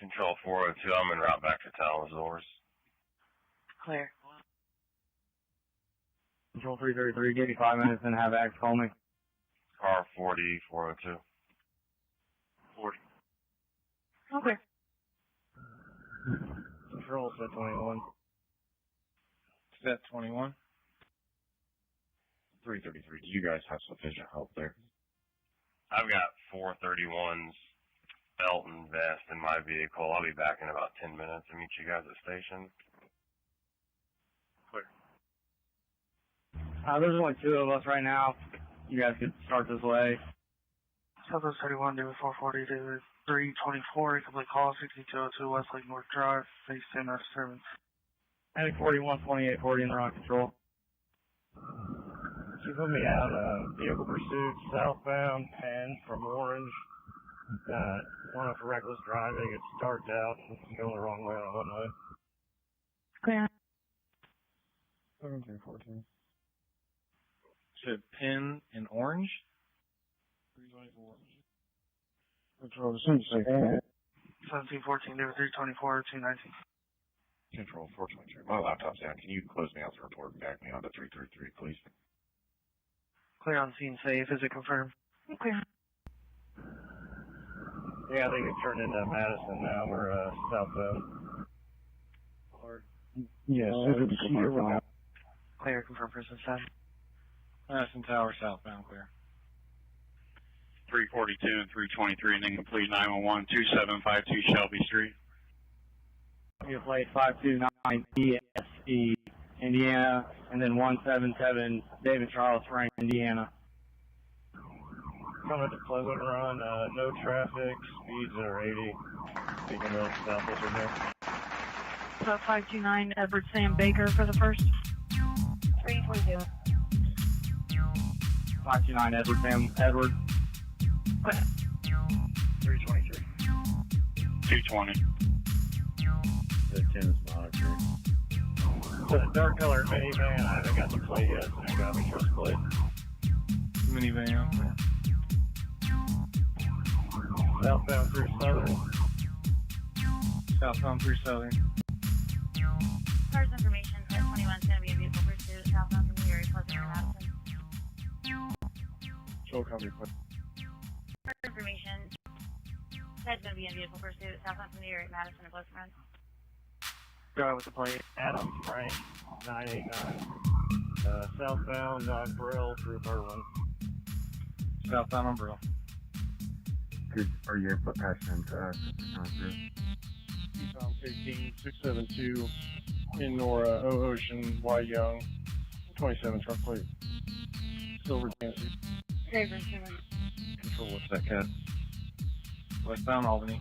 Control 402, I'm en route back to Talazores. Clear. Control 333, give me 5 minutes and have Axe call me. Car 40, 402. 40. Okay. Control set 21. Set 21. 333, do you guys have sufficient help there? I've got 431's belt and vest in my vehicle. I'll be back in about 10 minutes to meet you guys at station. Clear. There's only 2 of us right now. You guys could start this way. Southwest 31, David 440, David 324, complete call 6202 Westlake North Drive, phase 10 our disturbance. Attic 41, 2840 in the rock control. She put me out, vehicle pursuit, southbound, 10 from Orange. One up for reckless driving, it's darked out, going the wrong way on Illinois. Clear. 1714. Should pin in orange? 324. Control, as soon as you say 1714, David 324, 219. Control 423, my laptop's down. Can you close me out the report and back me onto 333, please? Clear on scene safe, is it confirmed? Clear. Yeah, I think it turned into Madison now. We're southbound. Yes, Clear, confirm person status. Madison Tower, southbound, clear. 342 and 323, and then complete 911, 2752 Shelby Street. You played 529 ESE, Indiana, and then 177 David Charles Frank, Indiana. Coming to Pleasant Run, no traffic, speeds are 80. Speaking of southwest right here. So 529 Edward Sam Baker for the first. 342. 529 Edward Sam Edward. 323. 220. The 10 is monitored. The dark colored minivan, I haven't got the plate yet, so I got my trust plate. Minivan, clear. Southbound through Southern. Southbound through Southern. Cars information, set 21 is going to be a vehicle pursuit, southbound from the area, Pleasant or Madison. Show cover, clear. Cars information, set going to be a vehicle pursuit, southbound from the area, Madison or Pleasant Run. Go with the plate. Adam Frank, 989. Southbound Brill through Berlin. Southbound umbrella. Are you able to pass them to us? Eastbound 18672 in Nora, O Ocean, Y Young, 27 truck plate. Silver Jancy. Control, what's that, Cat? Westbound Albany.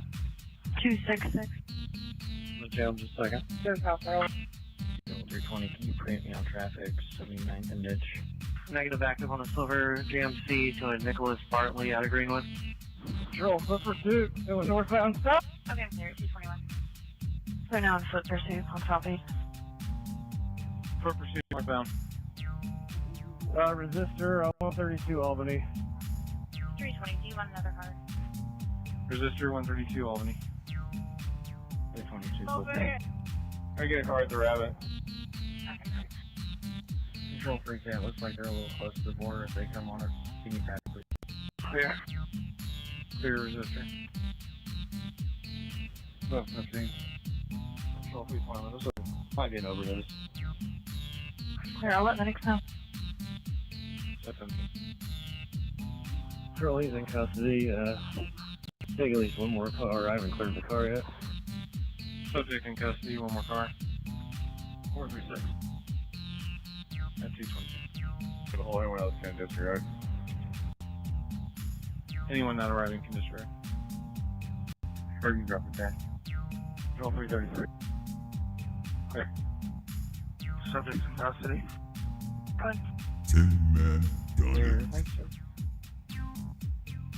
266. The jail just a second. 320, can you print me on traffic, 79th and ditch? Negative active on a silver GMC to a Nicholas Bartley out of Greenwood. Control, foot pursuit, going northbound south. Okay, I'm clear, 221. So now on foot pursuit on southeast. Foot pursuit northbound. Resistor, 132 Albany. 320, do you want another car? Resistor 132 Albany. 322. I get a car at the Rabbit. Okay. Control 3 cat, looks like they're a little close to the border. If they come on us, can you pass please? Clear. Clear resistor. 1215. Control 321. This might be an overdose. Clear, I'll let medics know. That's empty. Control, he's in custody. Take at least one more car. I haven't cleared the car yet. Subject in custody, one more car. 436. At 222. For the whole anyone else can disregard. Anyone not arriving can disregard. Or you can drop it down. Control 333. Clear. Subject in custody. Good. 10-man Clear. gunner. Thanks, sir.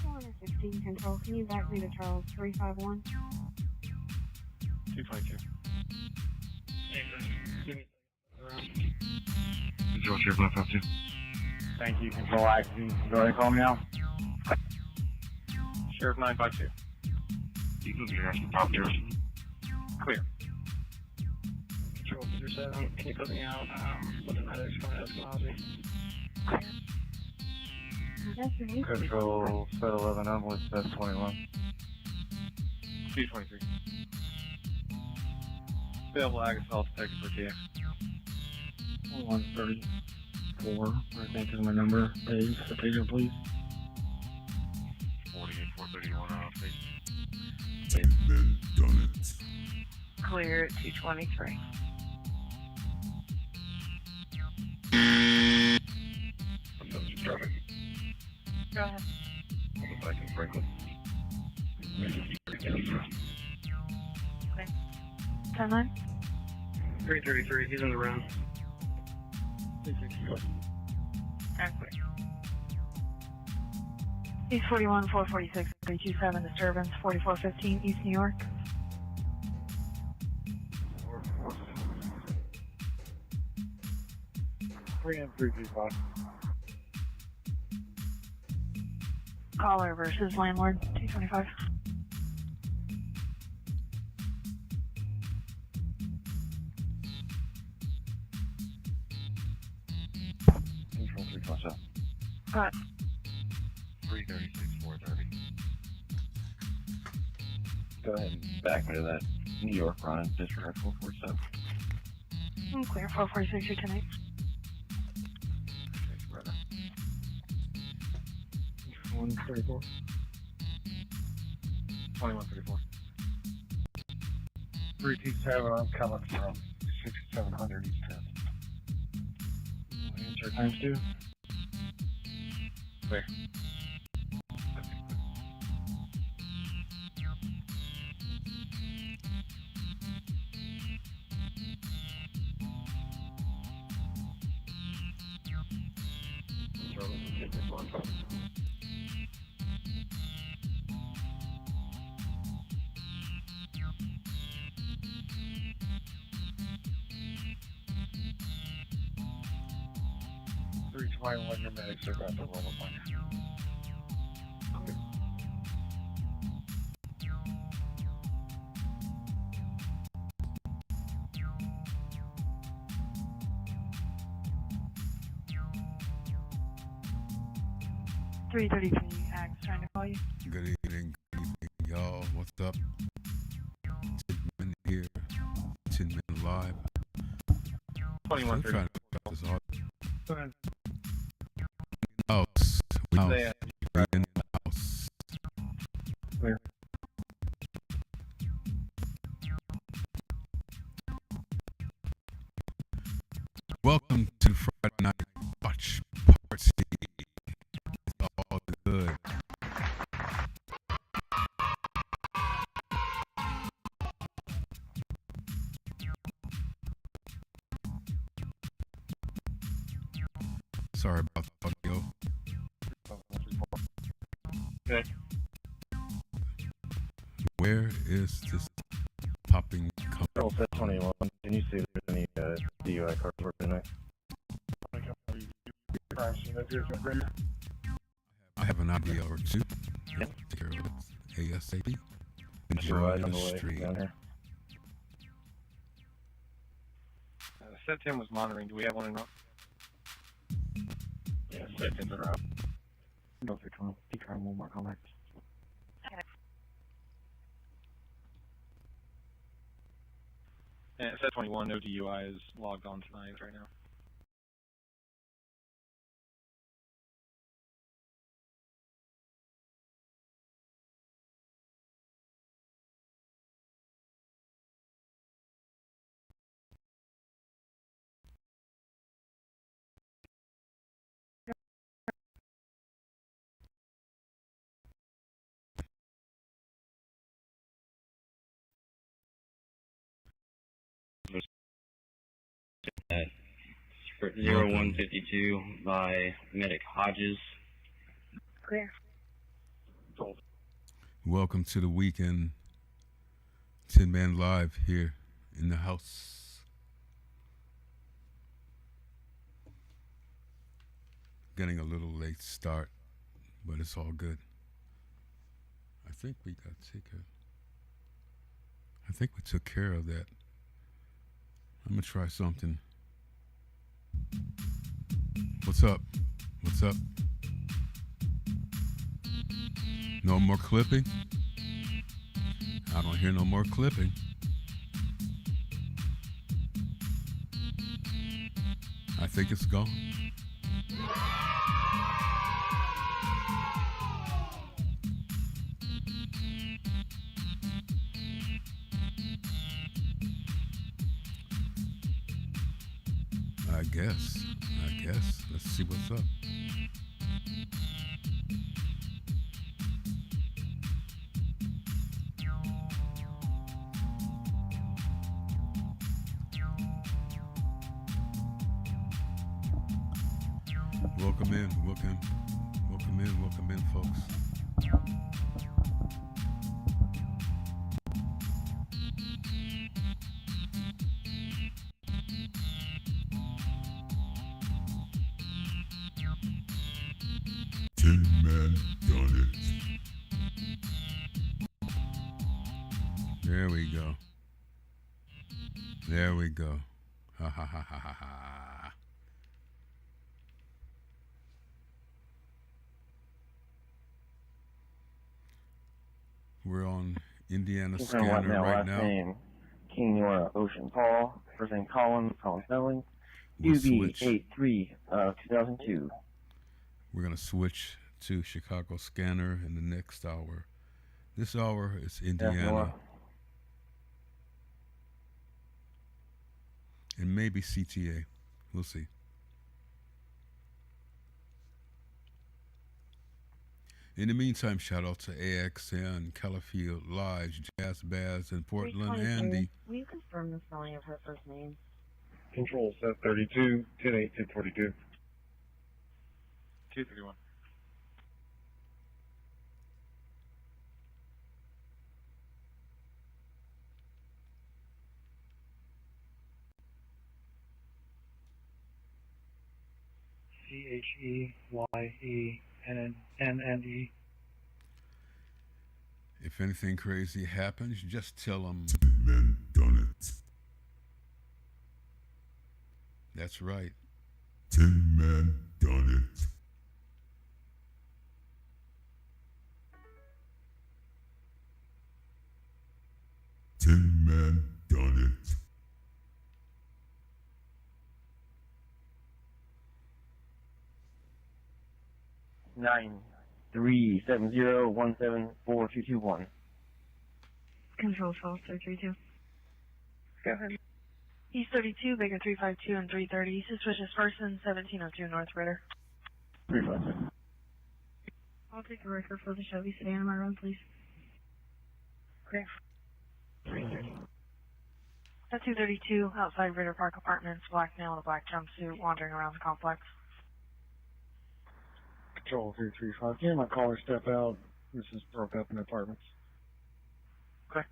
416 control, can you back me to Charles 351? 222. Control, Sheriff 952. Thank you, Control Action. Go ahead and call me now. Sheriff 952. You can be asking top here. 7, can you put me out with the medics coming out to Ozzy? Yes, you need. Control, Fed 11, I'm with Fed 21. 223. Available Agasol detected for TX. 134, I think is my number. Dave, attention please. 48, 431 off station. Then done it. Clear at 223. I'm done with traffic. Go ahead. I'll be back in Franklin. 10-9. 333, he's in the round. East 41, 446, 327, disturbance, 4415, East New York. Three and 335. Caller versus landlord, 225. Control 357. Got 336, 430. Go ahead and back me to that New York run, disregard 447. clear, 446, you tonight. Thanks, brother. 134. 2134. 327, I'm coming from 6700 East 10th. Answer times 2. Clear. When your medics are about to roll up on you. Three 33, Ag's trying to call you. Good evening, y'all. What's up? 10 men here. 10 men live. 21 Still trying to figure out this all. Go ahead. House. House. Say it. We're in the house. Clear. Welcome to Friday Night Watch Party. It's all good. Sorry about the audio. Okay. Where is this popping coming? Control, Fed 21, can you see if there's any DUI cars working tonight? Crime scene up here, right here. I have an idea or two. Take care of it ASAP. Enjoy Right on the the way street. down here. Set 10 was monitoring. Do we have one or not? Yeah, Fed 10's around. Go for 12. Keep trying one more comment. And set 21, no DUI is logged on tonight right now. For 0152 by Medic Hodges. Clear. Welcome to the weekend. 10 Man Live here in the house. Getting a little late start, but it's all good. I think we took care of that. I'm gonna try something. What's up? What's up? No more clipping? I don't hear no more clipping. I think it's gone. I guess. Let's see what's up. Welcome in, folks. Tin Man done it. There we go. There we go. Ha ha ha ha ha ha. We're on Indiana Scanner right now. Name, King Nora Ocean Paul. First name Colin Snelling. UB83 2002. We're going to switch to Chicago Scanner in the next hour. This hour is Indiana. And maybe CTA. We'll see. In the meantime, shout out to AXN, Califield, Lige, Jazz Baz, and Portland, Andy. Will you confirm the spelling of her first name? Control set 32, 10-8, 1042. 231. CHEYENNE. If anything crazy happens, just tell them. Men done it. That's right. Tin Man done it. Tin Man done it. 93701742221. Control 12332. Go ahead. East 32, Baker 352 and 330. Suspicious person, 1702 North Ritter. 352. I'll take a record for the Chevy sedan on my road, please. Okay. 330. At 232, outside Ritter Park Apartments, black male in a black jumpsuit, wandering around the complex. Control 335. Can my caller step out? This is broke up in apartments. Okay.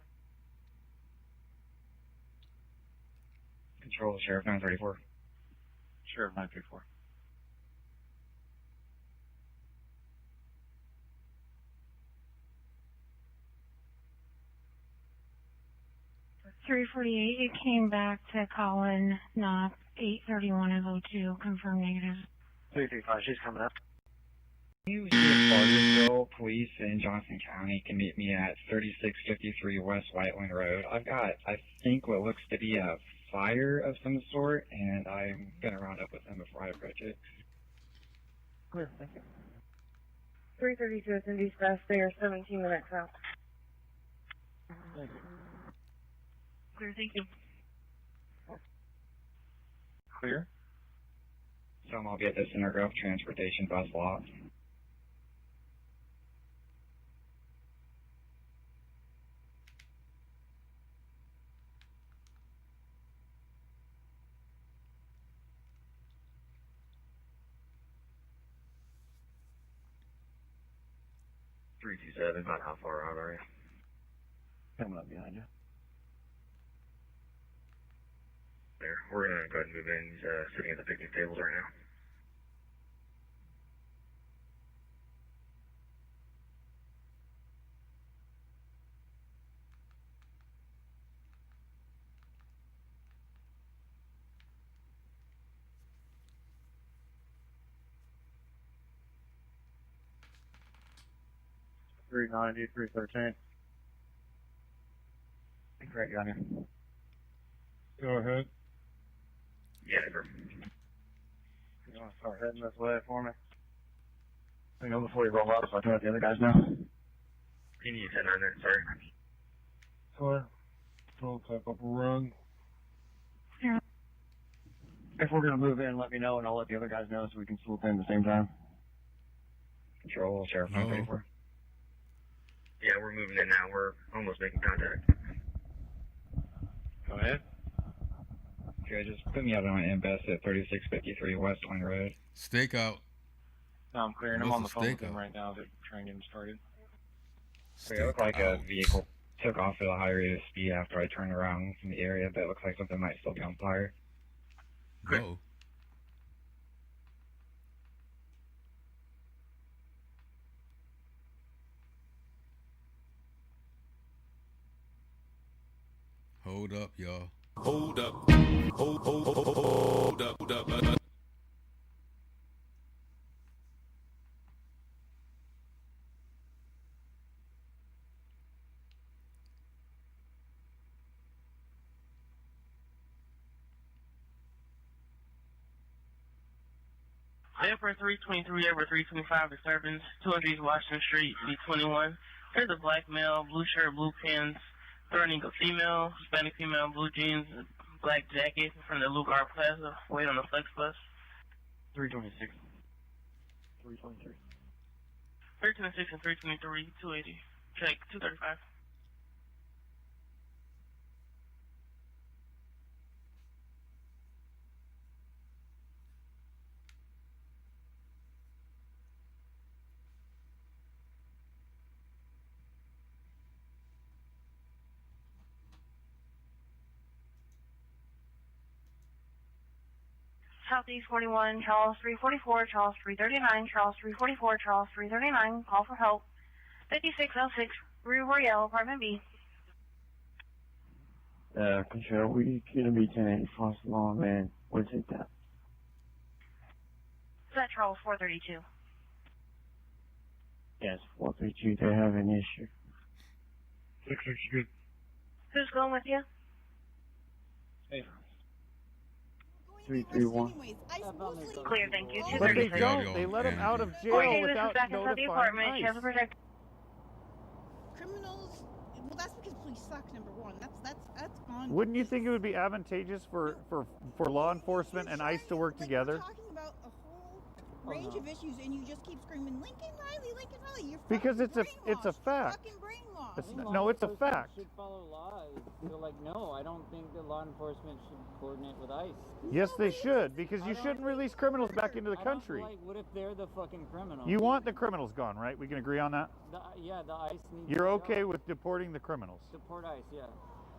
Control Sheriff 934. Sheriff 934. $348, it came back to Colin Knox, 831 of 02, confirm negative. 335, she's coming up. You see if Bargersville Police in Johnson County can meet me at 3653 West Whiteland Road. I've got, I think, what looks to be a fire of some sort, and I'm going to round up with them before I approach it. Clear, thank you. 332 is in dispatch. They are 17 minutes out. Thank you. Clear, thank you. Clear. So I'll be at the Center Grove Transportation bus lot. $327, about how far out are you? Coming up behind you. There. We're going to go ahead and move in. He's sitting at the picnic tables right now. 390, 313. Great, got you. Go ahead. Yeah, sir. You want to start heading this way for me? I know before you roll up, so I can let the other guys know. You need to 10-9, sorry. Clear. We'll type up a run. If we're going to move in, let me know, and I'll let the other guys know so we can swoop in at the same time. Control, Sheriff 934. Yeah, we're moving in now. We're almost making contact. Go ahead. Okay, just put me out on Ambest at 3653 West Wing Road. Stakeout. No, I'm clearing. I'm What's on the the phone with stakeout? him right now. They're trying to get him started. Okay, it looked like a vehicle took off at a high rate of speed after I turned around from the area, but it looks like something might still be on fire. Go. Hold up, y'all. Hold up. Hold up. Emperor 323 over 325 disturbance, 200 East Washington Street, B21. There's a black male, blue shirt, blue pants, threatening a female, Hispanic female, blue jeans, black jacket in front of the Luke R Plaza, wait on the Flex bus. 326. 323. 326 and 323, 280. Check, 235. Southeast 41, Charles 344, Charles 339, Charles 344, Charles 339, call for help. 5606, Rue Royale, Apartment B. Control, we gonna be 1080 Foster Law, man. We'll take that. Is that Charles 432? Yes, 432, they have an issue. 66 good. Who's going with you? Hey. 331. Clear, thank you. But they 233. don't. They let him out of jail Okay, this is without back inside the notifying apartment. ICE. She has a protect. Criminals. Well, that's because police suck. Number one. That's on. Wouldn't you think it would be advantageous for law enforcement and ICE to work together? We're talking about a whole range of issues, and you just keep screaming, Lincoln Riley, Lincoln Riley. You're Because it's a fact. fucking brainwashed. It's a fact. Should follow laws. So like, no, I don't think that law enforcement should coordinate with ICE. Yes, they should, because you shouldn't release criminals back into the country. Like, what if they're the fucking criminals? You want the criminals gone, right? We can agree on that? Yeah, the ICE needs. You're okay with deporting the criminals? Deport ICE, yeah.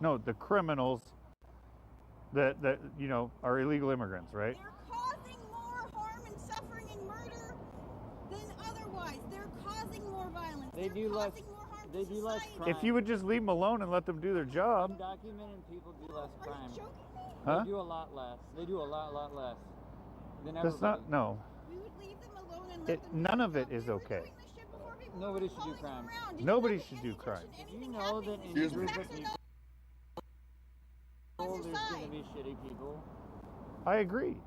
No, the criminals that you know are illegal immigrants, right? They're causing more harm and suffering and murder than otherwise. They're causing more violence. They do less. They do less crime. If you would just leave them alone and let them do their job. Undocumented people do less crime. Huh? They do a lot less. They do a lot less than That's everybody. not, no. We would leave them alone and let them None of it is okay. Nobody should do crime. Nobody should do crime. Do you know that in a group of people, there's going to be shitty people? I agree.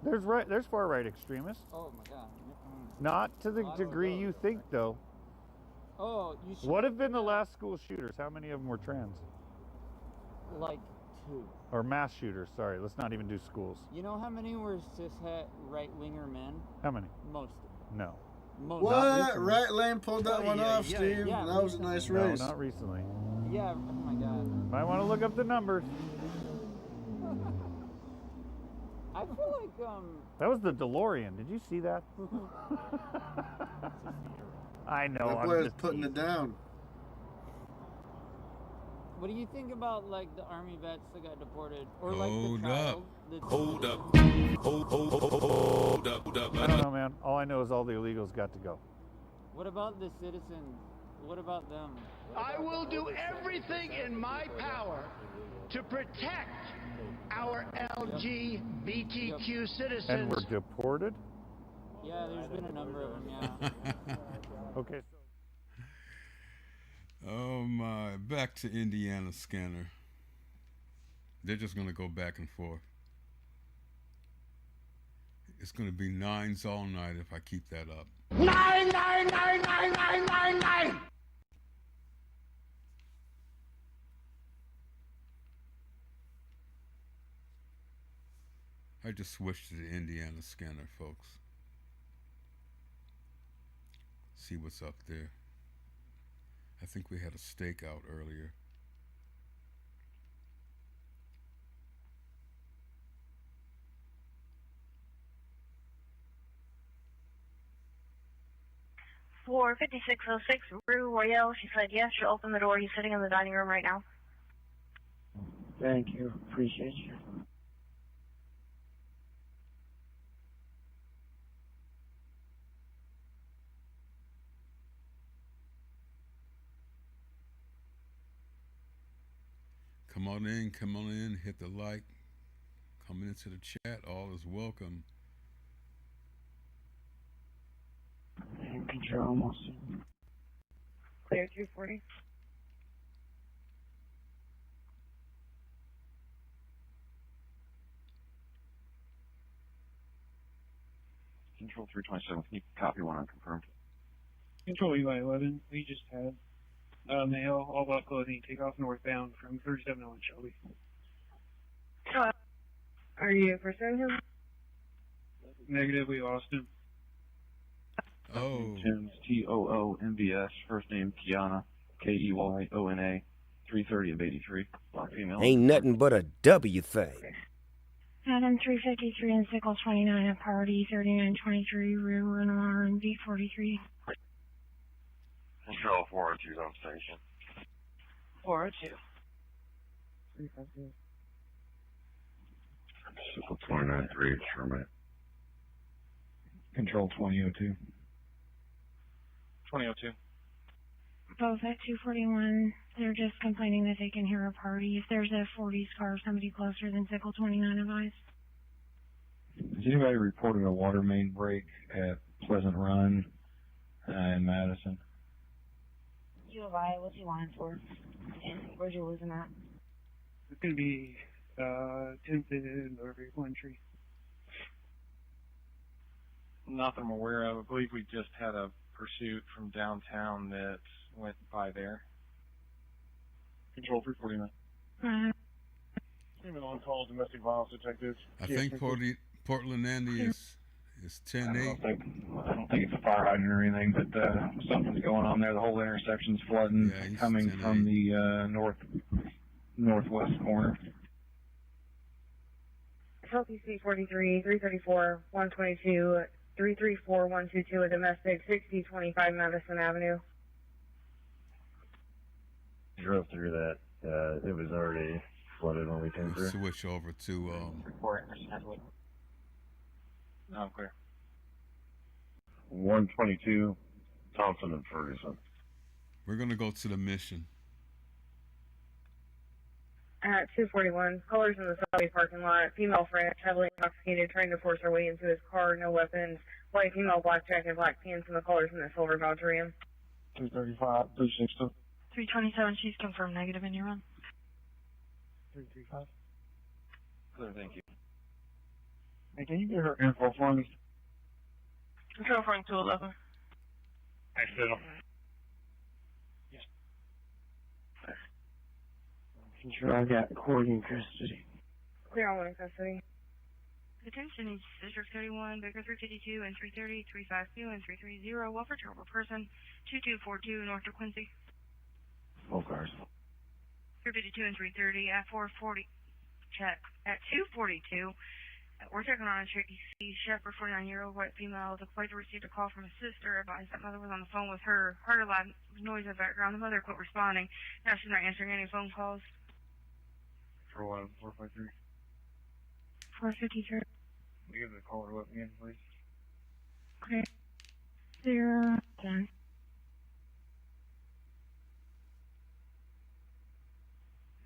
There's far right extremists. Oh my god. Not to the degree you think, though. Oh, you should. What have been the last school shooters? How many of them were trans? Like 2. Or mass shooters, sorry. Let's not even do schools. You know how many were cishet right-winger men? How many? Most. No. Most. What? Right lane pulled that one off, Steve. Yeah, that was a nice race. No, not recently. Yeah, oh my god. Might want to look up the numbers. I feel like, That was the DeLorean. Did you see that? I know. That boy is putting it down. What do you think about, like, the army vets that got deported? Or, like, Hold the up. child? Hold up. Hold up. I don't know, man. All I know is all the illegals got to go. What about the citizens? What about them? I will do everything in my power to protect our LGBTQ citizens. And we're deported? Yeah, there's been a number of them, yeah. Okay, Oh my, back to Indiana scanner. They're just gonna go back and forth. It's gonna be nines all night if I keep that up. 9. I just switched to the Indiana scanner, folks. See what's up there. I think we had a stakeout earlier. For 5606 Rue Royale, she said yes, she'll open the door. He's sitting in the dining room right now. Thank you. Appreciate you. Come on in, hit the like. Coming into the chat, all is welcome. Control almost. Clear 240. Control 327, can you copy one unconfirmed? Control UI11, we just had mail, all black clothing, take off northbound from 3701 Shelby. Are you pursuing him? Negative, we lost him. Oh. Tim's TOOMBS, first name Kiana, KEYONA, 330 of 83, black female. Ain't nothing but a W thing. Adam 353 and Sickle 29 at Party 3923 Rue Renoir and B43. Control 402's on station. 402. Circle 29-3, Sherman. Control 2002. 2002. Both at 241. They're just complaining that they can hear a party. If there's a 40s car, somebody closer than Sickle 29 advised. Has anybody reported a water main break at Pleasant Run in Madison? You have I. What's he wanting for? And where's you losing at? It's going to be 10th and over one tree. Nothing I'm aware of. I believe we just had a pursuit from downtown that went by there. Control 349. Even on call, domestic violence detectives. I think Portland Andy is 10-8. I don't think it's a fire hydrant or anything, but something's going on there. The whole intersection's flooding, coming from the northwest corner. Trophy C43, 334, 122, 334, 122, a domestic, 6025 Madison Avenue. Drove through that. It was already flooded when we came through. Switch over to Report. No, clear. 122, Thompson and Ferguson. We're gonna go to the mission. At 241, colors in the subway parking lot. Female friend, heavily intoxicated, trying to force her way into his car, no weapons. White female, black jacket, black pants, and the colors in the silver Valkyrian. 235, 360. 327, she's confirmed negative in your run. 335. Clear, thank you. Hey, can you get her info for me? Control Frank 211. I still. Yes. Control, I got Corey in custody. Clear on one in custody. Attention, District 31, Baker 352 and 330, 352 and 330, Welfare Terrible Person, 2242 North of Quincy. Full cars. 352 and 330 at 440. Check. At 242, we're checking on a Tracy Shepherd, 49-year-old white female. The player received a call from his sister, advised that mother was on the phone with her. Heard a loud noise in the background. The mother quit responding. Now she's not answering any phone calls. For what? 453. 453. Give the caller what again, please. Okay. 0, 10.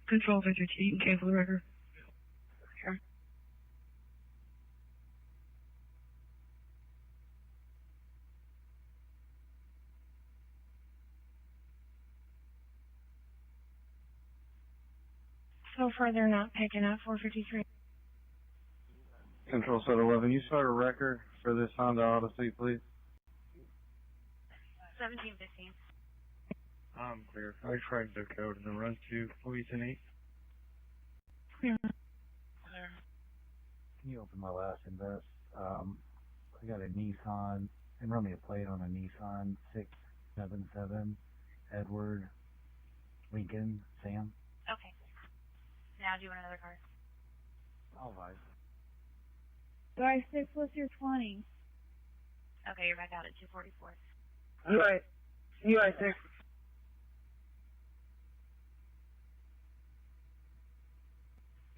Control 52, you can cancel the record. Sure. So far, they're not picking up 453. Control set 11, you start a record for this Honda Odyssey, please. 1715. I'm clear. I tried the code and then run to police and 8. Clear. Can you open my last invest? I got a Nissan, and run me a plate on a Nissan 677 Edward Lincoln Sam. Okay. Now do you want another car? All right. UI6, what's your 20? Okay, you're back out at 244. UI6.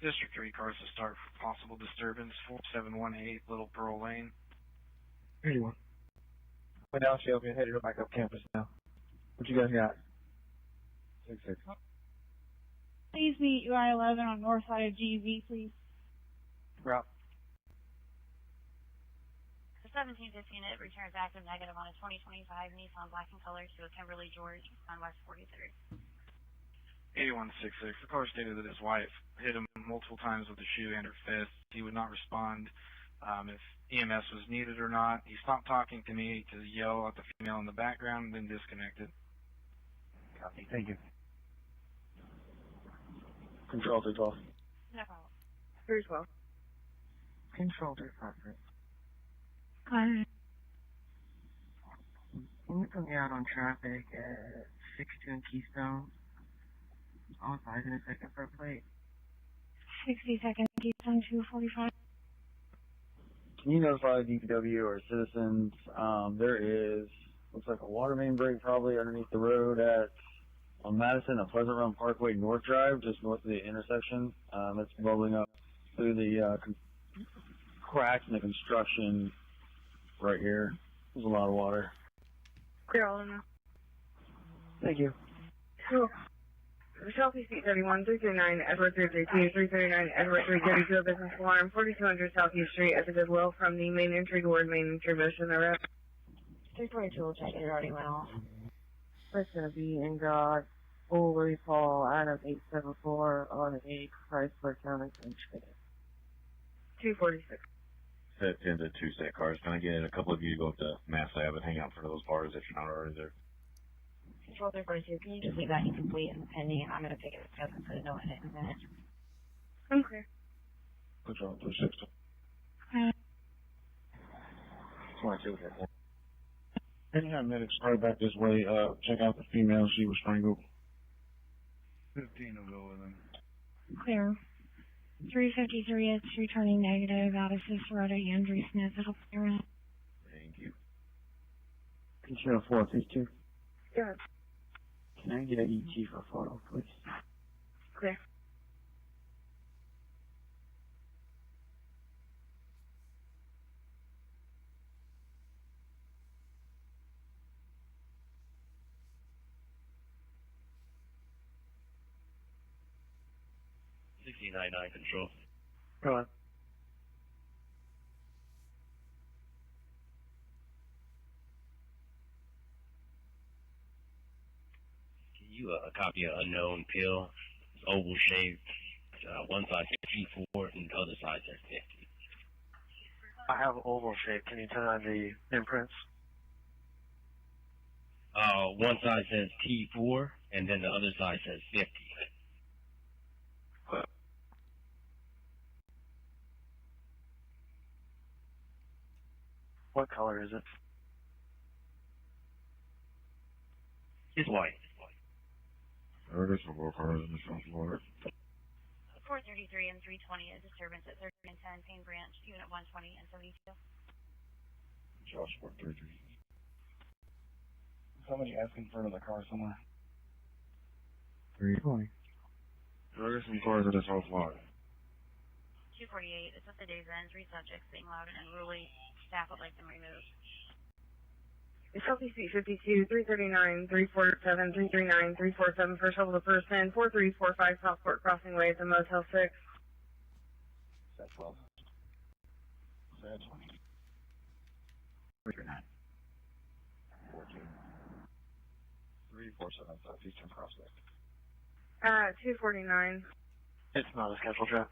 District 3 cars to start for possible disturbance, 4718 Little Pearl Lane. 81. Went down Shelby and headed back up campus now. What you guys got? 6-6. Please meet UI11 on north side of GV, please. Route. For 1715, it returns active negative on a 2025 Nissan black in color to a Kimberly George on West 43rd. 8166. The caller stated that his wife hit him multiple times with a shoe and her fist. He would not respond if EMS was needed or not. He stopped talking to me to yell at the female in the background and then disconnected. Copy. Thank you. Control 312. No problem. 312. Control 353. Go ahead. Can you put me out on traffic at 62 and Keystone? On 5 in a second for a plate. 60 seconds, Keystone 245. Can you notify DPW or citizens? There is, looks like a water main break probably underneath the road on Madison, at Pleasant Run Parkway North Drive, just north of the intersection. It's bubbling up through the cracks in the construction right here. There's a lot of water. Clear all in now. Thank you. Cool. Southeast 831, 339, Edward 332, 339, Edward 332, a business alarm, 4200 Southeast Street at the Goodwill from the main entry toward main entry motion. The rest. 322 will check it, it already went off. It's going to be in God, Ulrey Paul, Adam 874, on a Chrysler County Country. 246. Set 10 to 2 set cars. Can I get a couple of you to go up to Mass Lab and hang out in front of those bars if you're not already there? Control 342, can you just leave that incomplete and pending, and I'm going to pick it up and put a note in it in a minute. I'm clear. Control 360. 22 here. Anytime medics start back this way, check out the female. She was strangled. 15 will go with him. Clear. 353, it's returning negative. Out of Rhoda Andrew Smith. It'll clear it. Thank you. Control 452. Good. Can I get an ET for photo, please? Clear. Control. Go on. You copy an unknown pill, it's oval shaped, one side says T4 and the other side says 50. I have oval shape. Can you turn on the imprints? One side says T4 and then the other side says 50. What color is it? It's white. There's some more cars in the South Florida. 433 and 320, a disturbance at 30 and 10 Payne Branch, unit 120 and 72. Josh, 433. Somebody asking for another car somewhere. 320. There's some cars in the South Florida. 248, it's at the day's end, 3 subjects being loud and unruly. Staff would like them removed. Southeast 852, 339, 347, 339, 347, first level to first 10, 4345 Southport Crossing Way at the Motel 6. Set 12. Set 20. 339. 14. 347 Southeastern Prospect. 249. It's not a scheduled trip.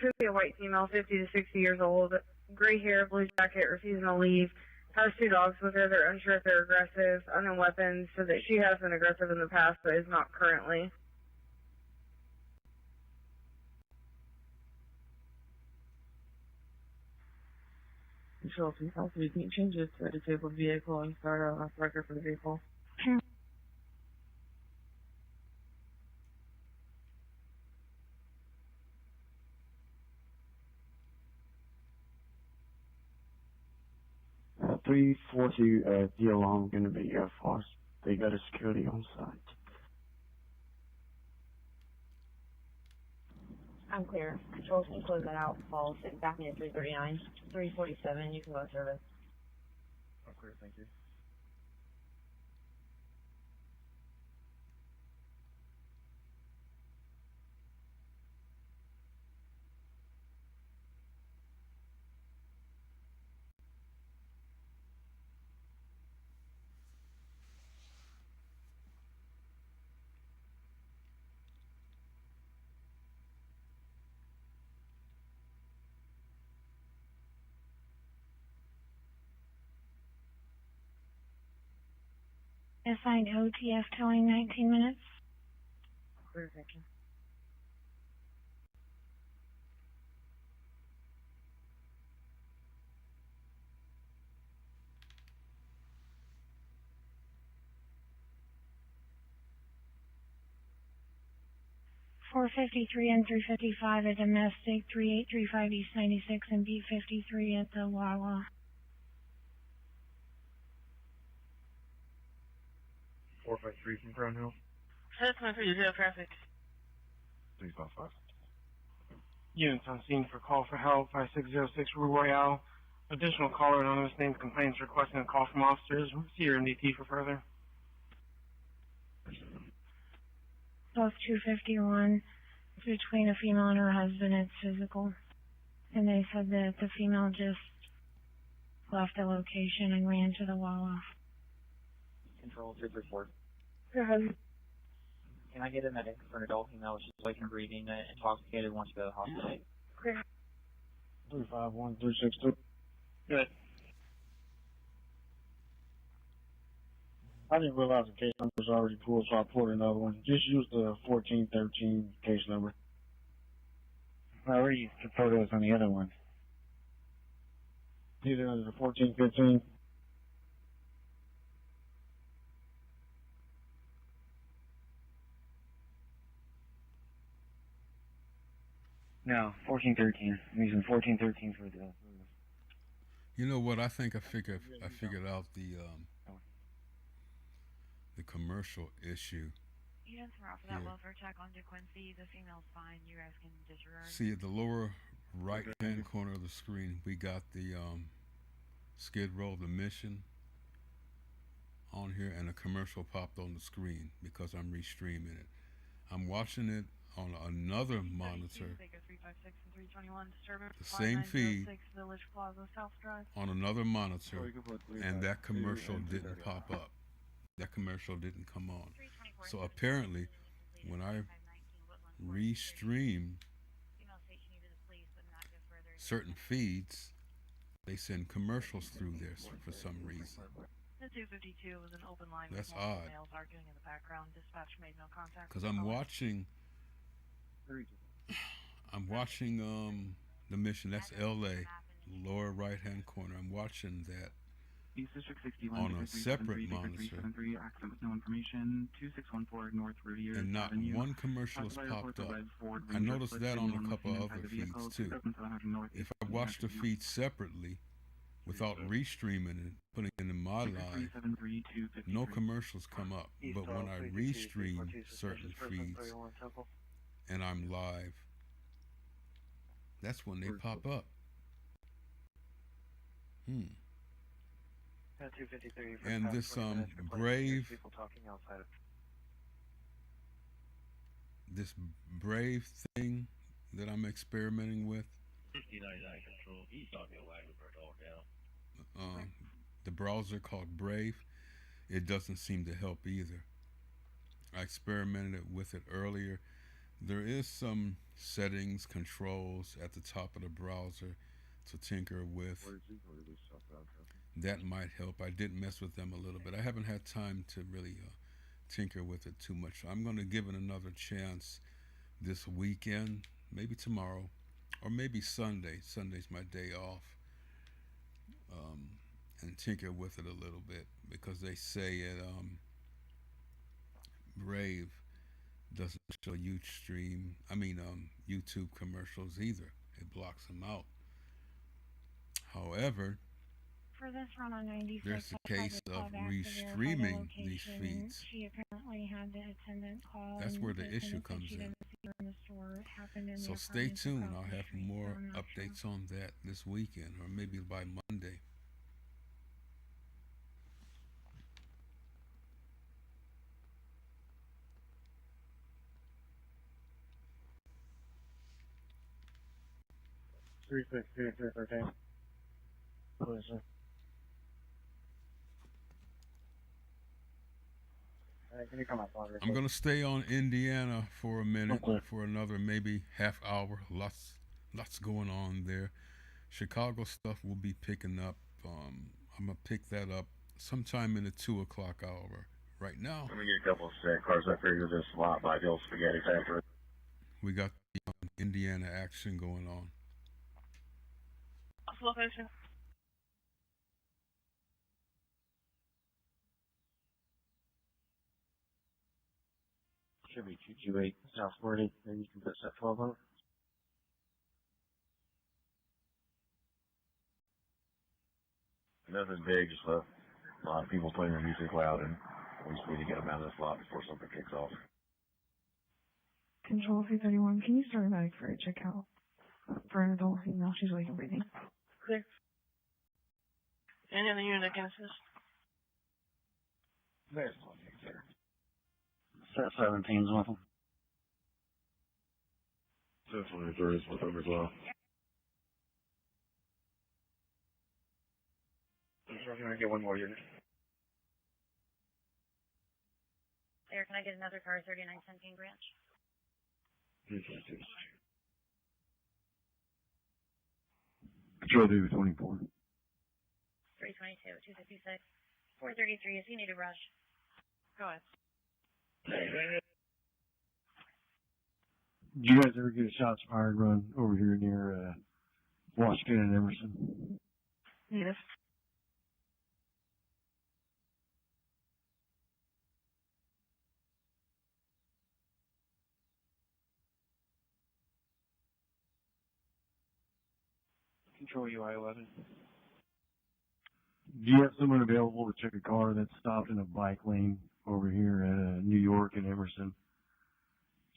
Should be a white female, 50 to 60 years old, gray hair, blue jacket, refusing to leave. Has 2 dogs with her. They're unsure if they're aggressive, unknown weapons, so that she has been aggressive in the past, but is not currently. Control 3000, you can change it to a disabled vehicle and start a record for the vehicle. 340 DLM going to be forced. They got a security on site. I'm clear. Control, can you close that out? Falls. Back me at 339. 347, you can go to service. I'm clear, thank you. Assigned OTF towing 19 minutes. Clear, thank you. .453 and 355 at domestic, 3835 East 96 and B53 at the Wawa. 453 from Crown Hill. 723, zero traffic. 355. Units on scene for call for help, 5606 Rue Royale. Additional caller anonymous named complaints requesting a call from officers. See your MDT for further. Both 251 between a female and her husband. It's physical. And they said that the female just left the location and ran to the Wawa. Control 334. Go ahead. Can I get a medic for an adult female? She's awake and breathing, intoxicated, wants to go to the hospital. Clear. 351, 362. Good. I didn't realize the case number was already pulled, so I pulled another one. Just use the 1413 case number. I already used photos on the other one. Either under the 1415. No, 1413. I'm using 1413 for the. You know what? I think I figured out the commercial issue. Units are off of that welfare check on DeQuincy. The female's fine. You guys can disregard. See, at the lower right-hand corner of the screen, we got the skid row of the mission on here, and a commercial popped on the screen because I'm restreaming it. I'm watching it on another monitor, the same feed, on another monitor, and that commercial didn't pop up. That commercial didn't come on. So apparently, when I restream certain feeds, they send commercials through there for some reason. The 252 was an open line. That's with multiple odd. males arguing in the background. Dispatch made no contact. Because I'm watching the mission. That's LA, lower right hand corner. I'm watching that on a separate monitor, and not one commercial has popped up. I noticed that on a couple other feeds too. If I watch the feed separately without restreaming it, putting it in my live, no commercials come up. But when I restream certain feeds and I'm live, that's when they pop up. And this brave thing that I'm experimenting with, the browser called Brave, it doesn't seem to help either. I experimented with it earlier. There is some settings, controls at the top of the browser to tinker with. That might help. I did mess with them a little bit. I haven't had time to really tinker with it too much. I'm going to give it another chance this weekend, maybe tomorrow, or maybe Sunday. Sunday's my day off. And tinker with it a little bit, because they say it Brave doesn't show YouTube commercials either. It blocks them out. However, For this run on 96, there's the I tried case to call of back to verify the restreaming these location, and feeds. she apparently had the attendant call. That's and where the the issue attendant said comes she in. didn't see her in the store. It happened in So the stay apartments tuned. across I'll the have street, more so I'm not sure. updates on that this weekend, or maybe by Monday. Three 313. Please, sir. Can you come outside? I'm going to stay on Indiana for a minute, for another maybe half hour. Lots going on there. Chicago stuff will be picking up. I'm going to pick that up sometime in the 2 o'clock hour. Right now, Let me get a couple of set cars. I figured this lot by the old spaghetti factory. we got the Indiana action going on. What's the location? Should be 228 South 40, and you can put set 12 on it. Nothing big, just a lot of people playing their music loud, and we just need to get them out of this lot before something kicks off. Control 331, can you start a medic for a checkout for an adult female? She's awake and breathing. Clear. Any other unit that can assist? There's one, sir. Set 17's with them. Set 23 is with them as well. We're going to get one more unit. There, can I get another car, 3917 branch? Control David 24. 322, 256, 433, if you need a rush. Go ahead. Did you guys ever get a shots fired run over here near Washington and Emerson? Yes. Control UI 11. Do you have someone available to check a car that's stopped in a bike lane over here at New York and Emerson?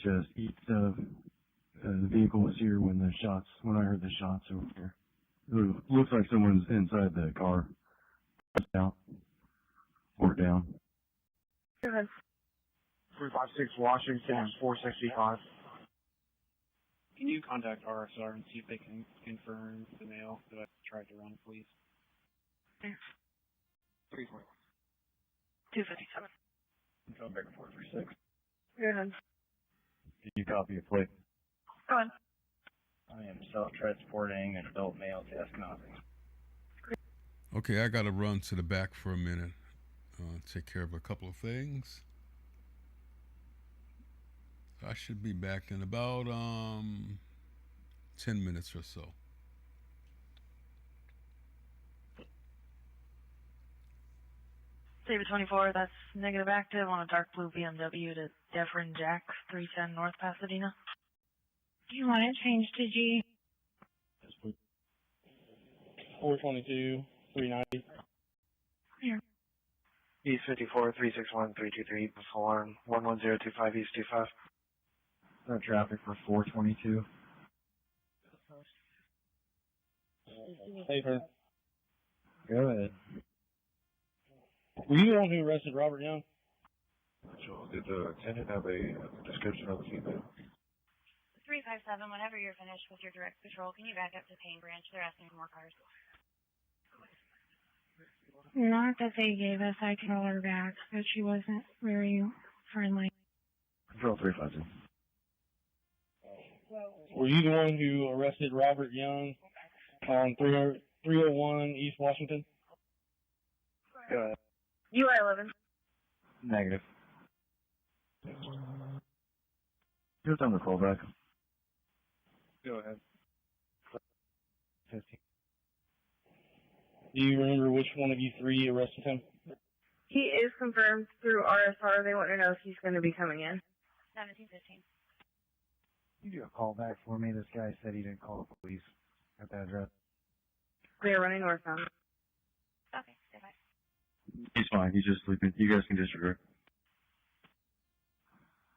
Just east of the vehicle was here when I heard the shots over here. It looks like someone's inside the car. Down. Or down. Go ahead. 356 Washington, 465. Can you contact RSR and see if they can confirm the mail that I tried to run, please? 341. 257. Come back to 436. Go ahead. Can you copy a plate? Go ahead. I am self-transporting an adult male to Eskenazi. Okay, I got to run to the back for a minute. Take care of a couple of things. I should be back in about 10 minutes or so. Saber 24, that's negative active on a dark blue BMW to Devrin Jack, 310 North Pasadena. Do you want it changed to G? 422, 390. Here. East 54, 361, 323, alarm 11025 East 25. No traffic for 422. Safer. Go ahead. Were you the one who arrested Robert Young? Sure. Did the attendant have a description of the female? 357, whenever you're finished with your direct patrol, can you back up to Payne Branch? They're asking for more cars. Not that they gave us, I can call her back, but she wasn't very friendly. Control 352. Were you the one who arrested Robert Young on 301 East Washington? Go ahead. UI 11. Negative. Just on the callback. Go ahead. 15. Do you remember which one of you three arrested him? He is confirmed through RSR. They want to know if he's going to be coming in. 1715. You do a call back for me. This guy said he didn't call the police at that address. They're running northbound. Okay, stay by. He's fine. He's just sleeping. You guys can disregard.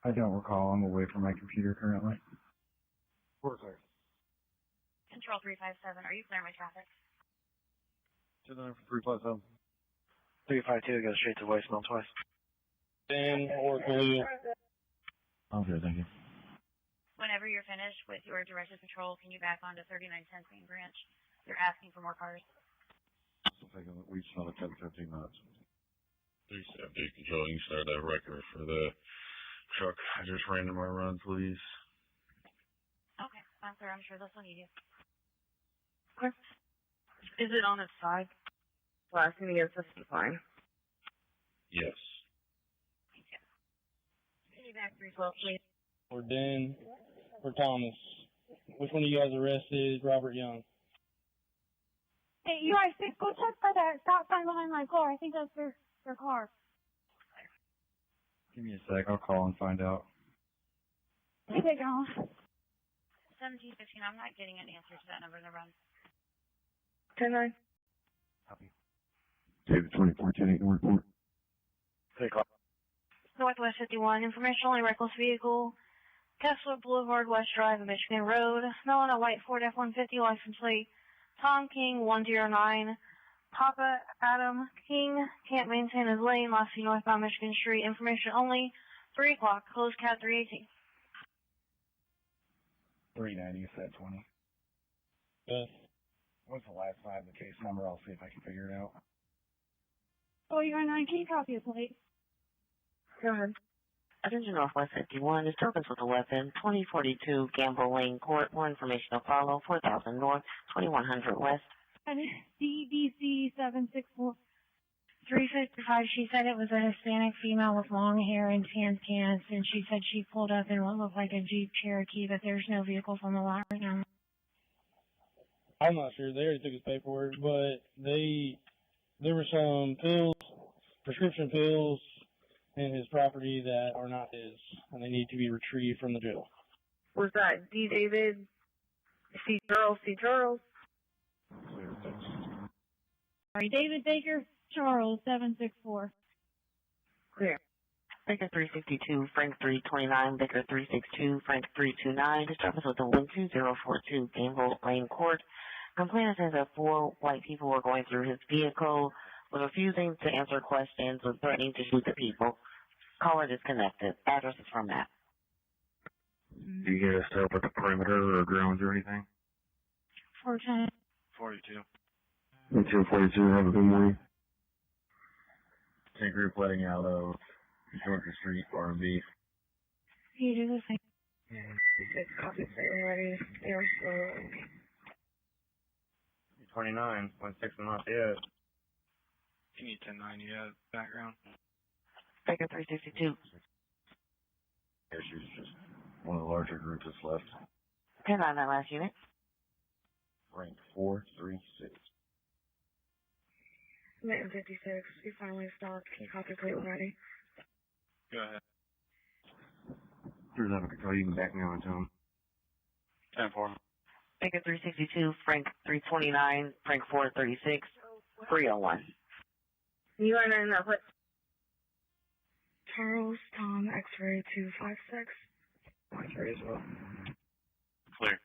I don't recall. I'm away from my computer currently. We're clear. Control 357. Are you clearing my traffic? 357. 352 goes straight to voicemail twice. Dan or Khalil? I'm good, thank you. Whenever you're finished with your directed patrol, can you back onto 3910 Main Branch? They're asking for more cars. We just another 10, 15 minutes. 370 control, you can start that record for the truck I just ran in my run, please. Okay, I'm clear. I'm sure this will need you. Okay. Is it on its side? Last thing he gives us is fine. Yes. Can you back 312, please? Or Dan or Thomas? Which one of you guys arrested Robert Young? Hey, you guys, go check for that stop sign behind my car. I think that's their car. Give me a sec. I'll call and find out. Okay, girl. 1715. I'm not getting an answer to that number in the run. 10-9. Copy. David 2410 report. Take off. Northwest 51. Information only reckless vehicle. Kessler Boulevard, West Drive, Michigan Road. Smell on a white Ford F-150 license plate. Tom King 109. Papa Adam King can't maintain his lane. Last seen northbound Michigan Street. Information only. 3 o'clock. Closed cat 318. 390, you said 20. Yes. What's the last 5 of the case number? I'll see if I can figure it out. Oh, you're on 9. Can you copy it, please? Go ahead. Attention Northwest 51, disturbance with a weapon, 2042 Gamble Lane Court. More information to follow, 4000 North, 2100 West. DBC 764. 355, she said it was a Hispanic female with long hair and tan pants, and she said she pulled up in what looked like a Jeep Cherokee, but there's no vehicles on the lot right now. I'm not sure. They already took his paperwork, but there were some pills, prescription pills, in his property that are not his, and they need to be retrieved from the jail. Was that D. David, C. Charles, C. Charles? Sorry, David Baker, Charles, 764. Clear. Baker 362, Frank 329, Baker 362, Frank 329, disturbance with the wind 2042 Gamble Lane Court. Complainant says that 4 white people were going through his vehicle, was refusing to answer questions, was threatening to shoot the people. Caller disconnected. Address is from that. Do you get us help at the perimeter or grounds or anything? 410. 42. 42, have a good morning. Take group letting out of Georgia Street, R&B. You do the same. It's copy already. They're still 29, 16 not yet. You need 1090 background. Baker 362. Yeah, she's just one of the larger groups that's left. 10 on that last unit. Rank 436. 56. We finally stopped. Can you copy plate already? Go ahead. Here's have a control. You can back me on to him. 10-4. Baker 362, Frank 329, Frank 436, 301. You are in that place. Charles, Tom, X-ray 256. X-ray as well. Clear.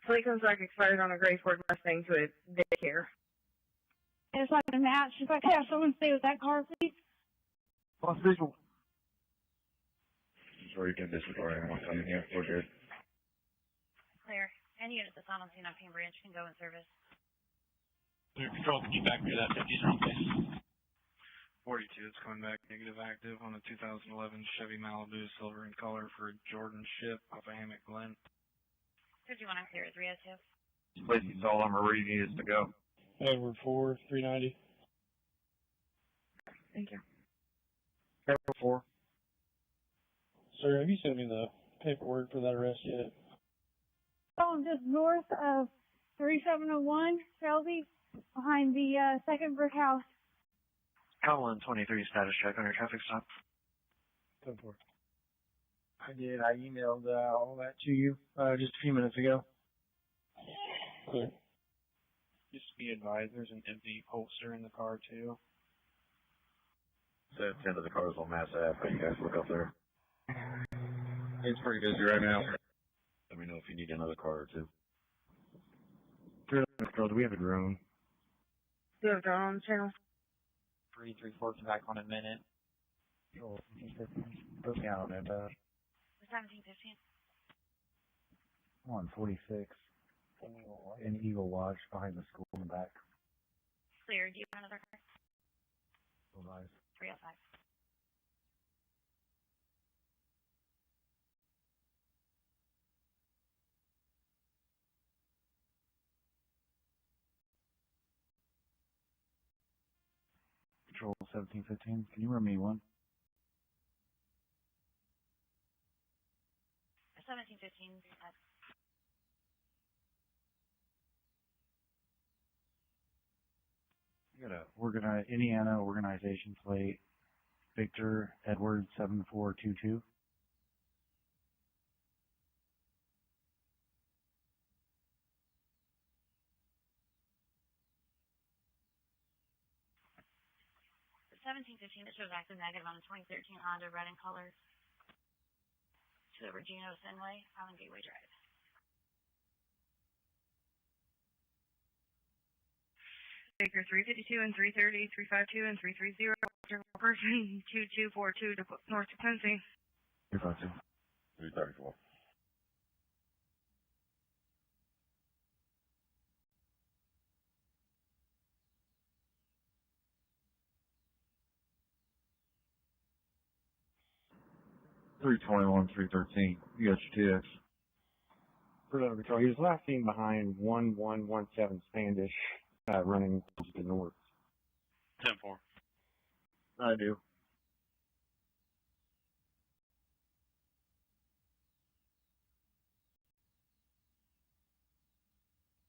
So he comes back expired on a gray Ford Mustang to a daycare. It's like a match. If I could have someone stay with that car, please. Lost visual. Sorry, you can disregard anyone coming here. We're good. Clear. Any unit that's not on scene on Pine Branch can go in service. Clear. Control, can you back me to that 50's wrong place? 42, it's coming back negative active on a 2011 Chevy Malibu, silver in color for Jordan Ship off of Hammock Glen. 51 on clear 302. This place is all on where you need us to go. Edward 4, 390. Thank you. Edward 4. Sir, have you sent me the paperwork for that arrest yet? Just north of 3701 Shelby, behind the second brick house. Colin 23 status check on your traffic stop. 10-4. I did. I emailed all that to you just a few minutes ago. Clear. Just be advised, there's an empty holster in the car too. So 10 of the cars on Mass Ave. How you guys look up there? It's pretty busy right now. Let me know if you need another car or two. Do we have a drone? Do you have a drone on the channel? 334 come back on a minute. Put me out on that. 1715. 146. An Eagle Watch behind the school in the back. Clear. Do you have another car? Nice. 305. Control 1715. Can you run me one? 1715. You got a Indiana organization plate. Victor Edward 7422. The 1715 that shows active negative on the 2013 Honda red in color to the Regino Fenway, Island Gateway Drive. Baker 352 and 330, 352 and 330, person 2242 to north to Quincy. 352. 334. $321, $313. You got your TX. Further control. He was last seen behind 1117 Standish, running to the north. 10-4. I do.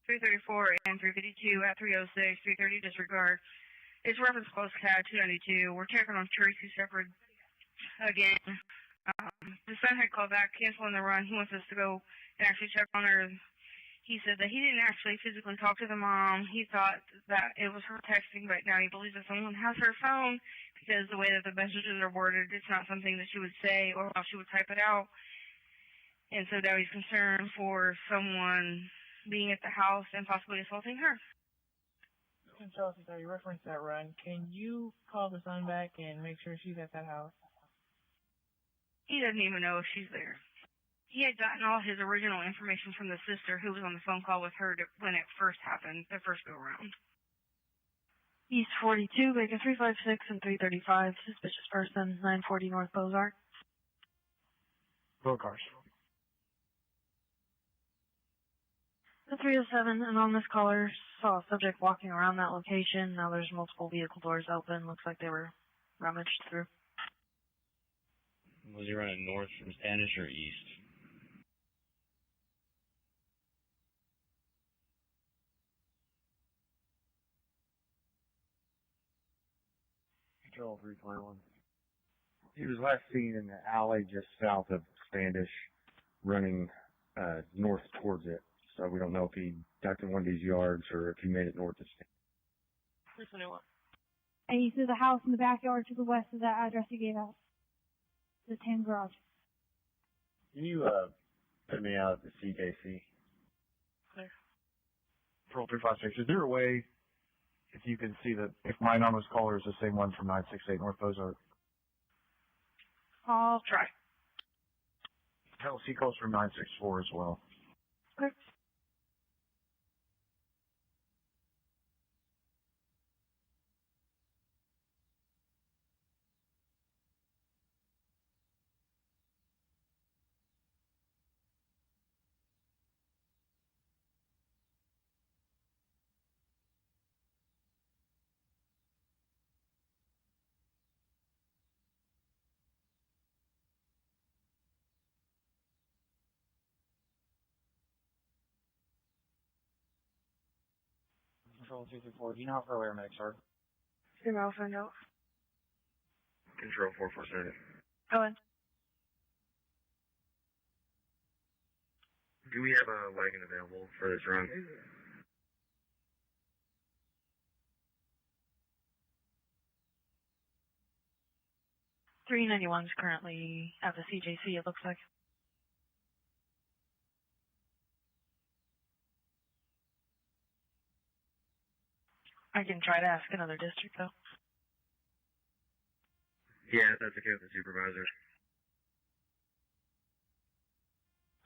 $334 and 352 at 306, 330 disregard. It's reference close CAD 292. We're checking on Tracy Shepherd again. The son had called back, canceling the run. He wants us to go and actually check on her. He said that he didn't actually physically talk to the mom. He thought that it was her texting, but now he believes that someone has her phone because the way that the messages are worded, it's not something that she would say or how she would type it out. And so now he's concerned for someone being at the house and possibly assaulting her. Chelsea, you referenced that run. Can you call the son back and make sure she's at that house? He doesn't even know if she's there. He had gotten all his original information from the sister who was on the phone call with her when it first happened, the first go around. East 42, Baker 356 and 335, suspicious person, 940 North Bozark. Both cars. The 307, anonymous caller saw a subject walking around that location. Now there's multiple vehicle doors open. Looks like they were rummaged through. Was he running north from Standish or east? Control 321. He was last seen in the alley just south of Standish, running north towards it. So we don't know if he ducked in one of these yards or if he made it north of Standish. 321. And you see the house in the backyard to the west of that address you gave out. The 10 garage. Can you put me out at the CJC? Clear. Control 356. Is there a way, if you can see that, if my anonymous caller is the same one from 968 North Bozark? I'll try. Hell, he calls from 964 as well. Okay. Control 234, do you know how far away our medics are? Female find out. Control 447. Go ahead. Do we have a wagon available for this run? $391's currently at the CJC, it looks like. I can try to ask another district, though. Yeah, that's okay with the supervisor.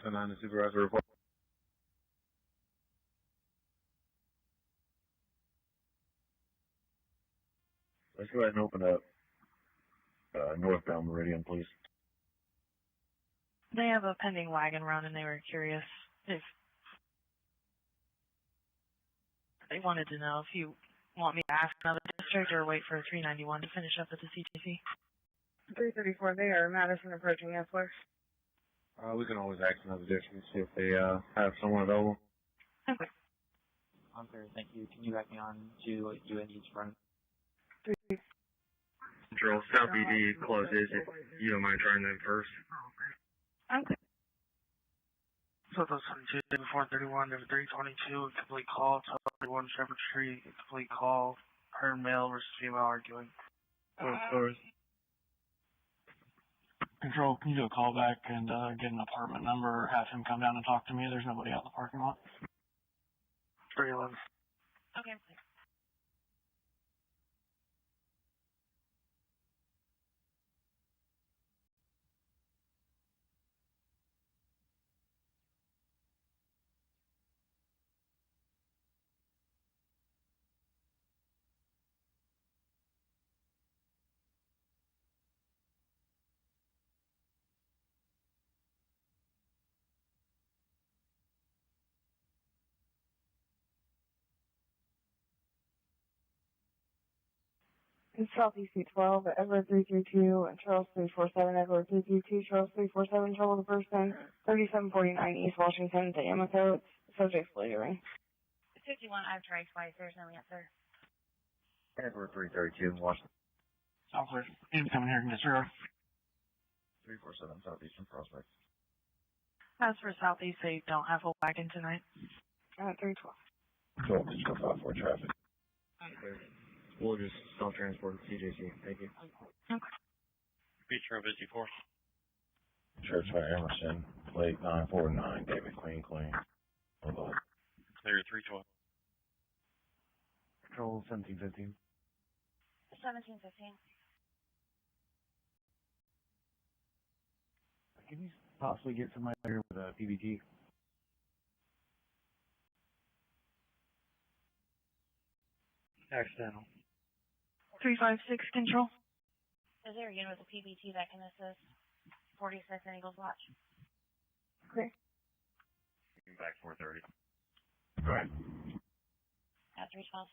10-9, the supervisor report. Let's go ahead and open up northbound Meridian, please. They have a pending wagon run, and they were curious if they wanted to know if you want me to ask another district or wait for 391 to finish up at the CTC. 334, they are Madison approaching Epler. We can always ask another district and see if they have someone available. Okay. I'm clear, thank you. Can you back me on to UND's front? Control, South BD closes. If you don't mind trying them first. Okay. So those 22, 431, there's 322, complete call, 1231 Shepherd Street, complete call, heard male versus female arguing. Control, can you do a call back and get an apartment number or have him come down and talk to me? There's nobody out in the parking lot. 311. Okay. In Southeast 12, Edward 332, and Charles 347, Edward 332, Charles 347, trouble the person, 3749 East Washington to Amoco, subject loitering. 51, I've tried twice, there's no answer. Edward 332 in Washington. Southwest, incoming here, can disregard. 347 Southeastern Prospect. As for Southeast, they don't have a wagon tonight. 312. Control, just go 5-4 traffic. Okay. We'll just self-transport to CJC. Thank you. Okay. Beach Road 54. Church by Emerson, plate 949, David Clean. Hold on. Clear 312. Control 1715. 1715. Can you possibly get somebody here with a PBT? Accidental. 356 Control. Is there a unit with a PBT that can assist 46 and Eagles Watch? Okay. Back 430. Go ahead. At 312.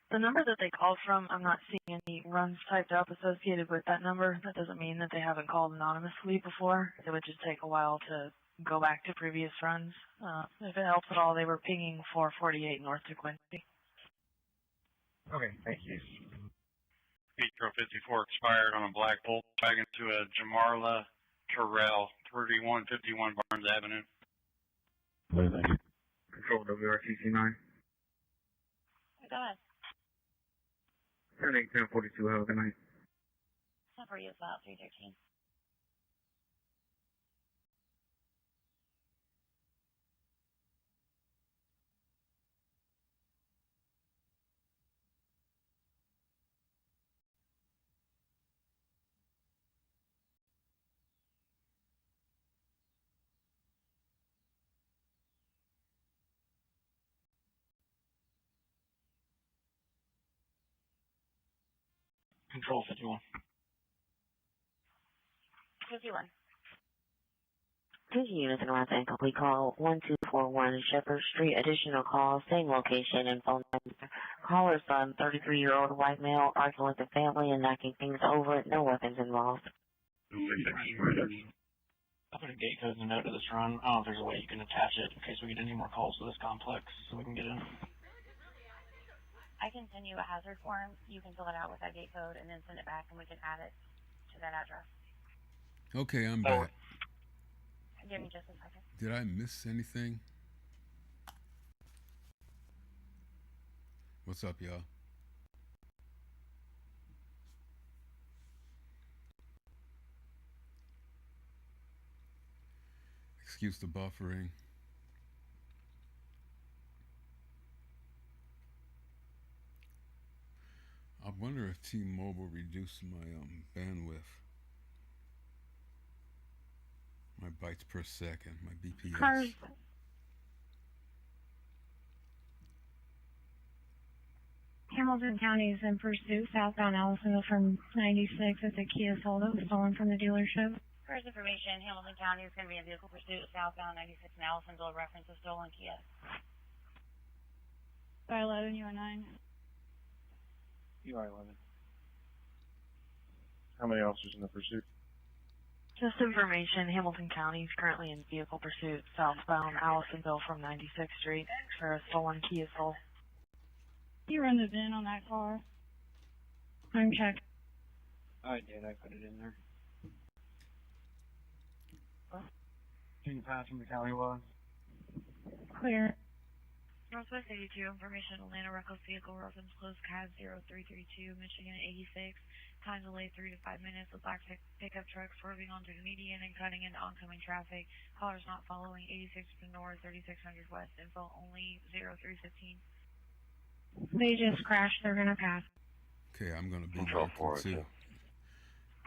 The number that they called from, I'm not seeing any runs typed up associated with that number. That doesn't mean that they haven't called anonymously before. It would just take a while to go back to previous runs. If it helps at all, they were pinging 448 north to Quincy. Okay, thank you. Beach Road 54 expired on a black Volkswagen to a Jamarla Terrell, 3151 Barnes Avenue. Thank you. Control WRCC 9. Go ahead. 10-8-10-42, have a good night. Number you about 313. Control 51. 51. Taking units in Los Angeles, we call 1241 Shepherd Street. Additional calls, same location and phone number. Caller's son, 33-year-old white male, arguing with the family and knocking things over. No weapons involved. I'll put a gate code in the note of this run. I don't know if there's a way you can attach it in case we get any more calls to this complex so we can get in. I can send you a hazard form. You can fill it out with that gate code and then send it back, and we can add it to that address. Okay, I'm back. Give me just a second. Did I miss anything? What's up, y'all? Excuse the buffering. I wonder if T-Mobile reduced my bandwidth. My bytes per second, my BPS. Cars. Hamilton County is in pursuit southbound Allisonville from 96 at the Kia Soul that was stolen from the dealership. First information, Hamilton County is going to be in vehicle pursuit southbound 96 in Allisonville, reference a stolen Kia. By 11, you are 9. You are 11. How many officers in the pursuit? Just information, Hamilton County is currently in vehicle pursuit southbound Allisonville from 96th Street for a stolen Kia Soul. You run the VIN on that car. I'm checked. I did. I put it in there. Can you pass from the county was? Clear. Northwest 82, information, Atlanta reckless vehicle, reference closed cab 0332, Michigan 86, time delay 3 to 5 minutes, with black pickup truck swerving onto the median and cutting into oncoming traffic. Callers not following 86 to north, 3600 west, info only 0315. They just crashed, they're gonna pass. Okay, I'm gonna be Control working too.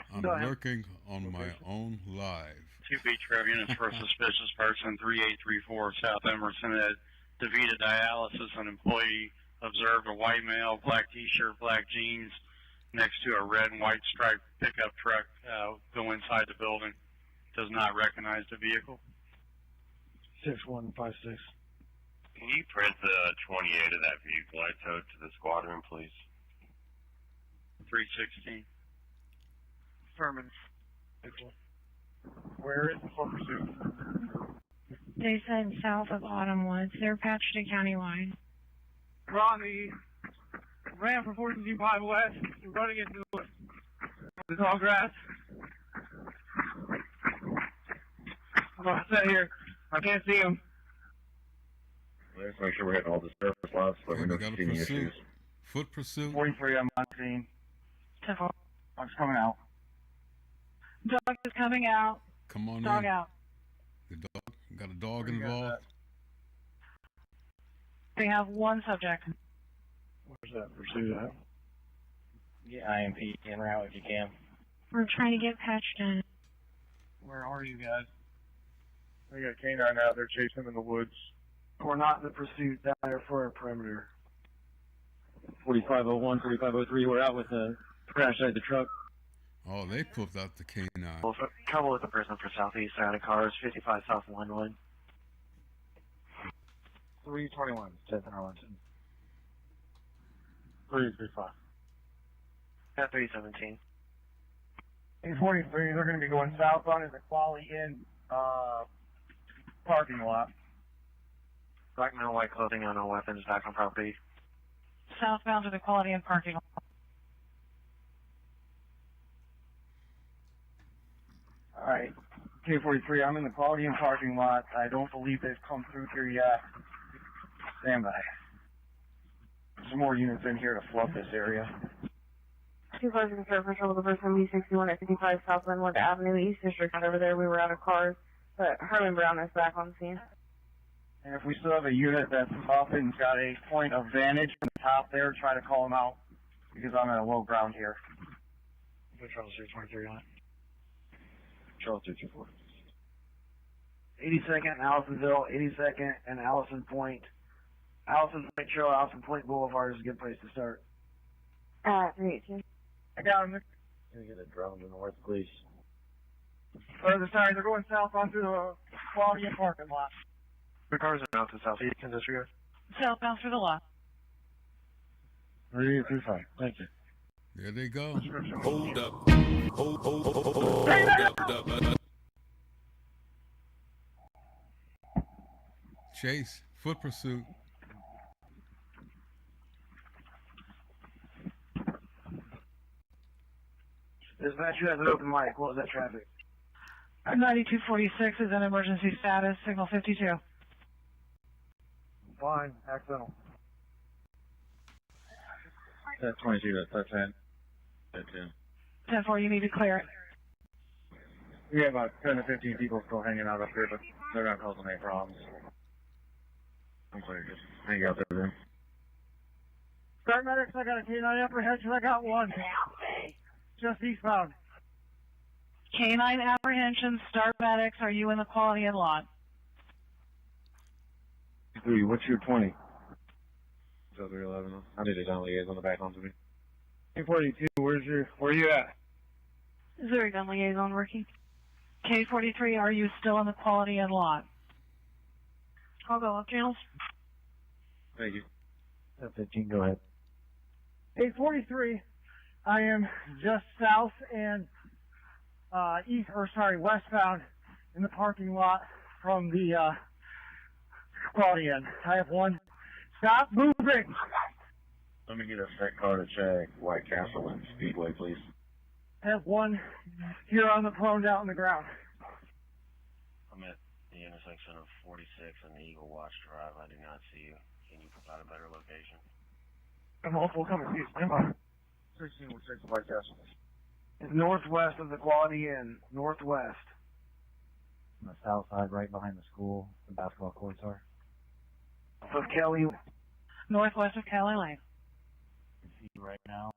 I'm working on my own live. 2 beach road units for a suspicious person, 3834 South Emerson at DeVita Dialysis. An employee observed a white male, black t-shirt, black jeans, next to a red and white striped pickup truck go inside the building. Does not recognize the vehicle. 6156. Can you print the 28 of that vehicle I towed to the squadron, please? 316. Furman. Where is the full pursuit? They said south of Autumn Woods. They're patched to countywide. Ronnie ran from 425 West, running into the tall grass. I'm going to sit here. I can't see him. Let's make sure we're hitting all the surface lots so we We don't got a see any pursuit. issues. Foot pursuit. 43, I'm on scene. 10-4. I'm coming out. Dog is coming out. Come on Dog in. out. The dog. Got a dog involved. They have one subject. Where's that pursuit at? Get IMP en route if you can. We're trying to get patched in. Where are you guys? We got canine out there chasing him in the woods. We're not in the pursuit down there for our perimeter. 4501, 4503, we're out with the crash side of the truck. Oh, they pulled out the K9. Well, trouble with the person for southeast side of cars, 55 South Linwood. 321, 10th and Arlington. 335. At 317. 843, they're going to be going southbound in the Quality Inn parking lot. Black male, white clothing, no weapons, back on property. Southbound to the Quality Inn parking lot. Alright, K43, I'm in the Quality Inn parking lot. I don't believe they've come through here yet. Stand by. Some more units in here to flood this area. 2-5 for trouble with the person B61 at 55 South Linwood Avenue, East District. Over there, we were out of cars, but Herman Brown is back on the scene. And if we still have a unit that's up and got a point of vantage from the top there, try to call them out, because I'm at a low ground here. Control 323 on it. Control 224. 82nd and Allisonville, 82nd and Allison Point. Allison Point Trail, Allison Point Boulevard is a good place to start. 318. I got him. Can we get a drone to the north, please? Sorry, they're going southbound through the Quality Inn parking lot. The cars are out to southeast in disregard. Southbound through the lot. 335. Thank you. There they go. Hold up. Hold up. Chase. Foot pursuit. Dispatch, you has an open mic. What was that traffic? 9246 is an emergency status, signal 52. Fine, accidental. That's 22, that's 10. That's 10. 10-4, you need to clear it. We have about 10 to 15 people still hanging out up here, but they're not causing any problems. I'm sorry, just hang out there then. Start medics, I got a K9 apprehension, I got one. Just eastbound. K9 apprehension, start medics, are you in the quality and lot? 3, what's your 20? So 311. I need a down liaison on the back onto me. 242, where you at? Is there a gun liaison working? K43, are you still in the quality and lot? I'll go up channels. Thank you. 15, go ahead. 843, I am just south and westbound in the parking lot from the quality end. I have one. Stop moving! Let me get a set car to check White Castle and Speedway, please. I have one here on the prone out on the ground. I'm at the intersection of 46 and the Eagle Watch Drive. I do not see you. Can you provide a better location? I'm multiple coming to you. Stand by. 1616 White Castle. It's northwest of the quality inn. Northwest. On the south side, right behind the school, the basketball courts are. Of Kelly. Northwest of Kelly Lane. You can see right now.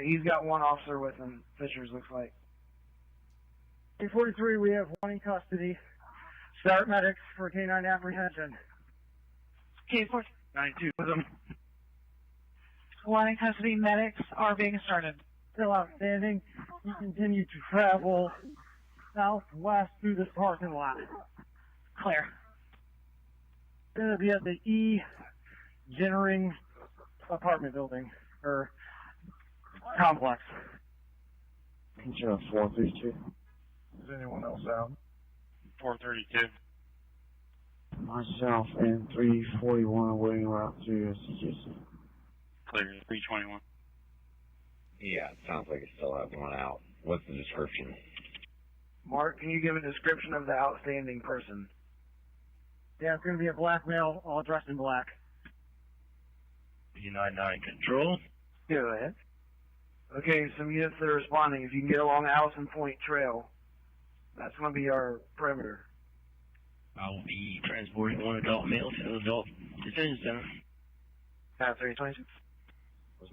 He's got one officer with him. Fishers looks like. 843, we have one in custody. Start medics for K9 apprehension. K4. 92 with them. One in custody, medics are being started. Still outstanding. You continue to travel southwest through this parking lot. Clear. Gonna be at the E. Jennering apartment building, or complex. Control 432. Is anyone else out? 432. Myself and 341 waiting route to SCGC. Clear 321. Yeah, it sounds like it still has one out. What's the description? Mark, can you give a description of the outstanding person? Yeah, it's going to be a black male, all dressed in black. U99 control. Go ahead. Okay, some units that are responding. If you can get along Allison Point Trail, that's going to be our perimeter. I'll be transporting one adult male to an adult detention center. 326.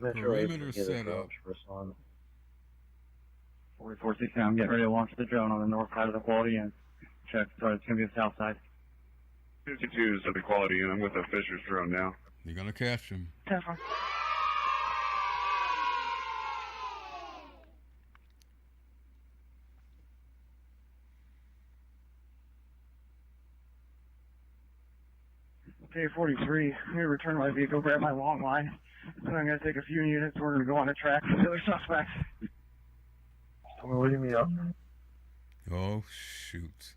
Perimeter set up. 4460, I'm getting ready to launch the drone on the north side of the quality inn. Check, sorry, it's going to be the south side. 52 is at the quality inn. I'm with the Fisher's drone now. You're going to catch him. 10-4. Okay, 43. I'm going to return my vehicle, grab my long line, and I'm going to take a few units. We're going to go on a track for the other suspects. Tell me where you meet up. Oh, shoot.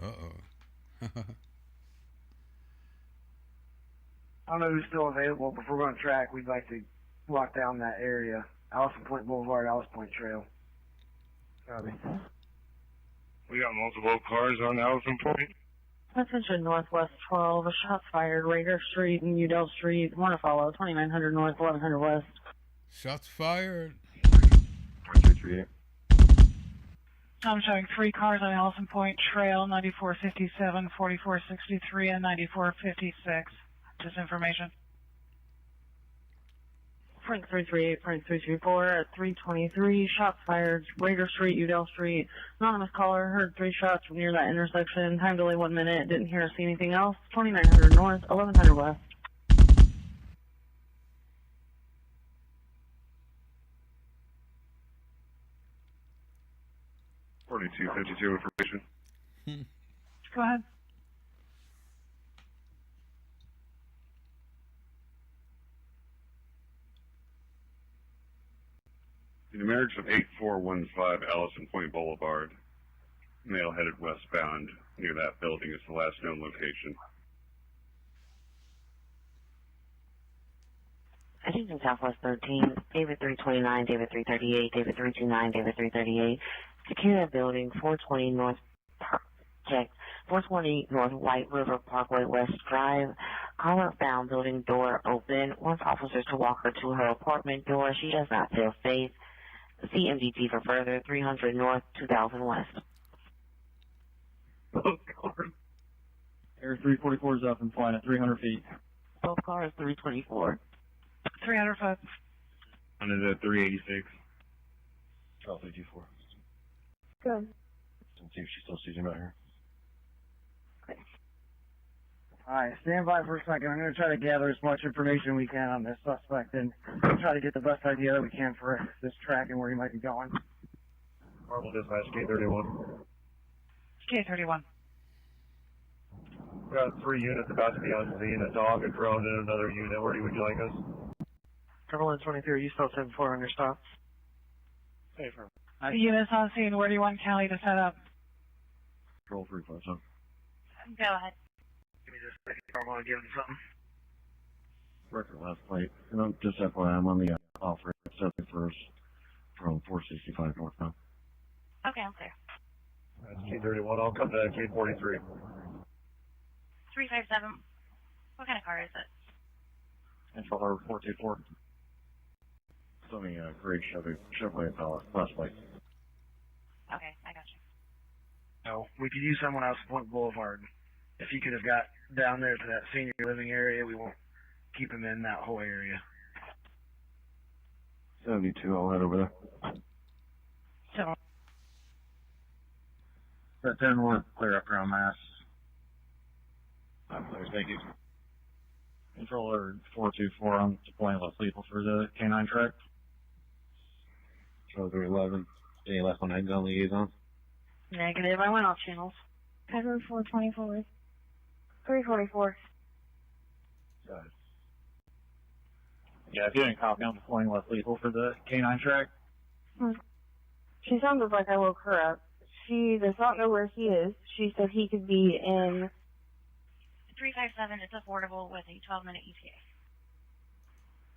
Uh-oh. I don't know who's still available, but if we're going to track, we'd like to lock down that area. Allison Point Boulevard, Allison Point Trail. Copy. We got multiple cars on Allison Point. Attention Northwest 12, a shots fired, Raider Street and Udell Street, want to follow, 2900 North, 1100 West. Shots fired. 438. I'm showing 3 cars on Allison Point Trail, 9457, 4463, and 9456. Just information. Frank 338, Frank 334 at 323, shots fired, Raider Street, Udell Street. Anonymous caller, heard 3 shots from near that intersection, time delay 1 minute, didn't hear or see anything else, 2900 North, 1100 West. 4252 information. Go ahead. The marriage of 8415 Allison Point Boulevard. Male headed westbound near that building is the last known location. Attention Southwest 13, David 329, David 338, David 329, David 338. Secure that building, 420 North check, 420 North White River Parkway West Drive. Caller found building door open. Wants officers to walk her to her apartment door. She does not feel safe. See MDT for further, 300 North, 2000 West. Both cars. Air 344 is up and flying at 300 feet. Both cars, 324. 300 foot. One is at 386. Charles 324. Good. Let's see if she still sees him out here. Alright, stand by for a second. I'm going to try to gather as much information we can on this suspect and try to get the best idea that we can for this track and where he might be going. Marble dispatch, K31. K31. We got 3 units about to be on scene, a dog, a drone, and another unit. Where would you like us? Cumberland 23, you still 74 on your stop? Hey, for The unit's on scene. Where do you want Callie to set up? Control 357. Go ahead. Give me just a second. I want to give him something. Record last plate. And I'm just FYI, I'm on the offer 71st from 465 northbound. Okay, I'm clear. That's K31. I'll come to K43. 357. What kind of car is it? Control Harbor 424. Something gray Chevrolet Impala, last plate. Okay, I got you. No, we could use someone else at Point Boulevard. If he could have got down there to that senior living area, we won't keep him in that whole area. 72, I'll head over there. So, That 10 will clear up around Mass. Thank you. Controller 424, I'm deploying less lethal for the K9 track. Controller 311, any left on headgun liaison? negative. I went off channels. Edward 424. 344. Got it. Yeah, if you didn't copy, I'm deploying less lethal for the K9 track. She sounded like I woke her up. She does not know where he is. She said he could be in 357 is affordable with a 12-minute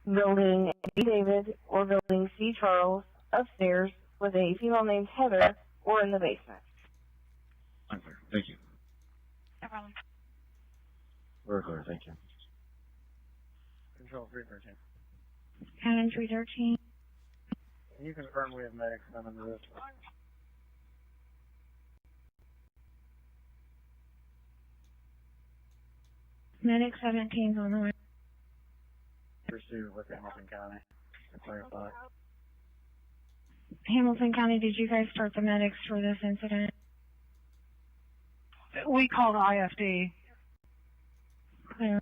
ETA. building B. David or building C. Charles upstairs with a female named Heather or in the basement. I'm clear. Thank you. No problem. We're clear. Thank you. Control 313. Cannon 313. Can you confirm we have medics coming to this? Medic 17's on the way. Pursue with Hamilton County. To clarify. Hamilton County, did you guys start the medics for this incident? We called IFD. Clear.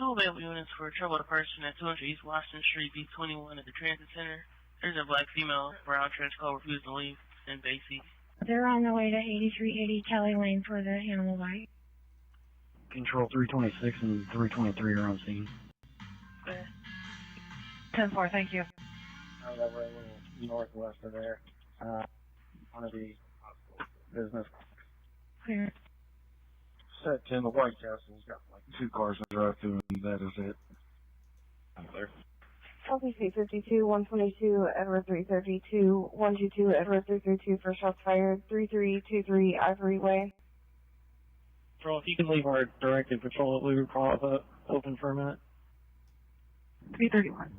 All available units for trouble a person at 200 East Washington Street, B21 at the Transit Center. There's a black female, brown trench coat, refused to leave, in Basie. They're on the way to 8380 Kelly Lane for the animal bite. Control 326 and 323 are on scene. 10-4, thank you. That way a little northwest of there. One of the business. Clear. Set 10, the White Castle's got like 2 cars to drive through, and that is it. I'm clear. LPC 52, 122, Edward 332, 122, Edward 332 for shots fired, 3323 Ivory Way. Patrol, if you can leave our directed patrol at Luger Plaza open for a minute. 331.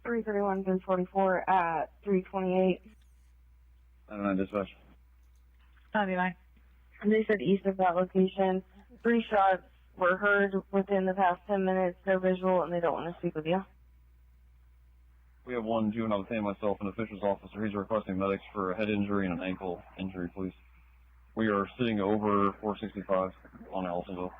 331, 344 at 328. 99 dispatch. 99. And they said east of that location. 3 shots were heard within the past 10 minutes. They're visual and they don't want to speak with you. We have one juvenile detained, myself, and officials officer. He's requesting medics for a head injury and an ankle injury, please. We are sitting over 465 on Allisonville.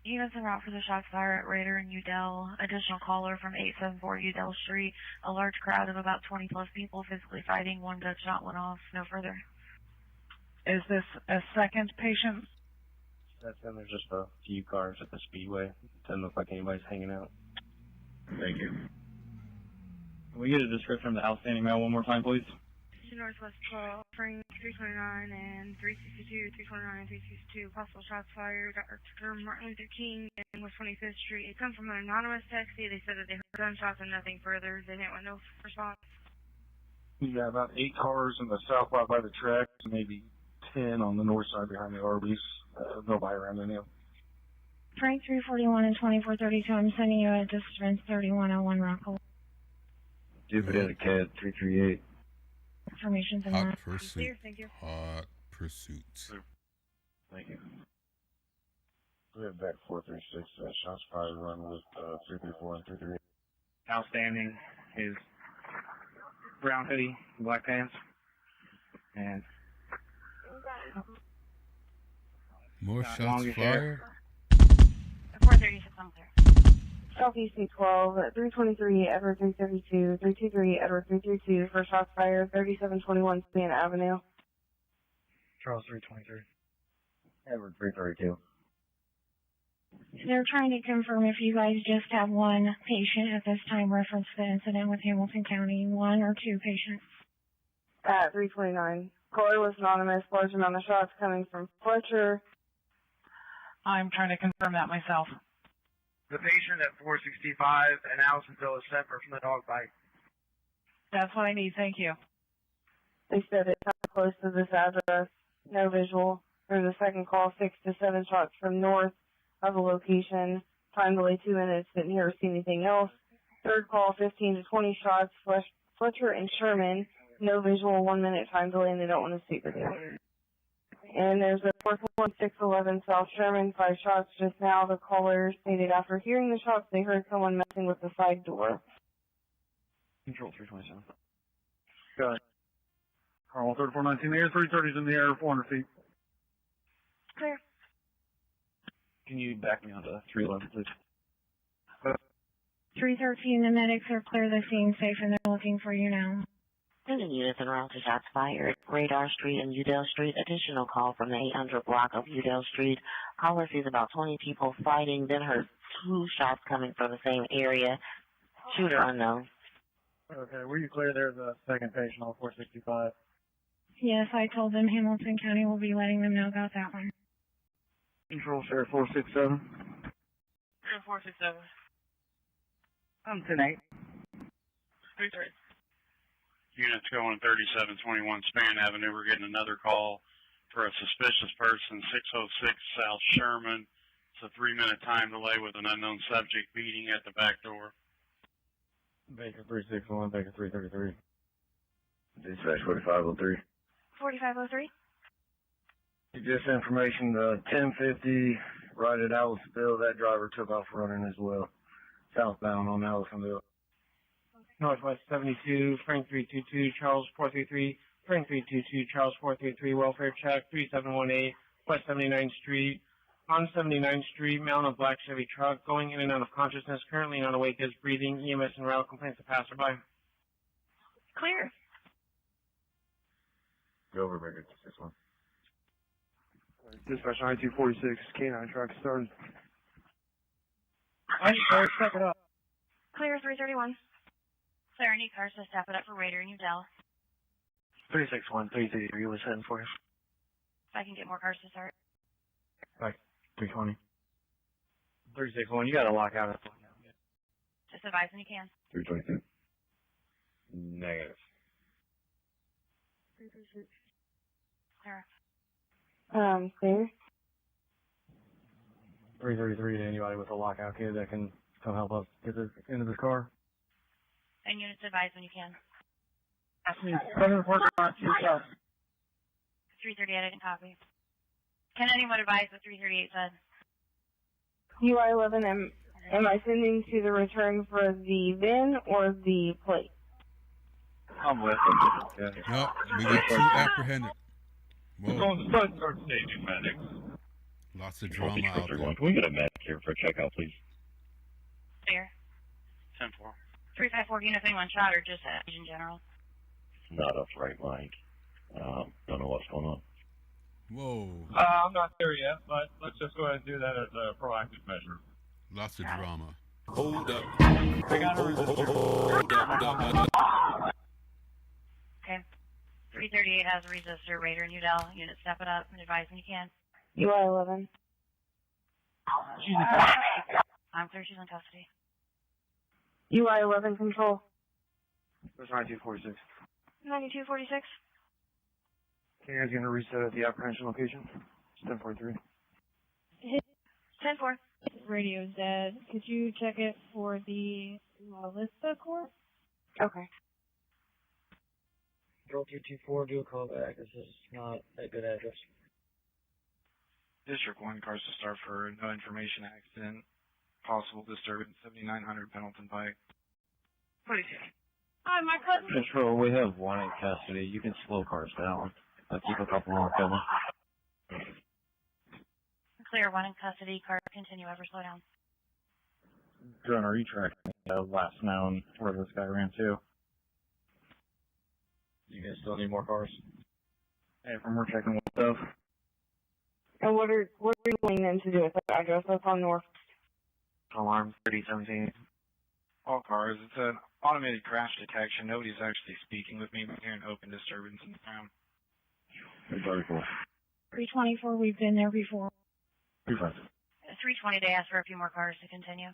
Units en route for the shots fired at Raider and Udell. Additional caller from 874 Udell Street. A large crowd of about 20 plus people physically fighting. One gunshot went off. No further. Is this a second patient? That's them. There's just a few cars at the speedway. Doesn't look like anybody's hanging out. Thank you. Can we get a description of the outstanding male one more time, please? Northwest 12, Frank 329 and 362, 329 and 362. Possible shots fired at Martin Luther King and West 25th Street. It comes from an anonymous taxi. They said that they heard gunshots and nothing further. They didn't want no response. Yeah, about 8 cars in the south lot by the tracks, maybe 10 on the north side behind the Arby's. Nobody around any of them. Frank 341 and 2432, I'm sending you a distance 3101 Rockville. Jupiter CAD 338. Information's in Hot there. pursuit. Clear, thank you. Hot pursuit. Thank you. We have back 436, shots fired run with 334 and 338. Outstanding is brown hoodie, black pants, and More shots longish fired. 436 unclear. Southeast 12, 323, Edward 332, 323, Edward 332, for shots fired, 3721 Span Avenue. Charles 323. Edward 332. They're trying to confirm if you guys just have one patient at this time, reference the incident with Hamilton County, 1 or 2 patients. At 329. Caller was anonymous, large amount of shots coming from Fletcher. I'm trying to confirm that myself. The patient at 465 and Allisonville is separate from the dog bite. That's what I need, thank you. They said it's not close to this address. No visual. There's a second call, 6 to 7 shots from north of the location. Time delay 2 minutes. Didn't hear or see anything else. Third call, 15 to 20 shots. Fletcher and Sherman. No visual, 1 minute time delay, and they don't want to speak with you. And there's a 41611 South Sherman, 5 shots just now. The caller stated after hearing the shots, they heard someone messing with the side door. Control 327. Got it. Carl 3419, the air 330's in the air, 400 feet. Clear. Can you back me onto 311, please? 313, the medics are clear the scene safe and they're looking for you now. Sending units en route to shots fired. Radar Street and Udell Street. Additional call from the 800 block of Udell Street. Caller sees about 20 people fighting, then heard 2 shots coming from the same area. Shooter unknown. Okay, were you clear there's a second patient on 465? Yes, I told them Hamilton County will be letting them know about that one. Control Sheriff 467. 467. I'm 10-8. 33. Units going 3721 Span Avenue. We're getting another call for a suspicious person, 606 South Sherman. It's a 3-minute time delay with an unknown subject beating at the back door. Baker 361, Baker 333. Dispatch 4503. 4503. Just information, 1050, right at Allisonville. That driver took off running as well. Southbound on Allisonville. Northwest 72, Frank 322, Charles 433, Frank 322, Charles 433, welfare check 3718, West 79th Street. On 79th Street, mounted a black Chevy truck going in and out of consciousness, currently not awake, is breathing, EMS and route complaints of passerby. Clear. Go over, Baker 61. Dispatch 9246, K9 truck started. Step it up. Clear 331. Clear, any cars to step it up for Raider and Udell. 361, 333 was heading for you. If I can get more cars to start. Right, 320. 361, you got to lock out. Just advise when you can. 322. Negative. 336. Clear. Clear. 333 to anybody with a lockout kid that can come help us get this into this car. And units advise when you can. 7 338, I didn't copy. Can anyone advise what 338 said? UI 11, am I sending to the return for the VIN or the plate? I'm with No, we got 2 apprehended. Whoa. medics. Lots of drama out there. Can we get a medic here for a checkout, please? Clear. 10-4. 354, units anyone shot or just in general? Not up right, Mike. Don't know what's going on. Whoa. I'm not there yet, but let's just go ahead and do that as a proactive measure. Lots of drama. Hold up. Okay. 338 has a resistor, Raider and Udell. Unit, step it up and advise when you can. UI 11. She's in custody. I'm clear, she's in custody. UI 11 control. There's 9246. 9246. Can you guys gonna reset at the apprehension location? It's 1043. 10-4. Radio's dead. Could you check it for the La Vista court? Okay. Control 224, do a call back. This is not a good address. District 1, cars to start for no information accident. Possible disturbance, 7900 Pendleton Pike. 42. Hi, my cousin. Control, we have one in custody. You can slow cars down. I'll keep a couple more coming. Clear, 1 in custody. Car continue, ever slow down. Doing a retrack. Last known where this guy ran to. You guys still need more cars? Hey, from we're checking with stuff. And what are you going in to do with that address? That's on North. Alarm 3017. All cars, it's an automated crash detection. Nobody's actually speaking with me, but hearing open disturbance in the ground. 334. 324, we've been there before. 35. 320, they asked for a few more cars to continue.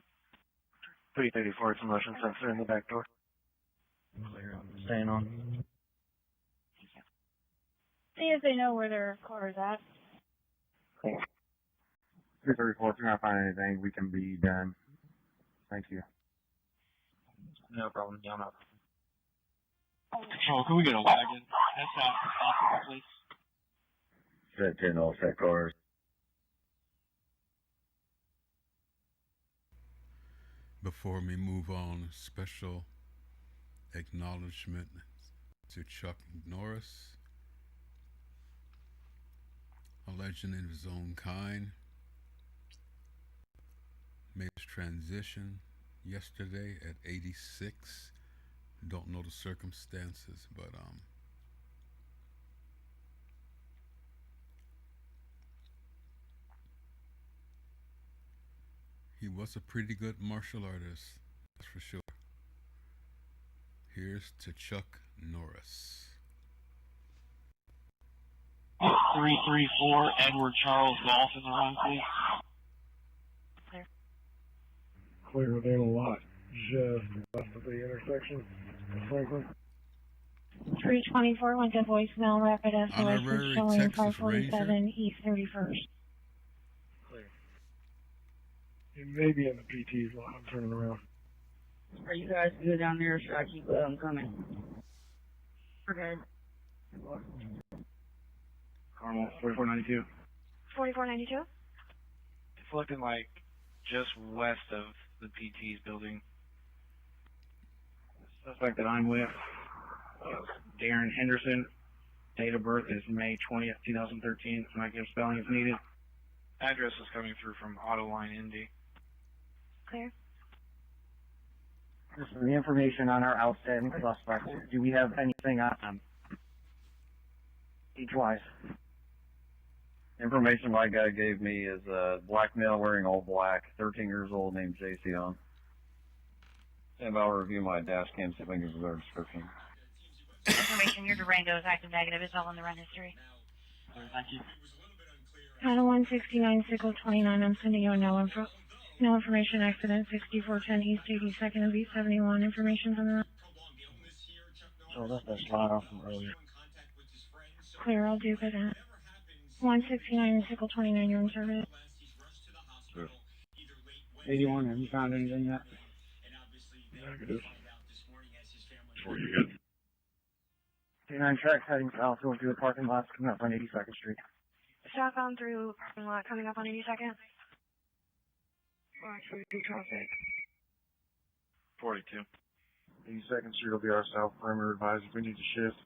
334, it's a motion sensor in the back door. Staying on. See if they know where their car is at. 334, if you're not finding anything, we can be done. Thank you. No problem, yeah, I'm up. Control, can we get a wagon? That's out possible, please. Set 10, all set cars. Before we move on, special acknowledgement to Chuck Norris, a legend in his own kind. Made his transition yesterday at 86. Don't know the circumstances, but he was a pretty good martial artist, that's for sure. Here's to Chuck Norris. 334 Edward Charles Golf in the run, please. Clear. Clear within a lot. Just west of the intersection. Franklin. 324 went to voicemail. Rapid SOS is Honorary showing Texas 547 Ranger. East 31st. Clear. It may be in the PT's while I'm turning around. Are you guys good down there, or should I keep coming? We're good. Carmel, 4492. 4492. It's looking like just west of the PT's building. Suspect that I'm with, Darren Henderson. Date of birth is May 20th, 2013. Might give spelling if needed. Address is coming through from Autoline Indy. Clear. This is the information on our outstanding suspect. Do we have anything on them? Each wise. Information my guy gave me is a black male wearing all black, 13 years old, named Jason. And I'll review my dash cam, see if I can give a better description. Information, your Durango is active negative. It's all in the run history. Thank you. Title 169, Sickle 29. I'm sending you a no information accident, 6410 East 82nd and Beat 71. Information from the run. So that's that slide off from earlier. Clear, I'll do that. 169, Sickle 29, you're in service. Sure. 81, have you found anything yet? Negative. Before you get 29 tracks heading south, going through the parking lots, coming up on 82nd Street. Southbound through parking lot coming up on 82nd. Well, actually, through traffic. 42. 82nd Street will be our south perimeter advised if we need to shift.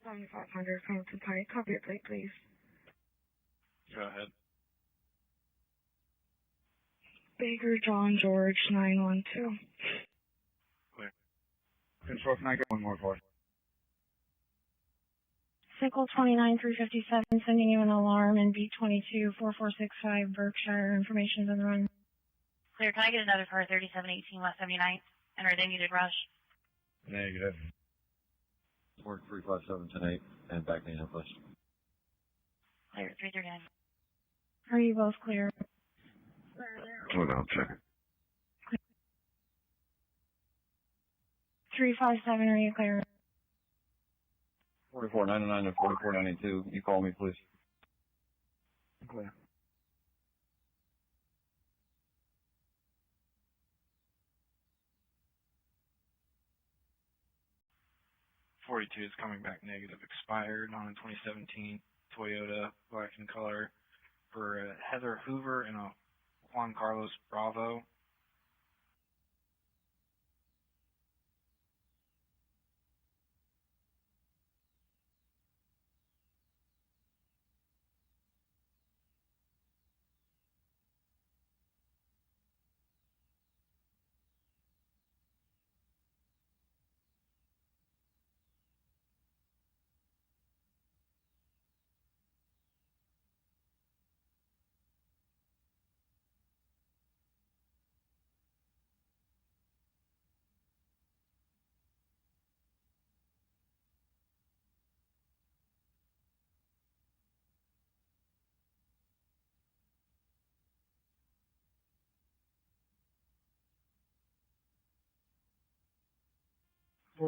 7500 Frampton Pike. Copy your plate, please. Go ahead. Baker John George 912. Clear. Control, can I get one more for? Sickle 29, 357, sending you an alarm in Beat 22, 4465 Berkshire. Information on the run. Clear, can I get another car, 3718 West 79th? And are they needed rush? Negative. Work 357-10-8 and back to the place. Clear, 339. Are you both clear? Hold on, check it. 357, are you clear? 4499 and 4492. You call me, please. Clear. .42 is coming back negative, expired on a 2017 Toyota, black in color, for Heather Hoover and a Juan Carlos Bravo.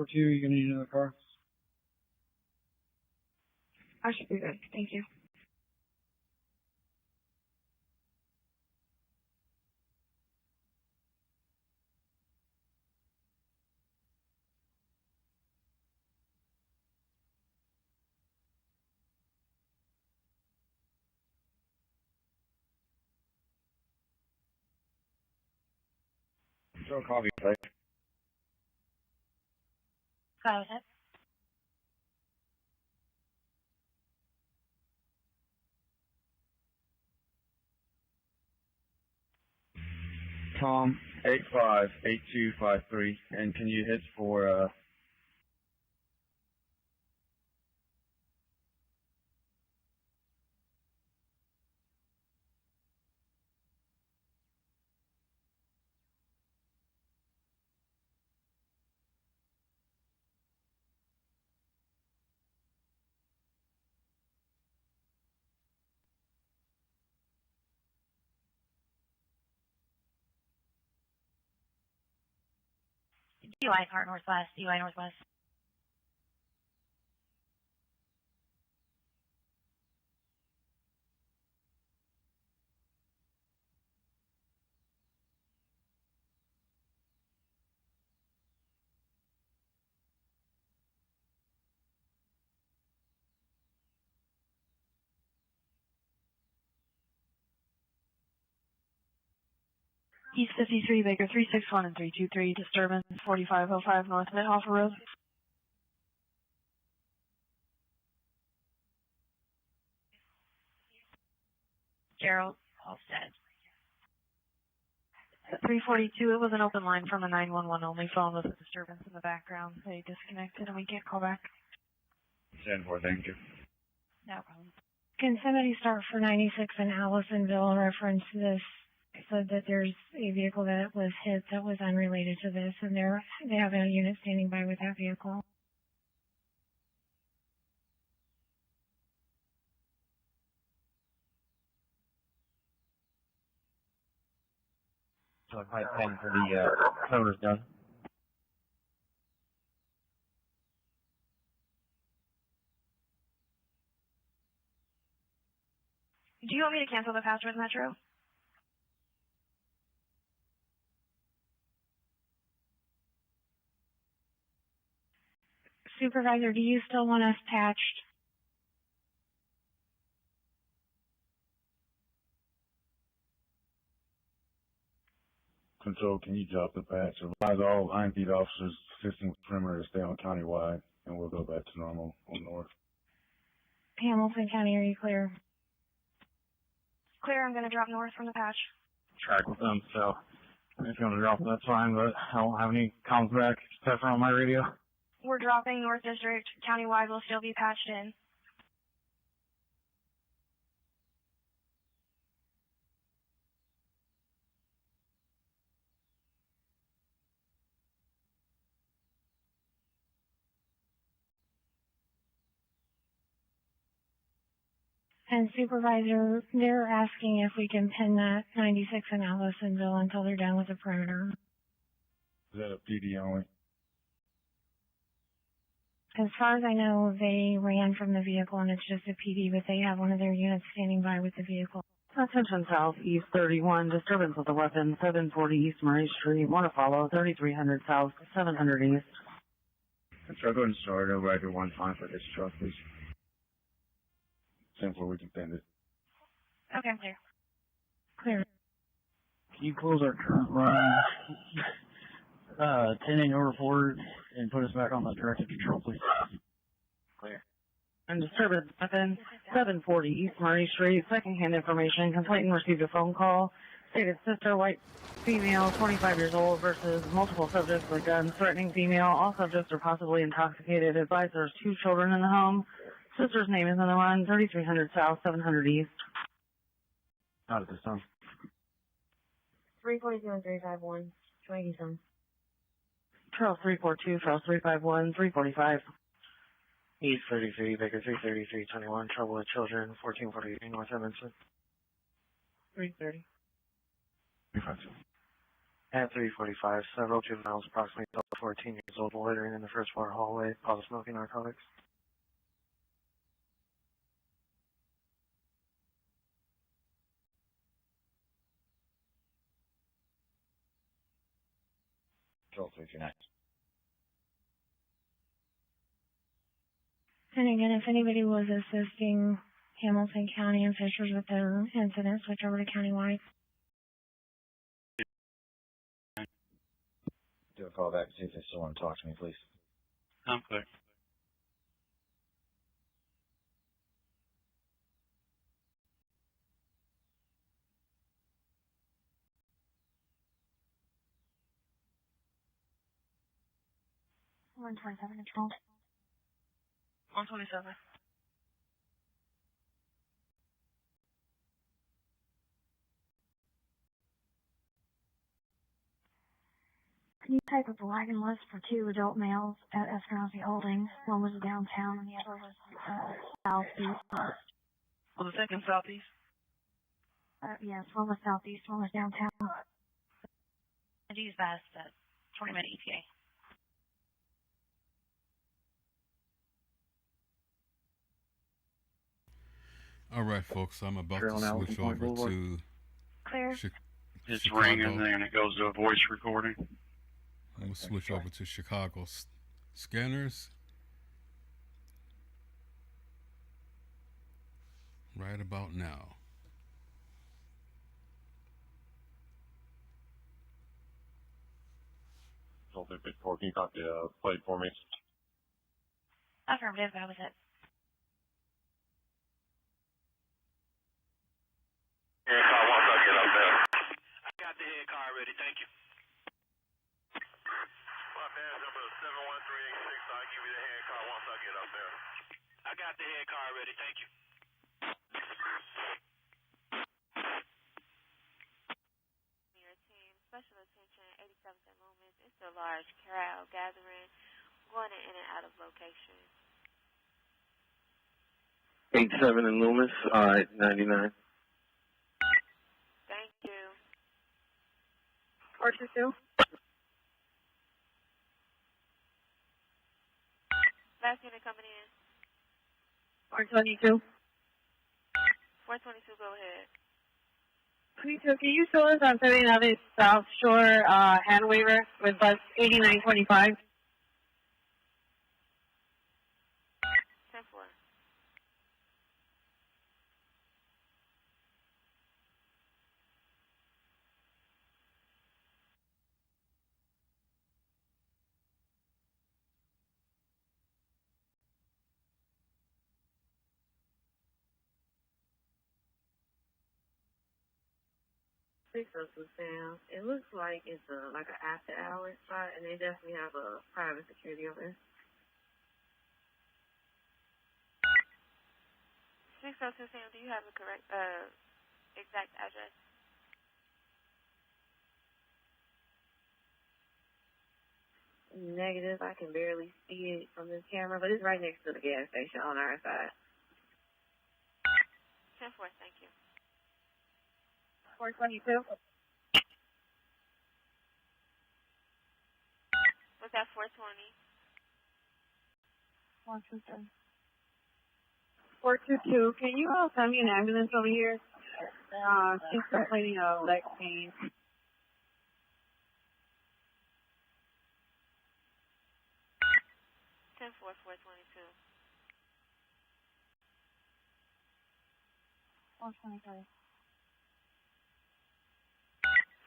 You gonna need another car? I should be good. Thank you. Show coffee, please. Got it. Tom, 858253, and can you hit for, DUI car northwest, DUI northwest. East 53, Baker 361 and 323, disturbance 4505 North Mid-Hoffer Road. Gerald Halstead. At 342, it was an open line from a 911 only phone with a disturbance in the background. They disconnected and we can't call back. Stand for, thank you. No problem. Can somebody start for 96 in Allisonville in reference to this? Said that there's a vehicle that was hit that was unrelated to this, and they have a unit standing by with that vehicle. So I might 10 for the cover's done. Do you want me to cancel the password, Metro? Supervisor, do you still want us patched? Control, can you drop the patch? Advise all IMPD officers assisting with perimeter to stay on countywide, and we'll go back to normal on north. Hamilton County, are you clear? Clear, I'm going to drop north from the patch. Track with them, so if you want to drop it, that's fine, but I don't have any comms back except for on my radio. We're dropping North District. Countywide will still be patched in. And supervisor, they're asking if we can pin that 96 in Allisonville until they're done with the perimeter. Is that a PD only? As far as I know, they ran from the vehicle and it's just a PD, but they have one of their units standing by with the vehicle. Attention Southeast 31, disturbance with a weapon, 740 East Murray Street. Want to follow 3300 South, 700 East. Truck going to start over after 1 time for this truck, please. Simple, we can send it. Okay, I'm clear. Clear. Can you close our current run 10 over forward and put us back on the directed control, please? Clear. And disturbance weapon, 740 East Murray Street. Secondhand information. Complainant received a phone call. Stated sister, white female, 25 years old, versus multiple subjects with guns, threatening female. All subjects are possibly intoxicated. Advised there's 2 children in the home. Sister's name is on the run, 3300 South, 700 East. Not at this time. 342 and 351. 287. Charles 342, Charles 351, 345. East 33, Baker 333, 21, trouble with children, 1443 North Evanston. 330. 352. At 345, several juveniles approximately 14 years old loitering in the first floor hallway, while smoking narcotics. Control 329. And again, if anybody was assisting Hamilton County and Fishers with their incident, switch over to countywide. Do a call back, see if they still want to talk to me, please. I'm clear. One 27 control. 127. Can you type up a wagon list for 2 adult males at Eskenazi Holdings? One was downtown and the other was southeast. Was the second southeast? Yes, one was southeast, one was downtown. And use fast at 20-minute ETA. All right, folks, I'm about to switch over to Clear. It's Chicago. ringing and it goes to a voice recording. I'm going to switch over to Chicago scanners. Right about now. Control 354, can you copy plate for me? Affirmative, that was it. Head car once I get up there. I got the head car ready, thank you. My badge number is 71386, I'll give you the head car once I get up there. I got the head car ready, thank you. Your team, special attention, 87th and Loomis. It's a large crowd gathering, going in and out of location. 87 and Loomis, 99. Thank you. 422. Last unit coming in. 422. 422, go ahead. 22, can you show us on 79th South Shore, hand waiver with bus 8925? 10-4. Sam. It looks like it's like an after hours spot, and they definitely have a private security over there. 602 Sam, do you have a correct, exact address? Negative, I can barely see it from this camera, but it's right next to the gas station on our side. 4, thank you. 422. What's that, 420? 123. 422. Can you send me an ambulance over here? She's complaining of leg pain. 10-4, 422. 423.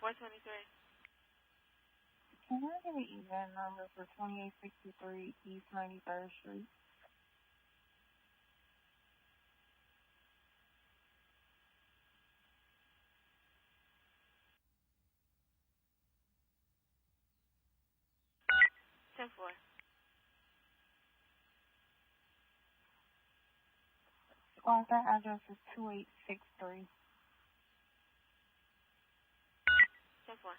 423. Can I get an event number for 2863 East 93rd Street? Squad, that address is 2863. 10-4.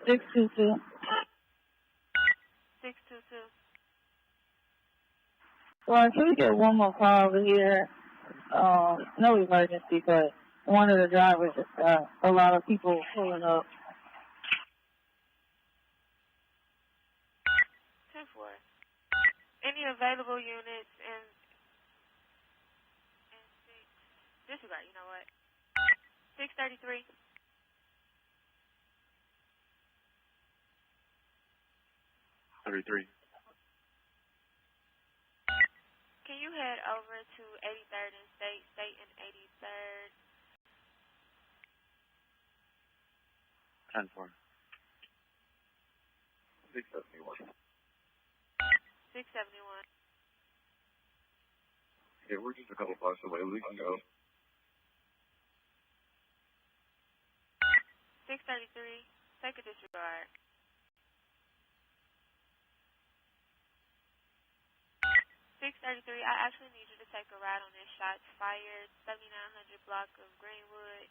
Six two two. 622. Well, can we get one more call over here? No emergency, but one of the drivers just got a lot of people pulling up. 10-4. Any available units in disregard, you know what? 633. 33. Can you head over to 83rd and State and 83rd? 10-4. 671. 671. Yeah, we're just a couple blocks away. We can go. 633. Take a disregard. 633. I actually need you to take a ride on this shots fired 7900 block of Greenwood.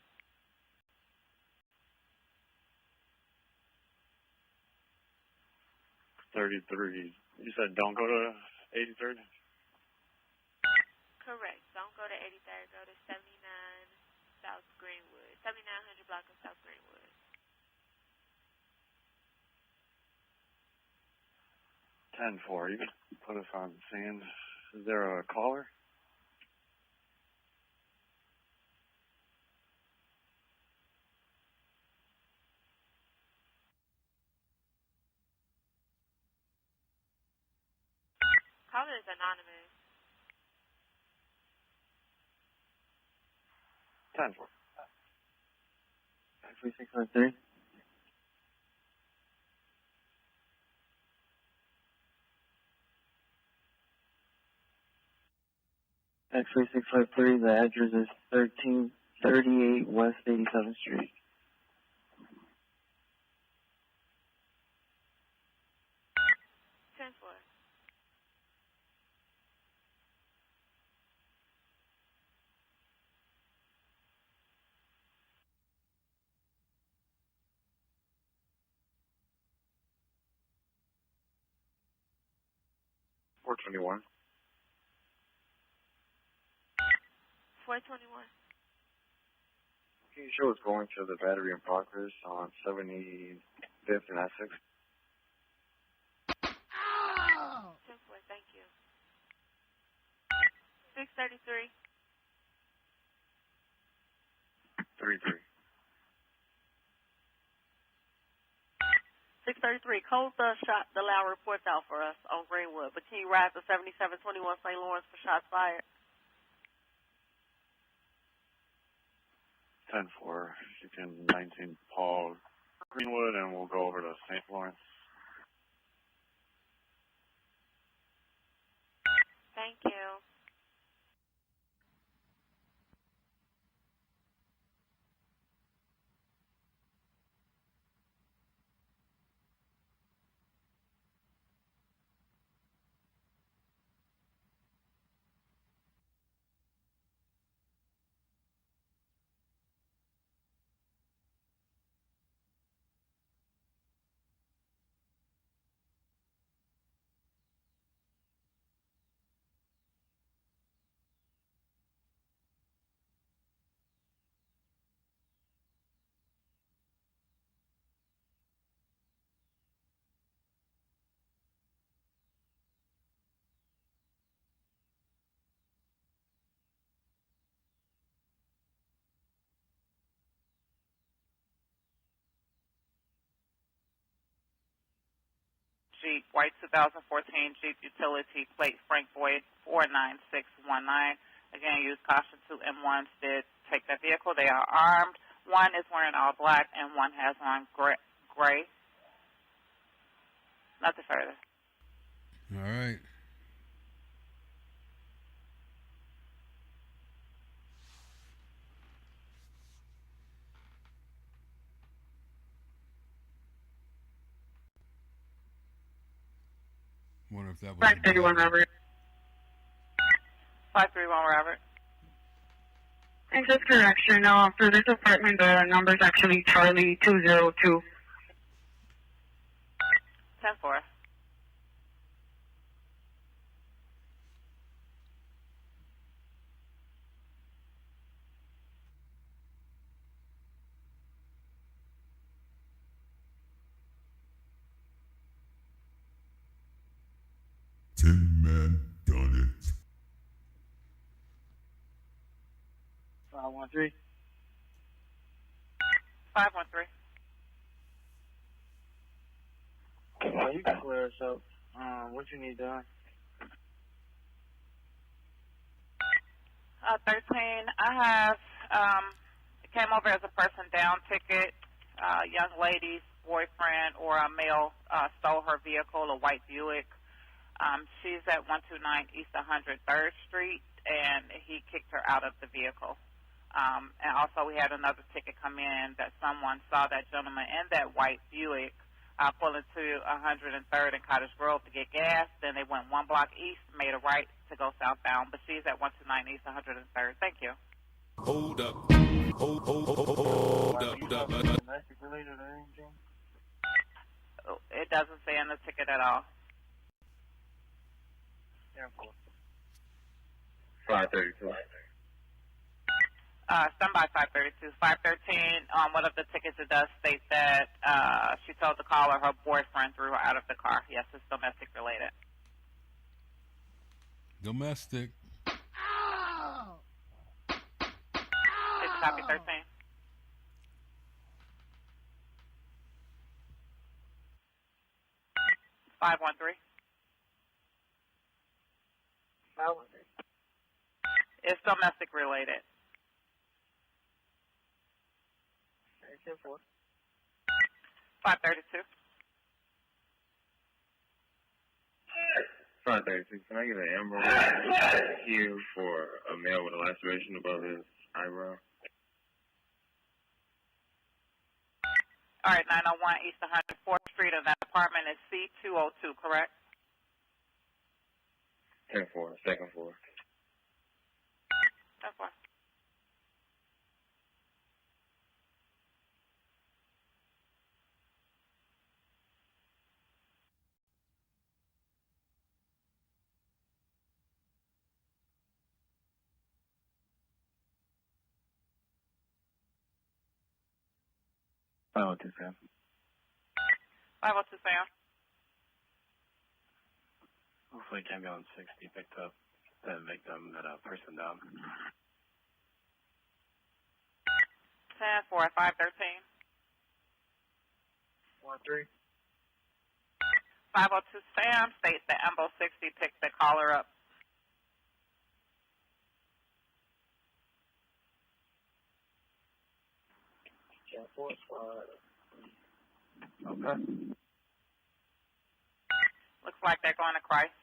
You said don't go to 83rd? Correct. Don't go to 83rd. Go to 79 South Greenwood. 7900 block of South Greenwood. 10-4. You can put us on scene. Is there a caller? Caller is anonymous. 10-4. X-ray 653. X-ray 653, the address is 1338 West 87th Street. 10-4. $421. 421. Can you show us going to the battery in progress on 75th and Essex? 10-4, thank you. 633. 33. 633. 1033, code the loud reports out for us on Greenwood. But can you ride to 7721 St. Lawrence for shots fired? 10-4, you can 19 Paul Greenwood, and we'll go over to St. Lawrence. Thank you. Jeep, white 2014 Jeep Utility, plate Frank Boyd 49619. Again, use caution. 2 M1s did take that vehicle. They are armed. One is wearing all black, and one has on gray. Nothing further. All right. Wonder if that was 531 Robert. 531 Robert. And just correction, for this apartment, the number is actually Charlie 202. 10-4. Man, done it. 513. 513. Well, you can clear us up. What you need done? 13. I have came over as a person down ticket. Young lady's boyfriend or a male stole her vehicle, a white Buick. She's at 129 East 103rd Street, and he kicked her out of the vehicle. And also we had another ticket come in that someone saw that gentleman in that white Buick pull into 103rd and Cottage Grove to get gas. Then they went one block east, made a right to go southbound. But she's at 129 East 103rd. Thank you. Hold up. Hold up. Domestic related or anything? It doesn't say in the ticket at all. 532. Stand by 532. 513, on one of the tickets it does state that she told the caller her boyfriend threw her out of the car. Yes, it's domestic related. Domestic. It's copy 13. Five 513. It's domestic related. 532. 532. Can I get an amber here for a male with a laceration above his eyebrow? All right, 901 East 104th Street, and that apartment is C202, correct? 10-4, second floor. 10-4. Oh, 2 Sam. 502 Sam. Hopefully it can be on 60 picked up that victim, that person down. 10-4, 513. 1-3. 502 Sam states that Ambo 60 picked the caller up. Okay. Looks like they're going to Christ.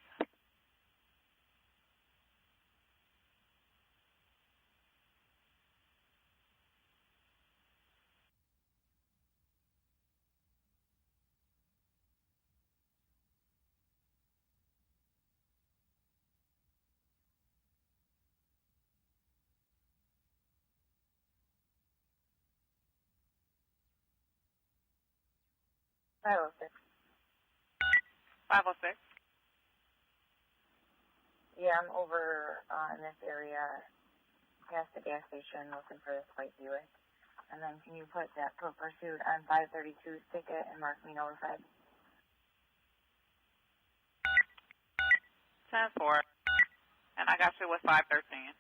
Five oh six. 506. Yeah, I'm over in this area past the gas station looking for this white Buick. And then can you put that pursuit on 532's ticket and mark me notified? 10-4. And I got you with 513.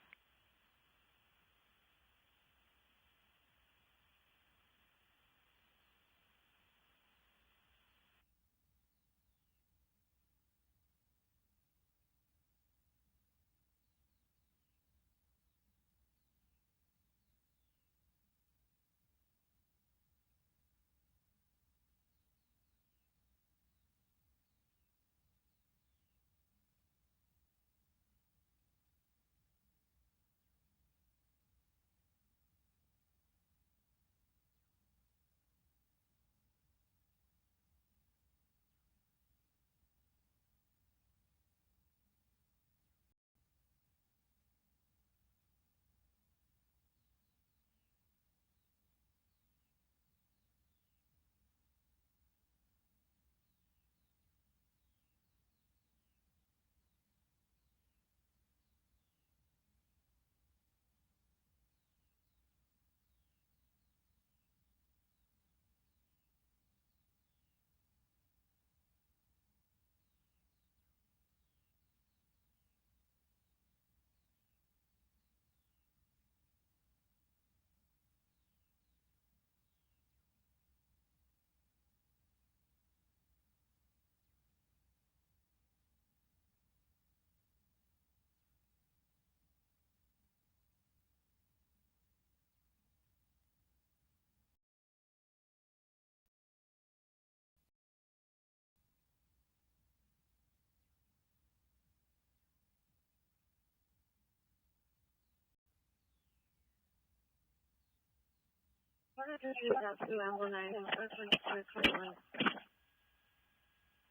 What did you do that to Amber 9? 413.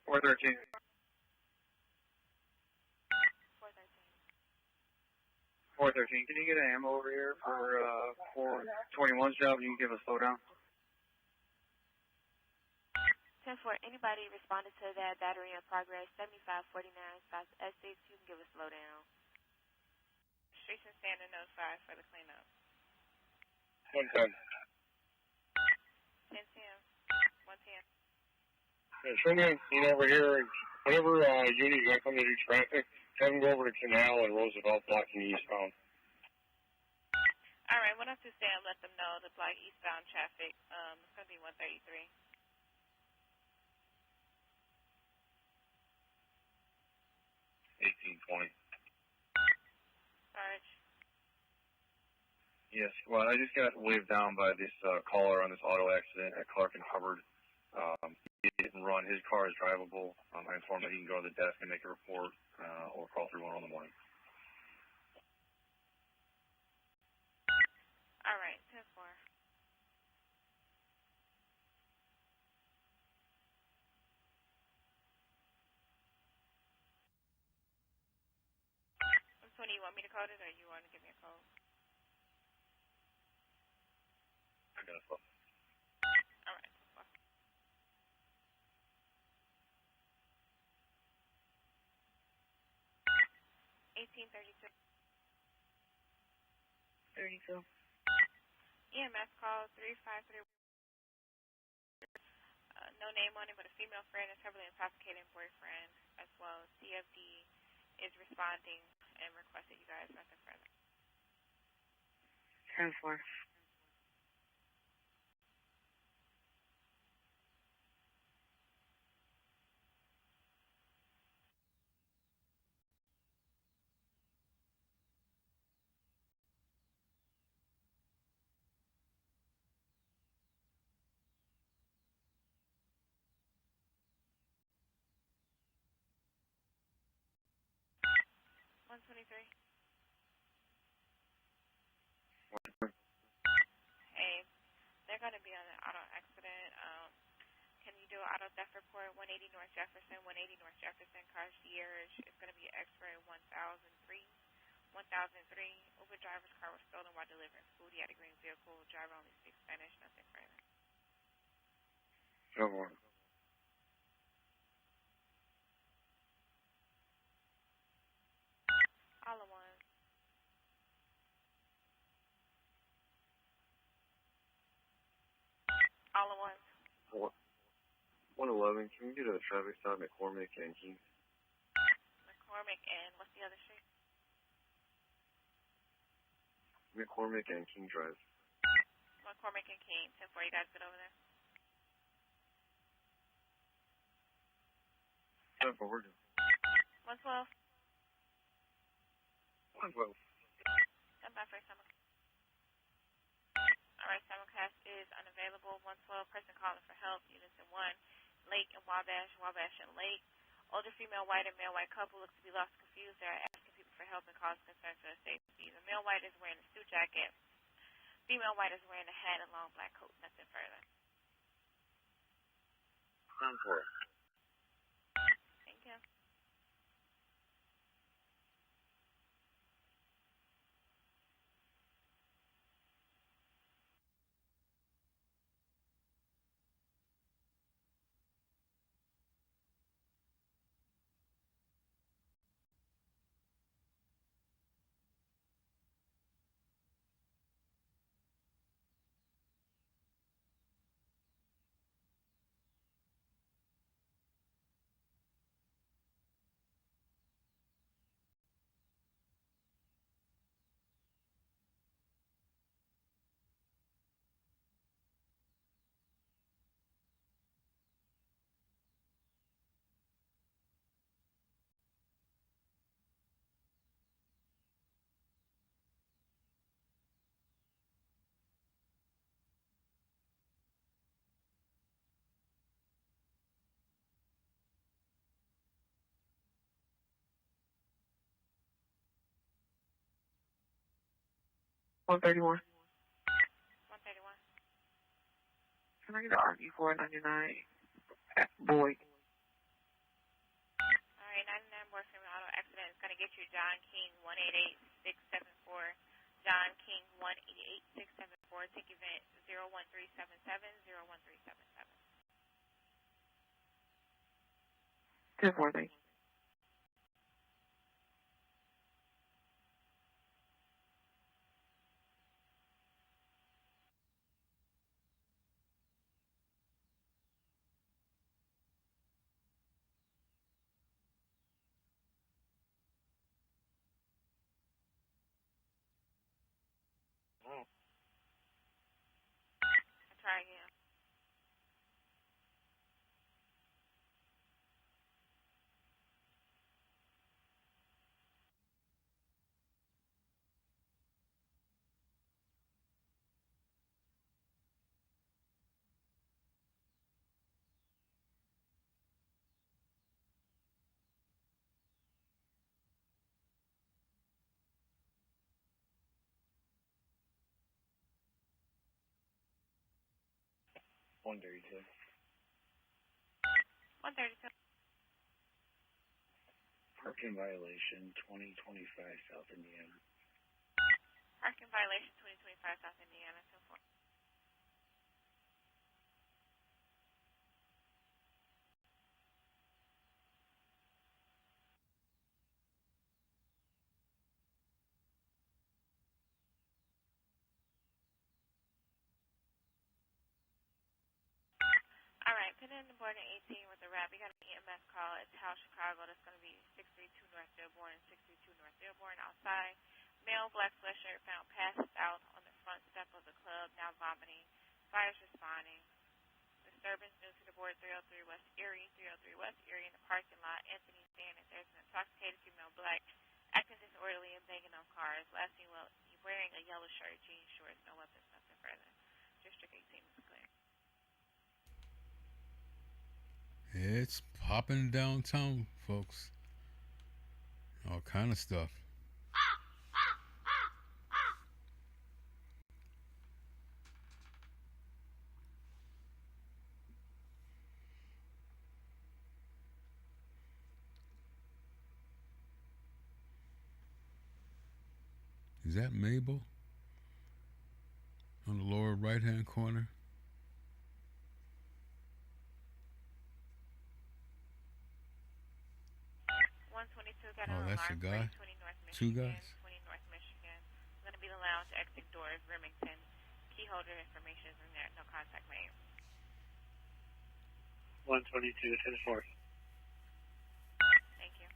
413. 413. Can you get an ammo over here for 421's job? You can give a slowdown. 10-4. Anybody responded to that battery in progress 7549 South Essex? You can give a slowdown. Streets and standing notified for the cleanup. 110. 10-10. 110. Yeah, send me a scene over here. Whenever units are coming to do traffic, have them go over to Canal and Roosevelt blocking eastbound. All right, 102 Sam, let them know to block eastbound traffic. It's going to be 133. Sarge. Yes, well, I just got waved down by this caller on this auto accident at Clark and Hubbard. He didn't run. His car is drivable. I informed him he can go to the desk and make a report or call 311 in the morning. All right, 10-4. Which one do you want me to code it, or you want to give me a code? I got a phone. All right, 10-4. 1832. 32. EMS call 353. No name on it, but a female friend is heavily intoxicated boyfriend as well. CFD is responding and requested you guys nothing further. 10-4. 23. Hey, they're going to be on an auto accident. Can you do an auto theft report? 180 North Jefferson, 180 North Jefferson, car Sierra. It's going to be X-ray 1003. 1003. Uber driver's car was stolen while delivering food. He had a green vehicle. Driver only speaks Spanish. Nothing further. Come on. All at once. All at once. 111, can you get a traffic stop at McCormick and King? McCormick and what's the other street? McCormick and King Drive. McCormick and King. 10-4, you guys get over there? 10-4, we're good. 112. 112. Stand by for someone. Alright, simulcast is unavailable. 112, person calling for help. Unison 1, Lake and Wabash, Wabash and Lake. Older female white and male white couple looks to be lost and confused. They are asking people for help and causing concern for their safety. The male white is wearing a suit jacket. Female white is wearing a hat and long black coat. Nothing further. 10-4. Thank you. One 131. 131. Can I get an RV499 Boyd? Alright, 99 boyfriend auto accident is going to get you John King 188674. John King 188674. Ticket event 01377 01377. 10-4, thank you. Try again. One 132. 132. Parking violation 2025 South Indiana. Parking violation 2025 South Indiana. 10-4. Alright, put in the board at 18 with the wrap. We got an EMS call. It's House Chicago. That's going to be 632 North Dearborn and 632 North Dearborn outside. Male, black sweatshirt found passed out on the front step of the club, now vomiting. Fires responding. Disturbance due to the board 303 West Erie, 303 West Erie in the parking lot. Anthony saying that there's an intoxicated female black acting disorderly and banging on cars. Last seen wearing a yellow shirt, jeans, shorts, no weapons, nothing further. District 18 is clear. It's popping downtown, folks. All kind of stuff. Is that Mabel? On the lower right-hand corner? Oh, that's a guy? Two guys? 20 North Michigan. It's going to be the lounge, exit doors, Remington. Key holder information is in there. No contact made. 122 to the 4th. Thank you.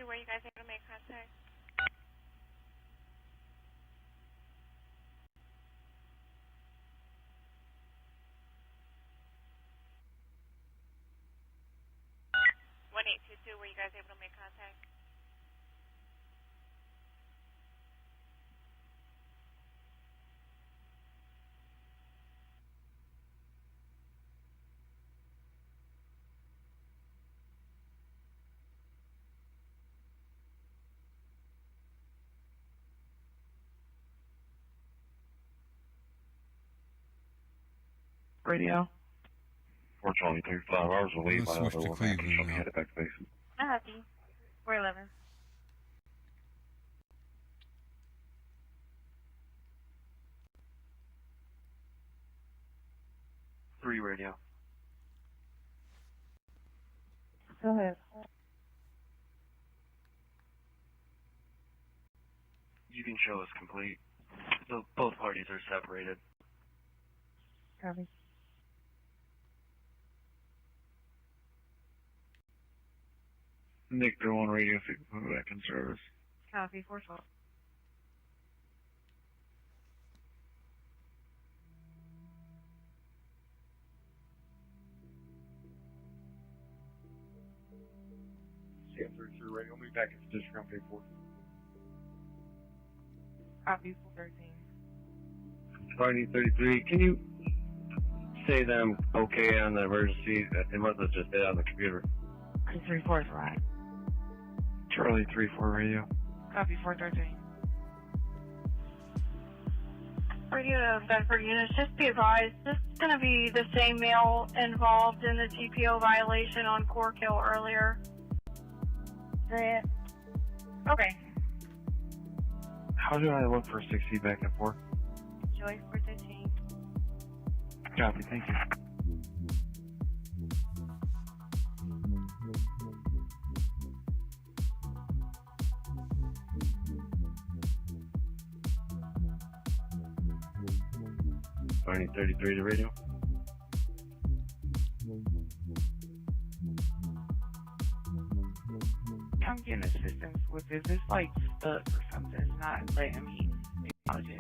Where you guys able to make contact? Were you guys able to make contact? Radio. Fortunately, 5 hours will leave. Let's switch to Cleveland now. Headed back to base. Happy. 411. 3 radio. Go ahead. You can show us complete. So both parties are separated. Copy. Nick, they're on radio if you can put it back in service. Copy. 412. CF33 radio, we'll be back at the district on pay 4. Copy. 413. Party 33, can you say them okay on the emergency? They must have just hit on the computer. 34 is right. Charlie 34 radio. Copy. 413. Radio to Bedford units, just be advised, this is going to be the same male involved in the TPO violation on Cork Hill earlier. Okay. How do I look for 60 back and forth? Joy 413. Copy, thank you. Party 33 to radio. I'm getting assistance with this. It's like stuck or something. It's not letting me acknowledge it.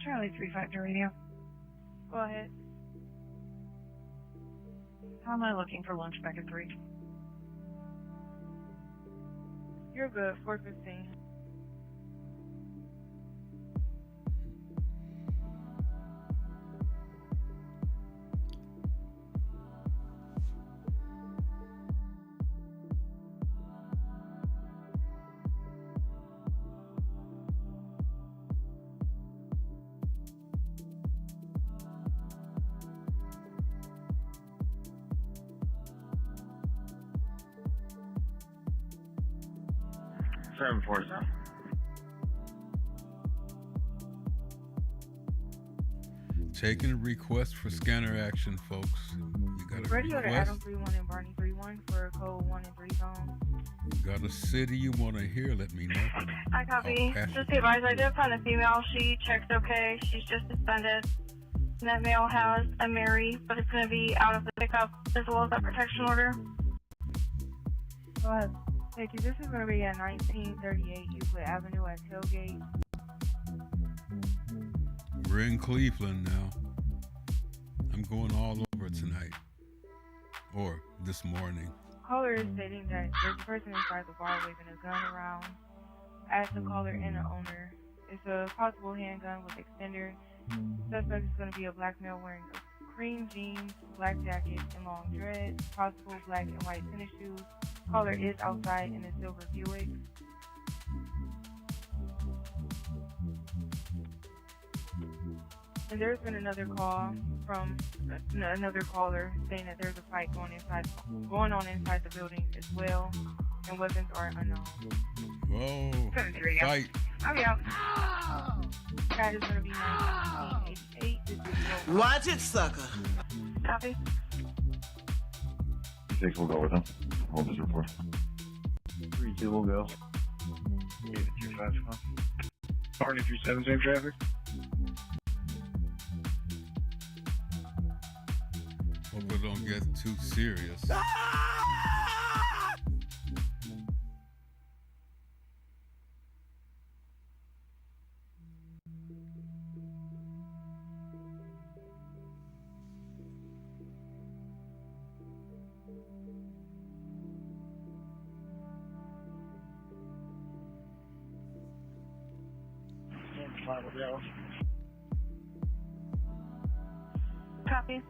Charlie 3-5 radio. Go ahead. How am I looking for lunch back at 3? You're good. 4:15. Seven 747. Taking a request for scanner action, folks. You got a Radio to request? Adam 31 and Barney 31 for code 1 and 3 zone. Got a city you want to hear? Let me know. I copy. Just be advised, I did find a female. She checked okay. She's just suspended. And that male has a Mary, but it's going to be out of the pickup as well as that protection order. Go ahead. Thank you. This is going to be at 1938 Euclid Avenue at Tailgate. We're in Cleveland now. I'm going all over tonight. Or this morning. Caller is stating that there's a person inside the bar waving a gun around. As the caller and the owner. It's a possible handgun with extender. Suspect is going to be a black male wearing a cream jeans, black jacket, and long dreads. Possible black and white tennis shoes. Caller is outside in a silver Buick. And there's been another call from another caller saying that there's a fight going on inside the building as well, and weapons are unknown. Whoa! Fight! I'll be out. That is going to be 1988. Watch it, sucker. Copy. 6 will go with him. Hold his report. 3-2 will go. Give it 2-5. Barney 37, same traffic. Hope it don't get too serious. Copy.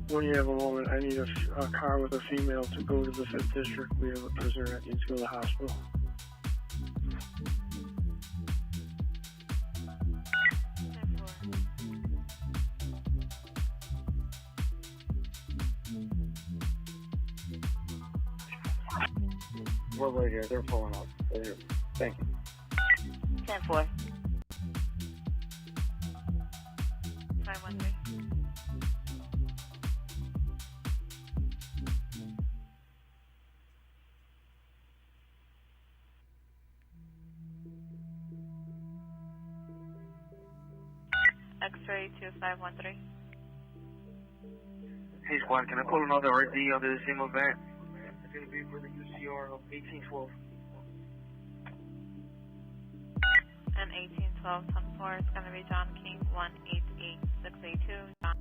When you have a moment, I need a car with a female to go to the 5th District. We have a prisoner that needs to go to the hospital. We're right here. They're pulling up. They're here. Thank you. 10-4. 513. X-ray 2513. Hey squad, can I pull another RD under the same event? It's going to be for the UCR of 1812. And 1812 10-4, it's going to be John King 188682. John.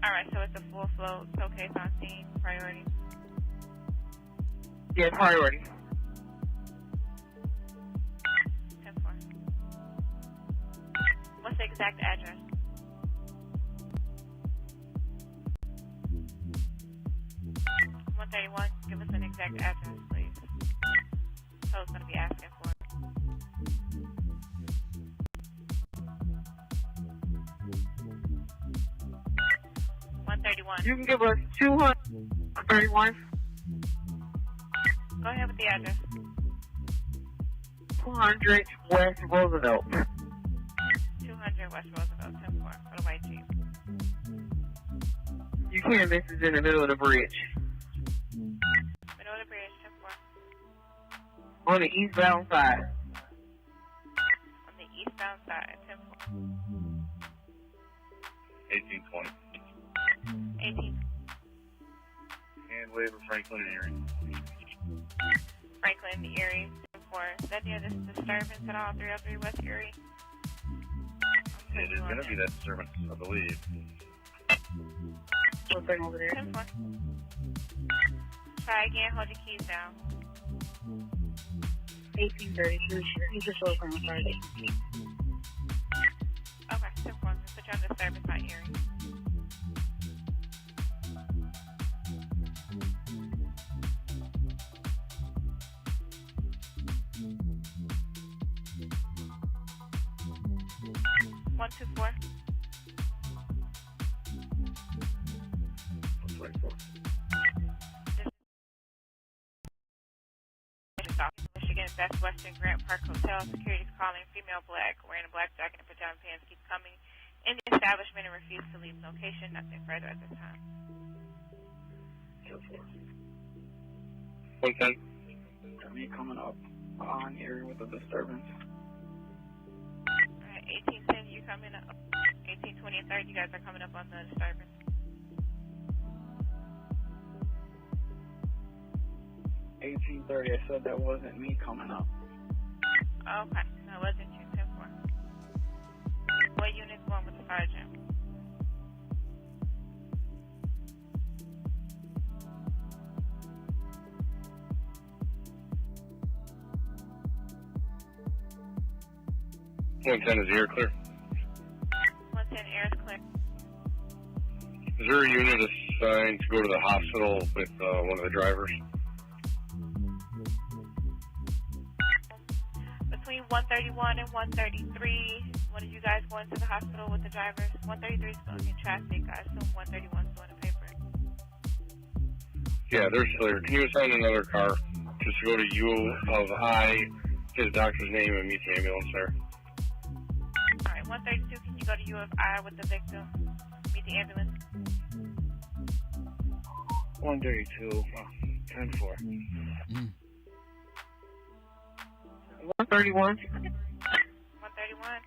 Alright, so it's a full float, showcase on scene, priority. Yeah, priority. 10-4. What's the exact address? Give us an exact address, please. So it's going to be asking for it. $131. You can give us 231. Go ahead with the address. 200 West Roosevelt. 200 West Roosevelt, 10-4, for the white Jeep. You can't miss us in the middle of the bridge. Middle of the bridge, 10-4. On the eastbound side. On the eastbound side, 10-4. 1820. 18. And waiver Franklin and Erie. Franklin, Erie, 10-4. Is that near this disturbance at all, 303 West Erie? It is going to be that disturbance, I believe. One thing over there. 10-4. Try again, hold your keys down. 1832. You just open on Friday. Okay, 10-4. I'm going to put you on disturbance by Erie. One, 2, 4. 124. Michigan, Best Western Grant Park Hotel. Security's calling. Female black, wearing a black jacket and pajama pants. Keep coming in the establishment and refuse to leave location. Nothing further at this time. 110. Me coming up on area with a disturbance. Alright, 1810, you coming up. 1820 and 30, you guys are coming up on the disturbance. 1830, I said that wasn't me coming up. Okay, that wasn't you, 10-4. What unit's going with the sergeant? Is air clear? 110, air is clear. Is there a unit assigned to go to the hospital with one of the drivers? Between 131 and 133, one of you guys going to the hospital with the drivers? 133 is going in traffic. I assume 131 is going to paper. Yeah, they're clear. Can you assign another car just to go to U of I, his doctor's name, and meet the ambulance there? Alright, 132, can you go to U of I with the victim? Meet the ambulance. 132, 10-4. 131. 131.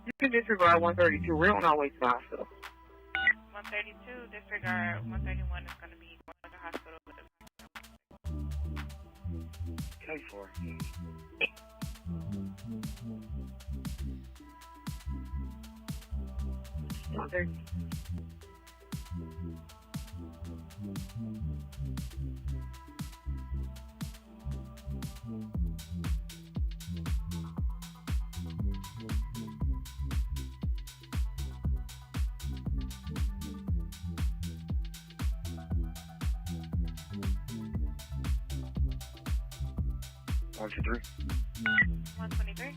You can disregard 132. We don't always to the hospital. 132, disregard 131 is going to be going to the hospital with the 10-4. Okay. One, two, three. 123.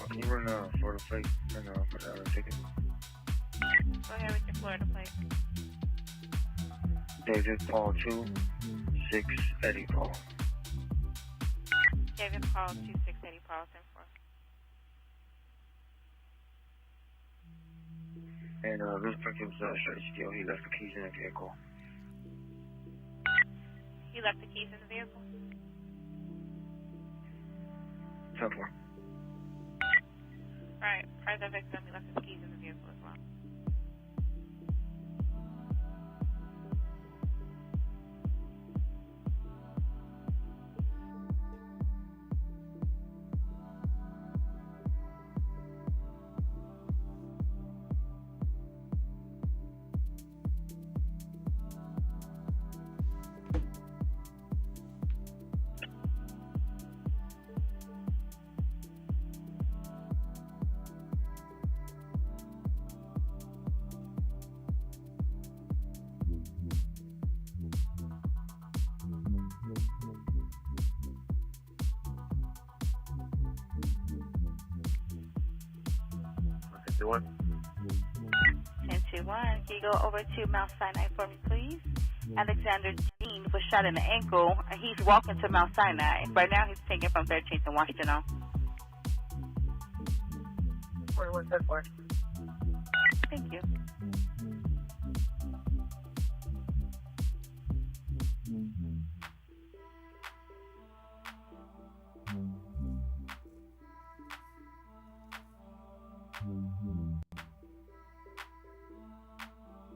Can you run Florida plate and put out a ticket? Go ahead with your Florida plate. David Paul 2, 6 Eddie Paul. David Paul 2680 Paul 10-4. And this person's shot steal. He left the keys in the vehicle. He left the keys in the vehicle? 10-4. Right. Prior to the victim, he left his keys in the vehicle as well. One. 10-1. Can you go over to Mount Sinai for me, please? Alexander Dean was shot in the ankle. He's walking to Mount Sinai. Right now, he's taken from 13th and Washington on. 4174. Thank you.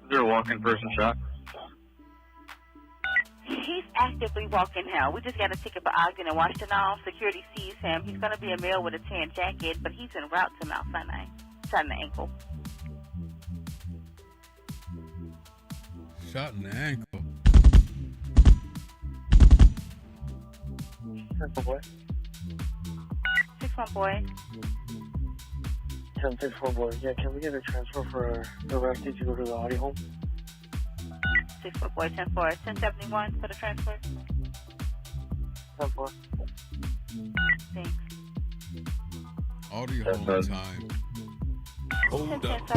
Is there a walk-in person shot? He's actively walking now. We just got a ticket for Ogden and Washington off. Security sees him. He's going to be a male with a tan jacket, but he's en route to Mount Sinai. Shot in the ankle. Shot in the ankle. Boy. 6-1 boy. 10-4 boy. Yeah, can we get a transfer for the rescue to go to the Audi home? 6-4 boy, 10-4. 1071 for the transfer. 10-4. Thanks. Audio home time. Hold up.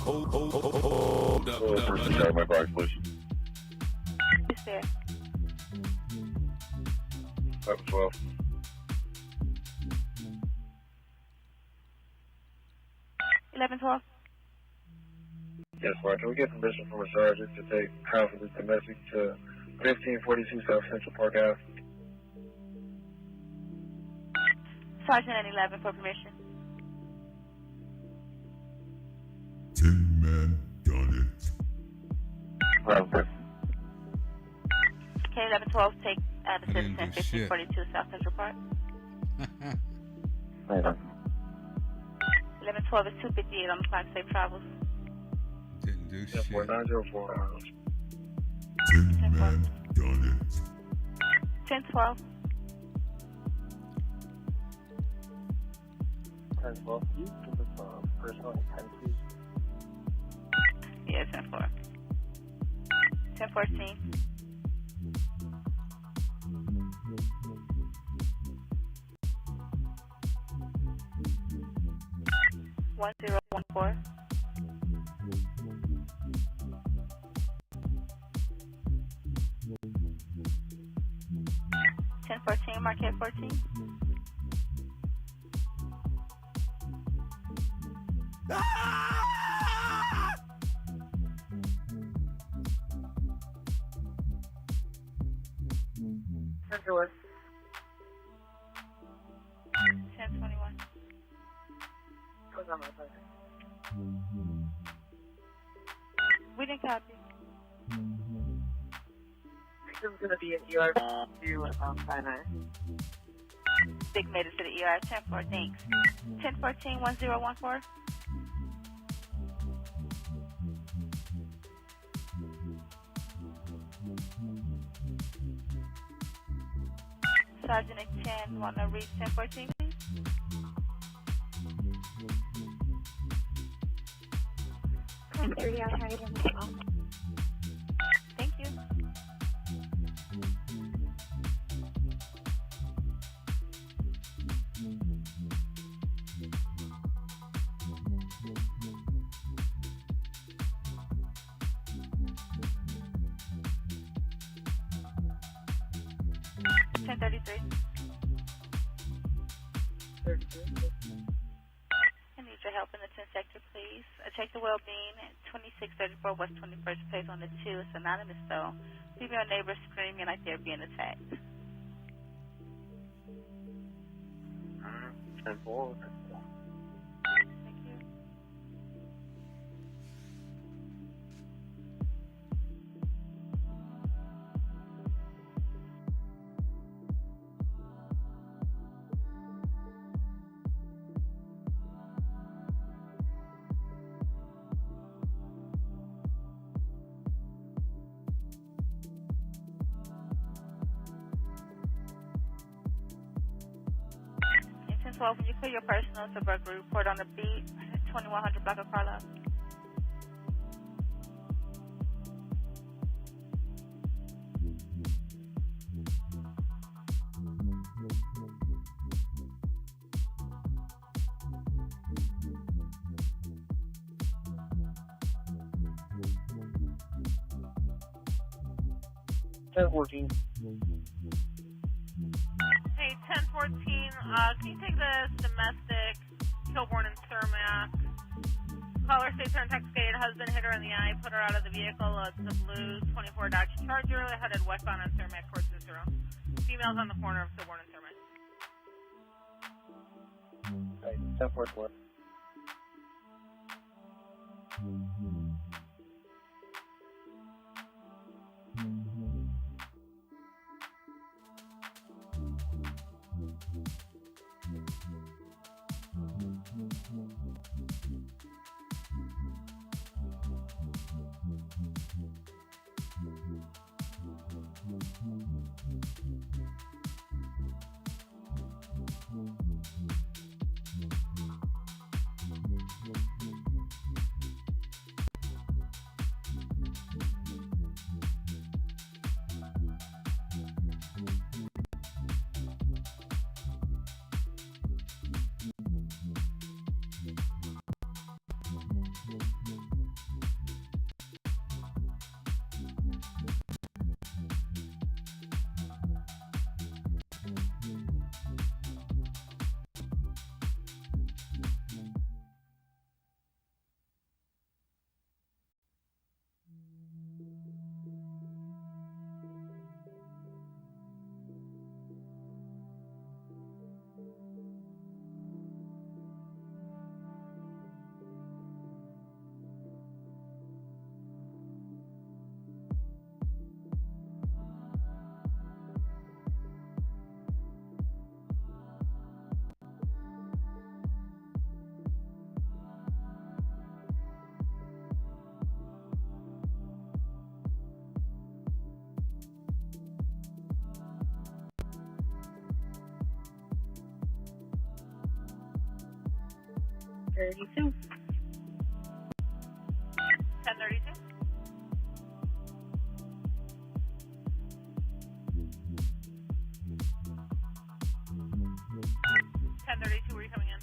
Hold up. Person shot in my box, please. Who's there? 11-12. 11-12. Yes, Mark. Can we get permission from a sergeant to take half of this domestic to 1542 South Central Park Ave? Sergeant at 11 for permission. 10 men done it. Okay, 11-12, take the citizen 1542 South Central Park. 11-12 is 258 on the clock. Safe travels. Didn't do shit. 4904. 10 men done it. 10-12. 10-12. You give us a personal 10, please. Yeah, 10-4. 10-14. 1014. 1014, Marquette 14. Central West. 1021. What's on my phone? We didn't copy. Victim's gonna be at ER to Sinai. Big made it to the ER. 10-4, thanks. 1014, 1014. Sergeant at 10, want to reach 1014, please? Thank you. Ten 33. 32. I need your to help in the 10 sector, please. Check the well-being. 2634 West 21st Place on the 2. It's anonymous, though. Female neighbors screaming like they're being attacked. 10-4. Thank you. And 1012, when you clear your personal to burglary report on the beat, 2100 block of Carlisle. Hey, 1014, can you take this domestic, Kilbourne and Cermak? Caller states her intoxicated husband hit her in the eye, put her out of the vehicle. It's a blue 24 Dodge Charger, headed westbound on Cermak towards Cicero. Female's on the corner of Kilbourne and Cermak. Hey, 10-4. $1032. $1032, where are you coming in?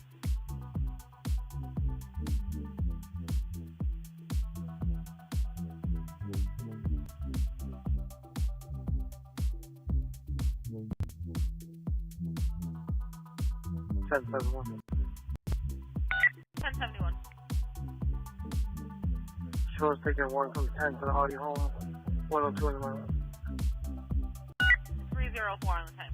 $1071. 1071. Shows taking 1 from 10 to the Audi home. 102 in the mile. 304 on the time.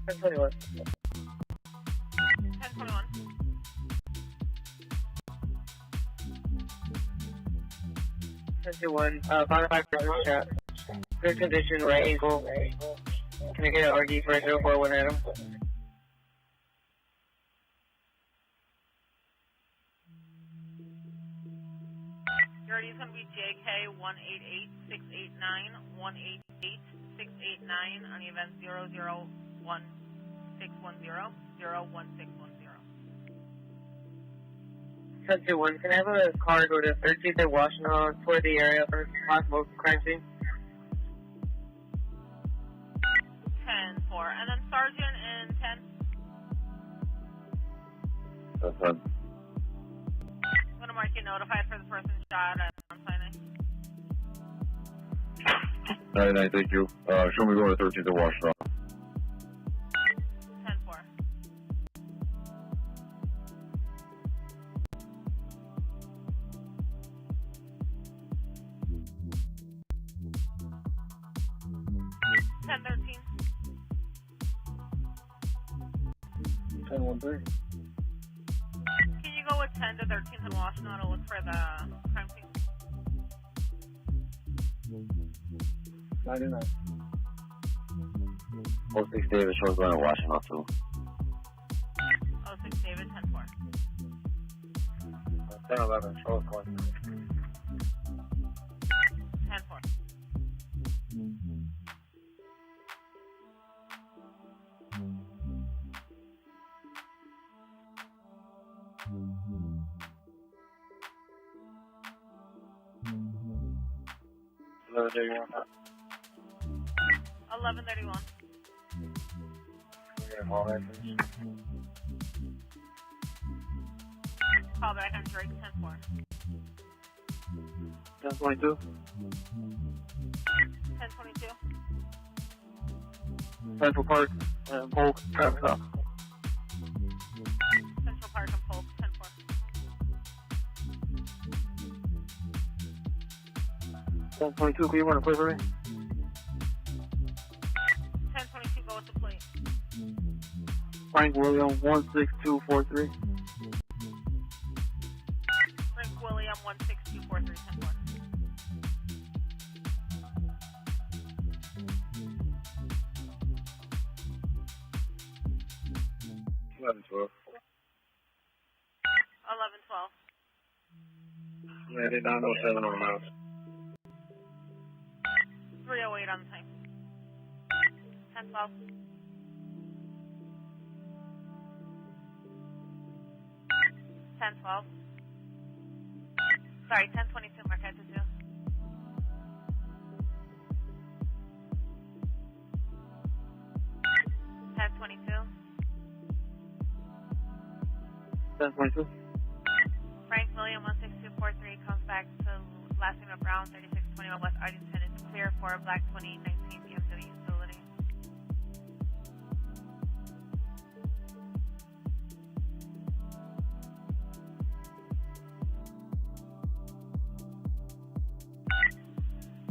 $1021. 1021. $1021. Bonafide chat. Good condition, right ankle. Can I get an RD for 041 Adam? Your ID is going to be JK 188-689, 188-689 on the event 001-610, 01610. 1021, can I have a car go to 13th and Washington toward the area for possible crime scene? 10-4. And then Sergeant in 10. That's fine. I'm going to mark you notified for the person shot at Mount Sinai. 99, thank you. Show me going to 13th and Washington. 10-4. Ten 13. 1013. Can you go with 10 to 13th and Washington to look for the crime scene? 99. 06 David, show us going to Washington too. 06 David, 10-4. 1011, show us going. 10-4. Another day you want that? 1131. Yeah, all that, please. Call back on Drake, 10-4. 1022. 1022. Central Park and Polk, traffic stop. Central Park and Polk, 10-4. 1022, can you run a play for me? 1022, go with the plate. Frank William 16243. Frank William 16243, 10-4. 1112. 1112. Yeah, they 907 on the mouse. 308 on the time. 1012. 1012. Sorry, 1022, Marquette to 2. 1022. 1022. Frank William 16243 comes back to last name of Brown 3621 West Arlington. It's clear for a black 2019 BMW utility.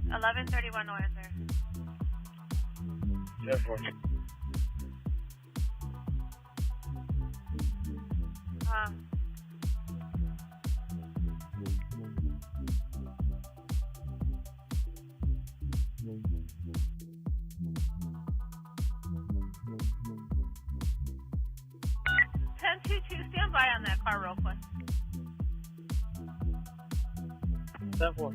$11.31 noise, sir. 10-4. 1022, stand by on that car real quick. 10-4.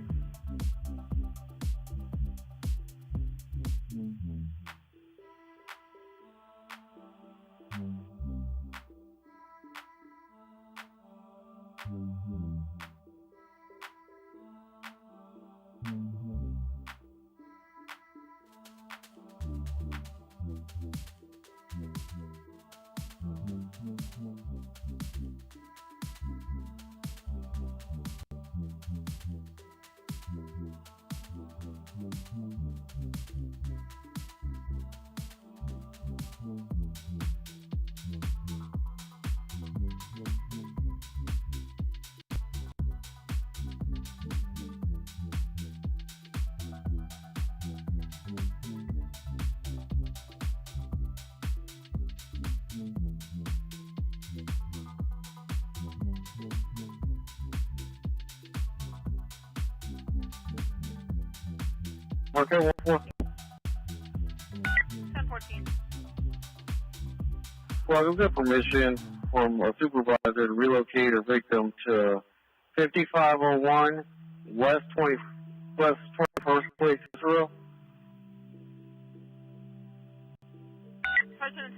Okay, 1-4. 1014. Well, I've got permission from a supervisor to relocate a victim to 5501 West 21st Place, Israel. Sergeant and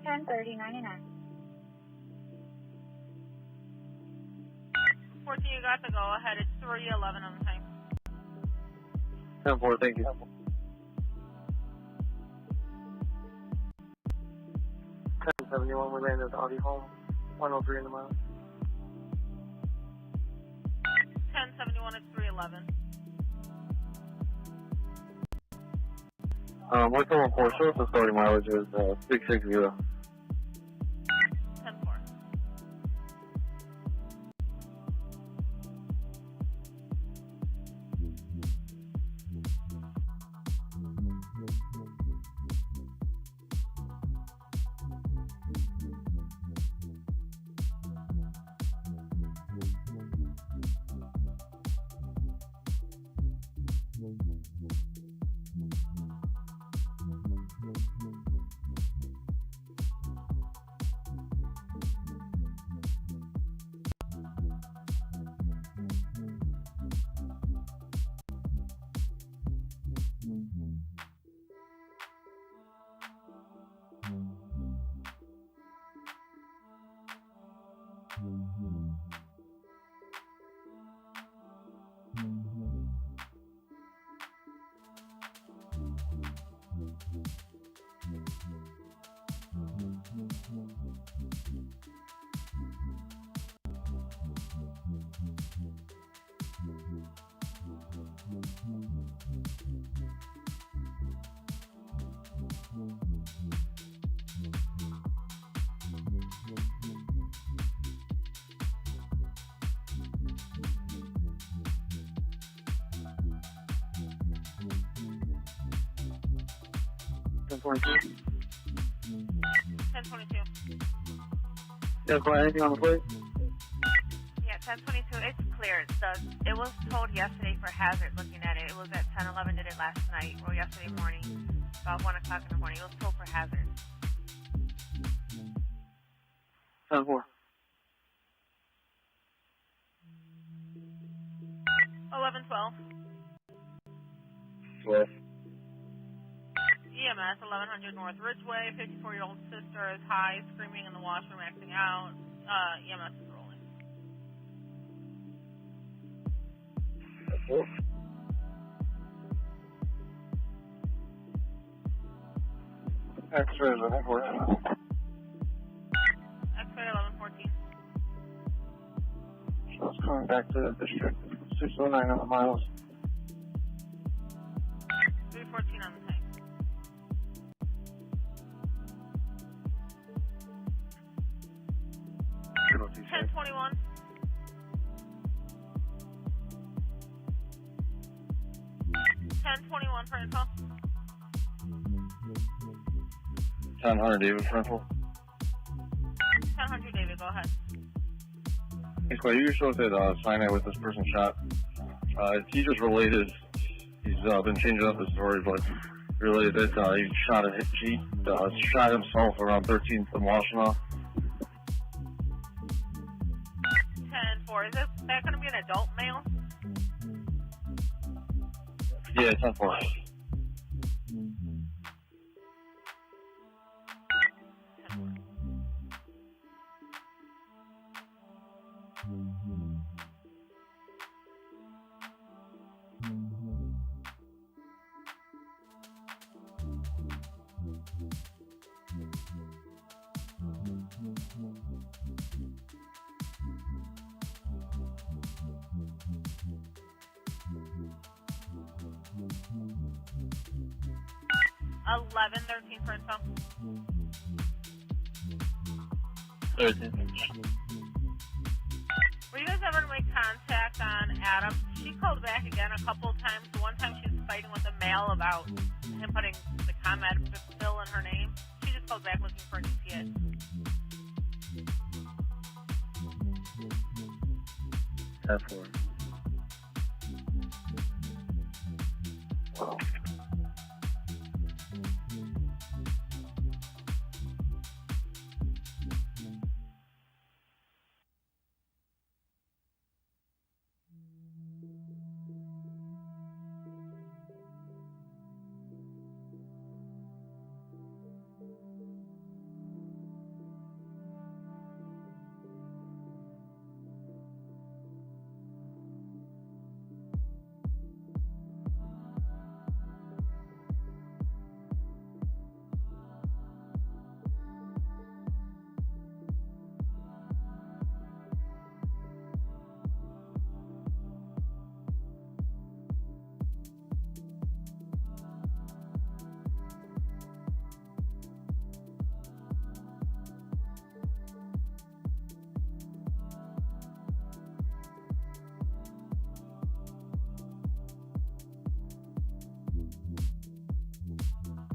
10. 10:30:99. 14, you got the go ahead. It's 3:11 on the time. 10-4, thank you. 1071, we landed at the Audi home, 103 in the mile. 1071, it's 3:11. What's the 14? Show us the starting mileage is 660. 10-4. Yeah, go ahead, anything on the plate? Yeah, 1022, it's clear. It was told yesterday for hazard looking at it. It was at 10:11, did it last night, or yesterday morning, about 1 o'clock in the morning. It was told for hazard. 10-4. 1112. 12. EMS 1100 North Ridgeway. 54-year-old sister is high, screaming in the washroom, acting out. EMS is rolling. X-ray is on that one. X-ray 1114. So it's coming back to the district. 609 on the miles. 314 on the tank. Penalty 1021. 1021 for info. 1000 David Frontal. 1000 David, go ahead. Hey, Clay, you showed that Sinai with this person shot. He just related, he's been changing up his story, but related that he shot himself around 13th and Washington. 10-4. Is that going to be an adult male? Yeah, 10-4. Eleven 13 for info. 13. Were you guys ever to make contact on Adam? She called back again a couple of times. The one time she was fighting with a male about him putting the combat pill in her name. She just called back looking for an ETA. F4. Wow.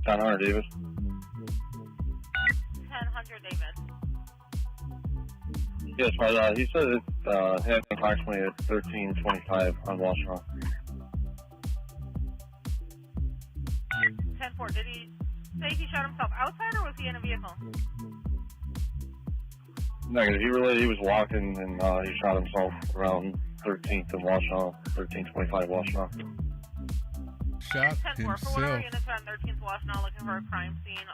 John Hunter Davis. 1000 Davis. Yes, but he said it happened approximately at 13:25 on Washtenaw. 10-4. Did he say he shot himself outside or was he in a vehicle? Negative. He related he was walking and he shot himself around 13th and Washtenaw, 13:25 Washtenaw. Shot 10-4. For one of our himself. units on 13th Washtenaw looking for a crime scene.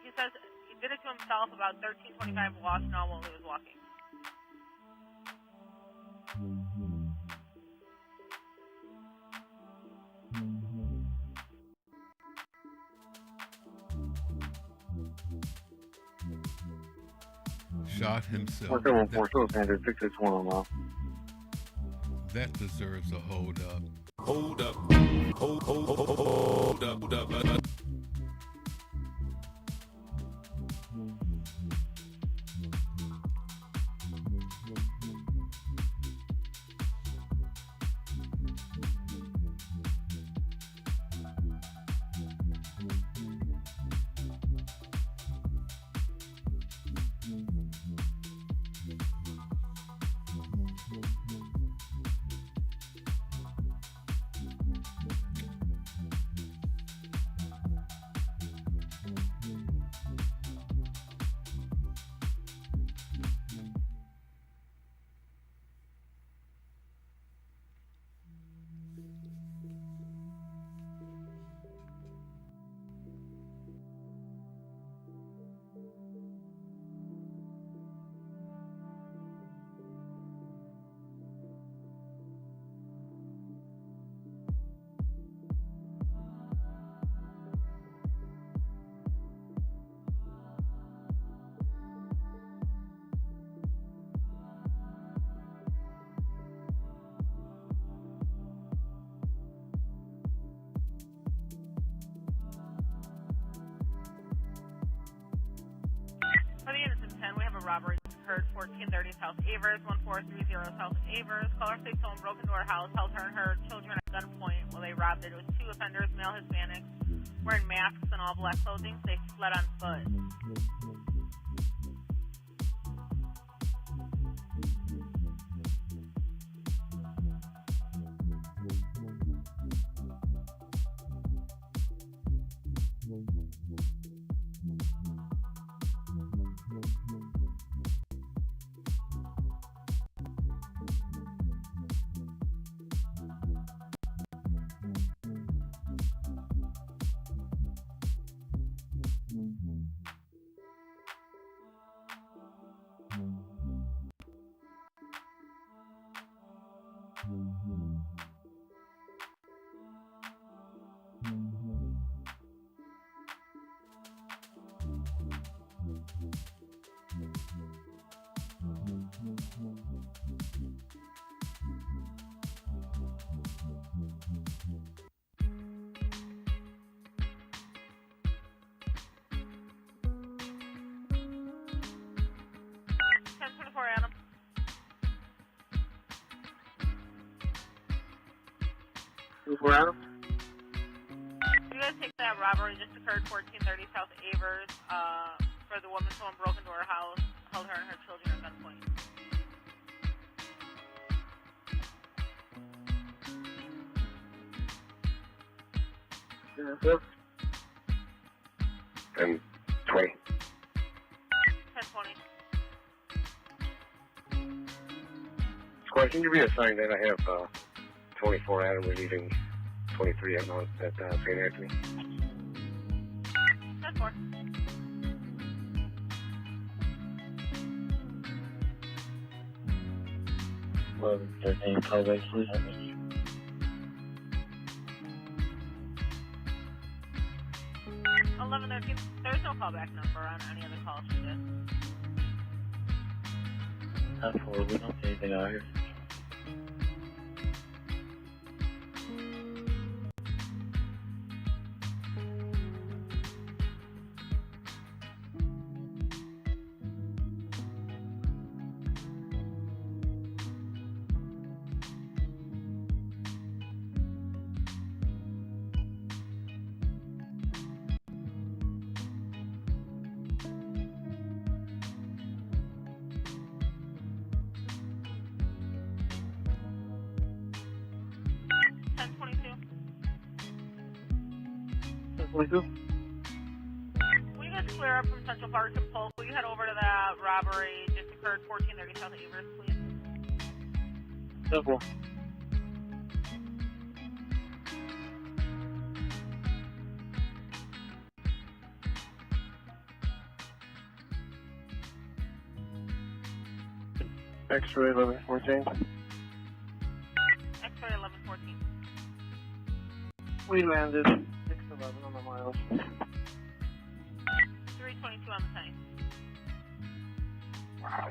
He says he did it to himself about 13:25 Washtenaw while he was walking. Shot himself. Work 142 standard 661 now. That deserves a hold up. Hold up. Hold up. For the units of 10, we have a robbery that occurred 1430 South Avers, 1430 South Avers. Caller states someone broke into her house, held her and her children at gunpoint while they robbed it. It was two offenders, male Hispanics, wearing masks and all black clothing. They fled on foot. Adam. Adam? You guys take that robbery just occurred 1430 South Avers. For the woman, someone broke into her house, held her and her children at gunpoint. Yes. 10:20. 1020. Squad, can you reassign that? I have 24 Adam relieving 23 at St. Anthony. 10-4. Well, 13 call back, please. 1113. There's no callback number on any of the calls she did. 10-4, we don't see anything out here. 1022. Will you guys clear up from Central Park and Polk? Will you head over to that robbery just occurred 1430 South Everest, please? Simple. X-ray 1114. X-ray 1114. We landed 611 on the miles. 322 on the tank. Wow.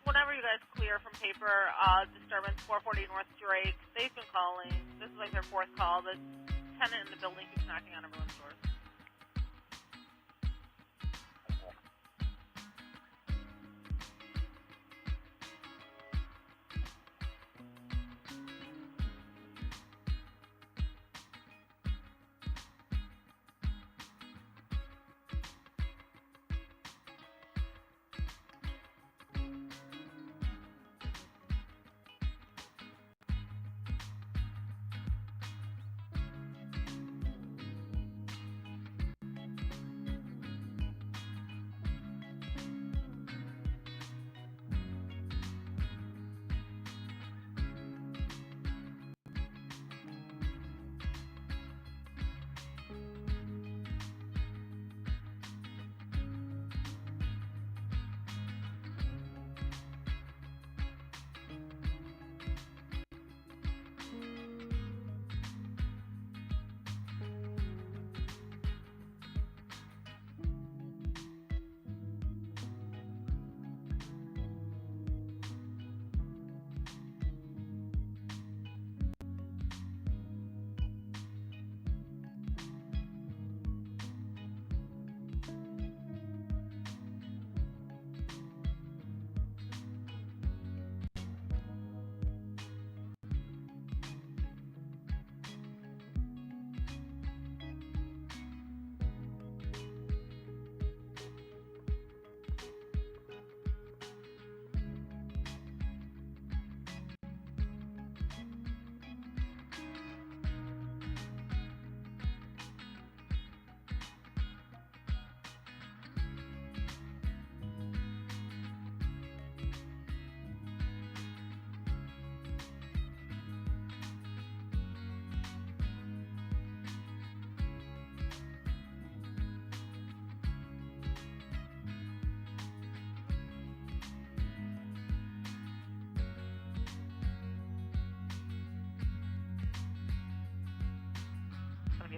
Whenever you guys clear from paper, disturbance 440 North Drake, they've been calling. This is like their fourth call. The tenant in the building keeps knocking on everyone's doors.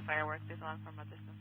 Fireworks is on from a distance.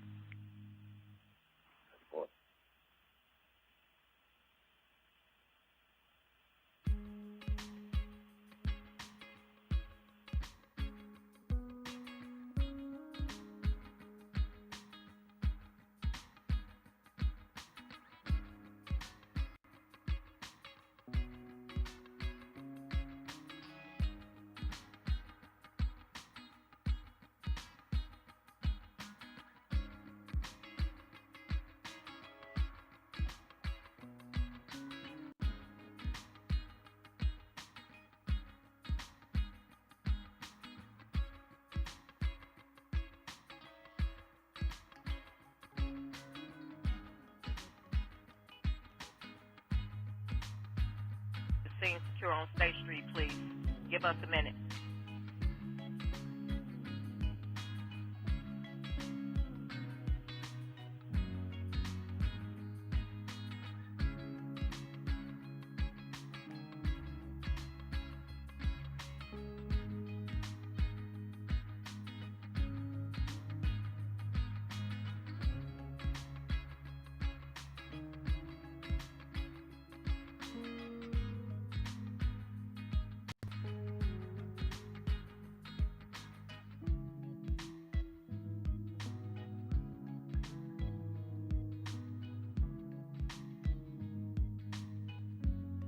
Scene secure on State Street, please. Give us a minute.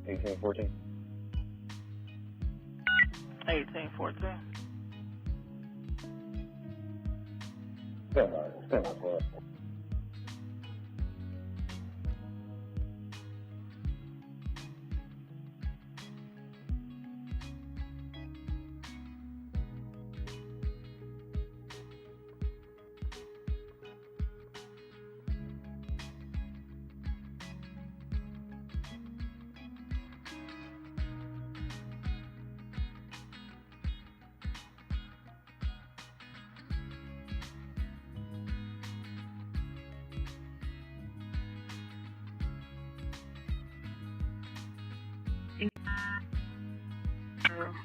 1814. 1814. Stand by for it.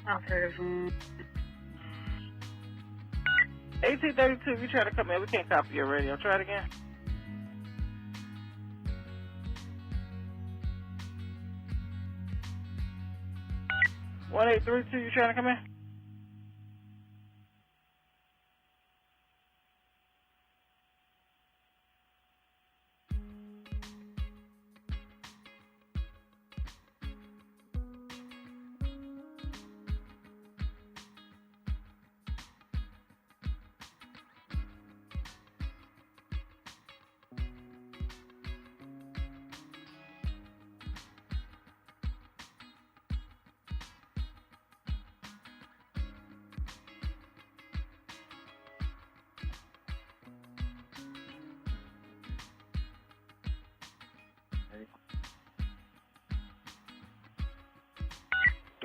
Outside of 1832, if you try to come in, we can't copy your radio. Try it again. One 1832, you trying to come in?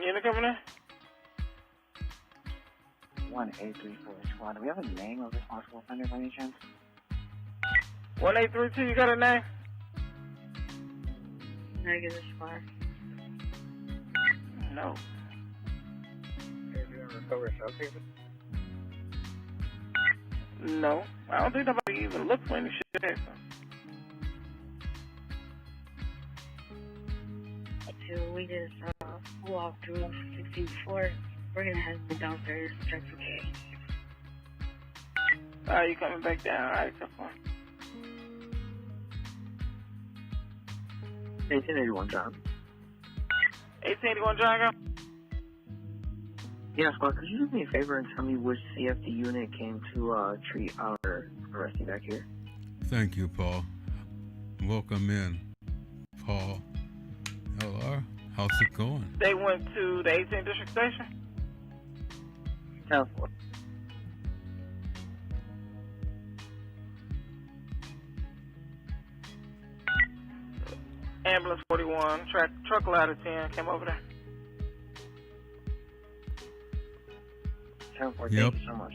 Unit coming in? 1834 squad. Do we have a name of responsible offender by any chance? 1832, you got a name? negative squad. No. No. I don't think nobody even looked for any shit there. So we just walked through 64. We're gonna head downstairs, check for K. Alright, you coming back down. Alright, so far. 1881 John. 1881 John, go. Yeah, squad, could you do me a favor and tell me which CFD unit came to treat our arrestee back here? Thank you, Paul. Welcome in, Paul. LR, how's it going? They went to the 18th District Station? 10-4. Ambulance 41, truck ladder 10, came over there. 10-4, Yep. Thank you so much.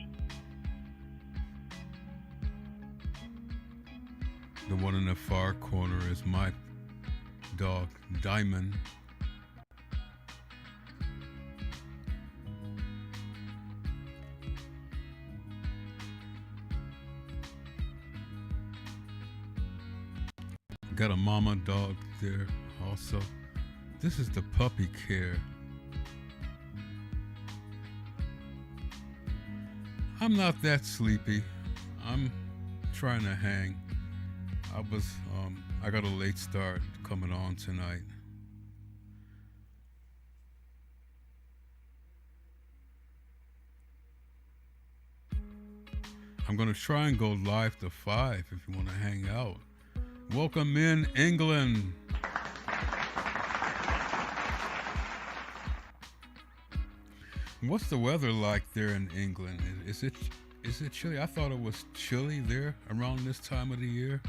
The one in the far corner is my dog, Diamond. Got a mama dog there also. This is the puppy care. I'm not that sleepy. I'm trying to hang. I got a late start coming on tonight. I'm gonna try and go live to 5 if you want to hang out. Welcome in, England. What's the weather like there in England? Is it chilly? I thought it was chilly there around this time of the year.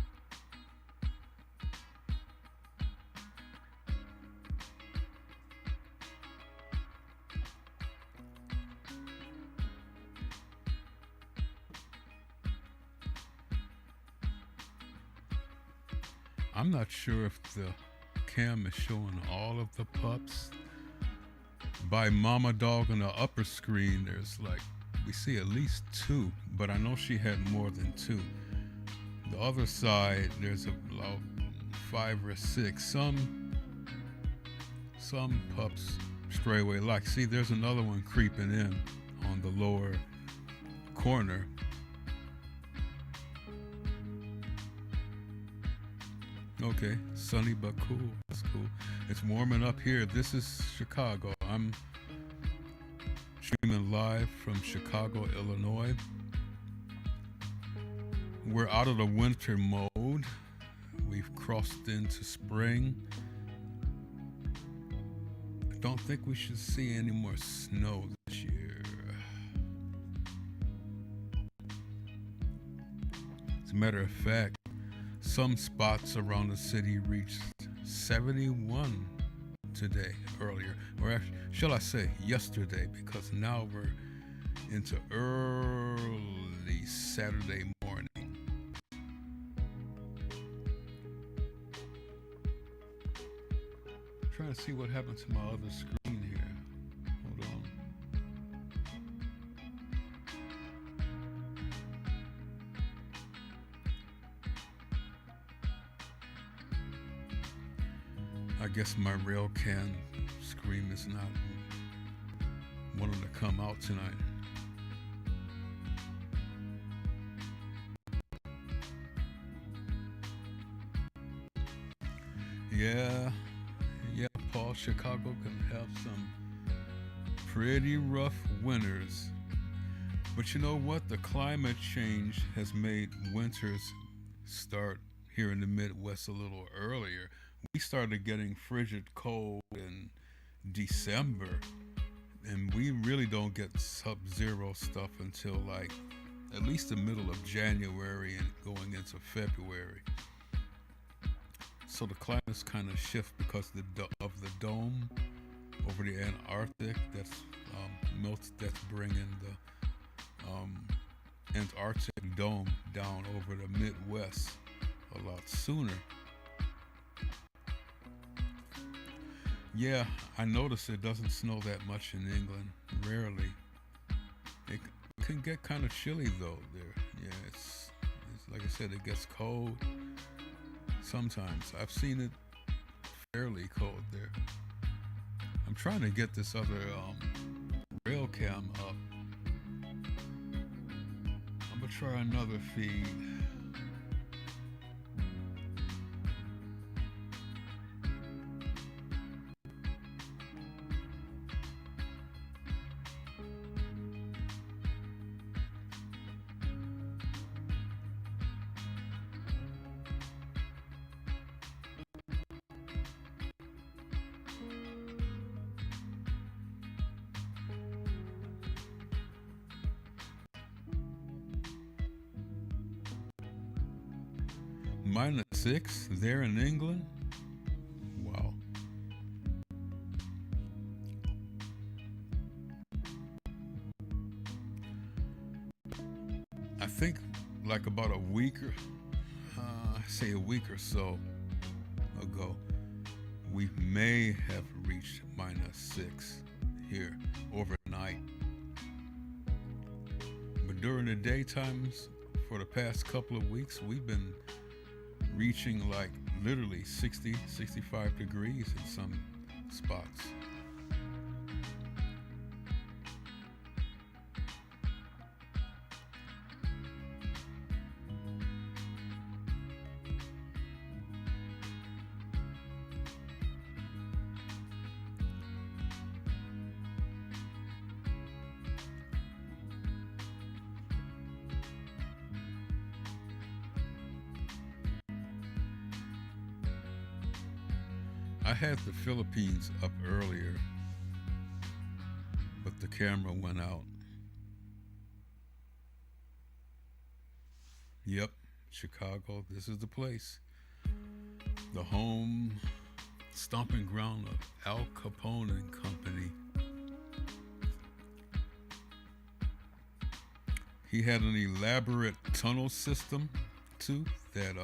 I'm not sure if the cam is showing all of the pups. By Mama Dog on the upper screen, there's we see at least 2, but I know she had more than 2. The other side, there's about 5 or 6. Some pups stray away. See, there's another one creeping in on the lower corner. Okay, sunny but cool. That's cool. It's warming up here. This is Chicago. I'm streaming live from Chicago, Illinois. We're out of the winter mode. We've crossed into spring. I don't think we should see any more snow this year. As a matter of fact, some spots around the city reached 71 today, earlier, or actually, shall I say yesterday, because now we're into early Saturday morning. Trying to see what happened to my other screen here. Hold on. I guess my rail can screen is not wanting to come out tonight. Yeah, Paul, Chicago can have some pretty rough winters. But you know what? The climate change has made winters start here in the Midwest a little earlier. We started getting frigid cold in December, and we really don't get sub-zero stuff until like at least the middle of January and going into February. So the climates kind of shift because of the dome over the Antarctic that's that's bringing the Antarctic dome down over the Midwest a lot sooner. Yeah, I noticed it doesn't snow that much in England. Rarely. It can get kind of chilly though there. Yeah, it's like I said, it gets cold. Sometimes I've seen it fairly cold there. I'm trying to get this other rail cam up. I'm gonna try another feed. -6 there in England? Wow. I think like about a week or so ago, we may have reached -6 here overnight. But during the daytimes for the past couple of weeks, we've been reaching like literally 60, 65 degrees in some spots. I had the Philippines up earlier, but the camera went out. Yep, Chicago, this is the place. The home, stomping ground of Al Capone and Company. He had an elaborate tunnel system too that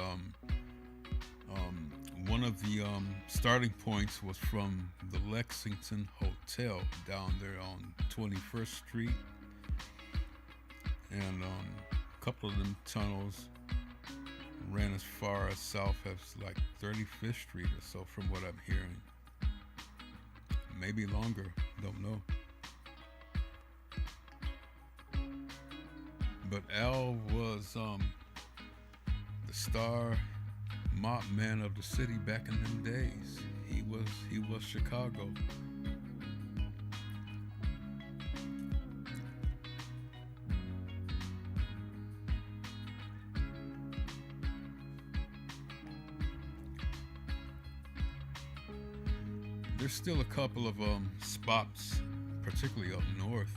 one of the starting points was from the Lexington Hotel down there on 21st Street, and a couple of them tunnels ran as far as south as like 35th Street or so, from what I'm hearing. Maybe longer, don't know. But Al was the star mop man of the city back in them days. he was Chicago. There's still a couple of spots, particularly up north.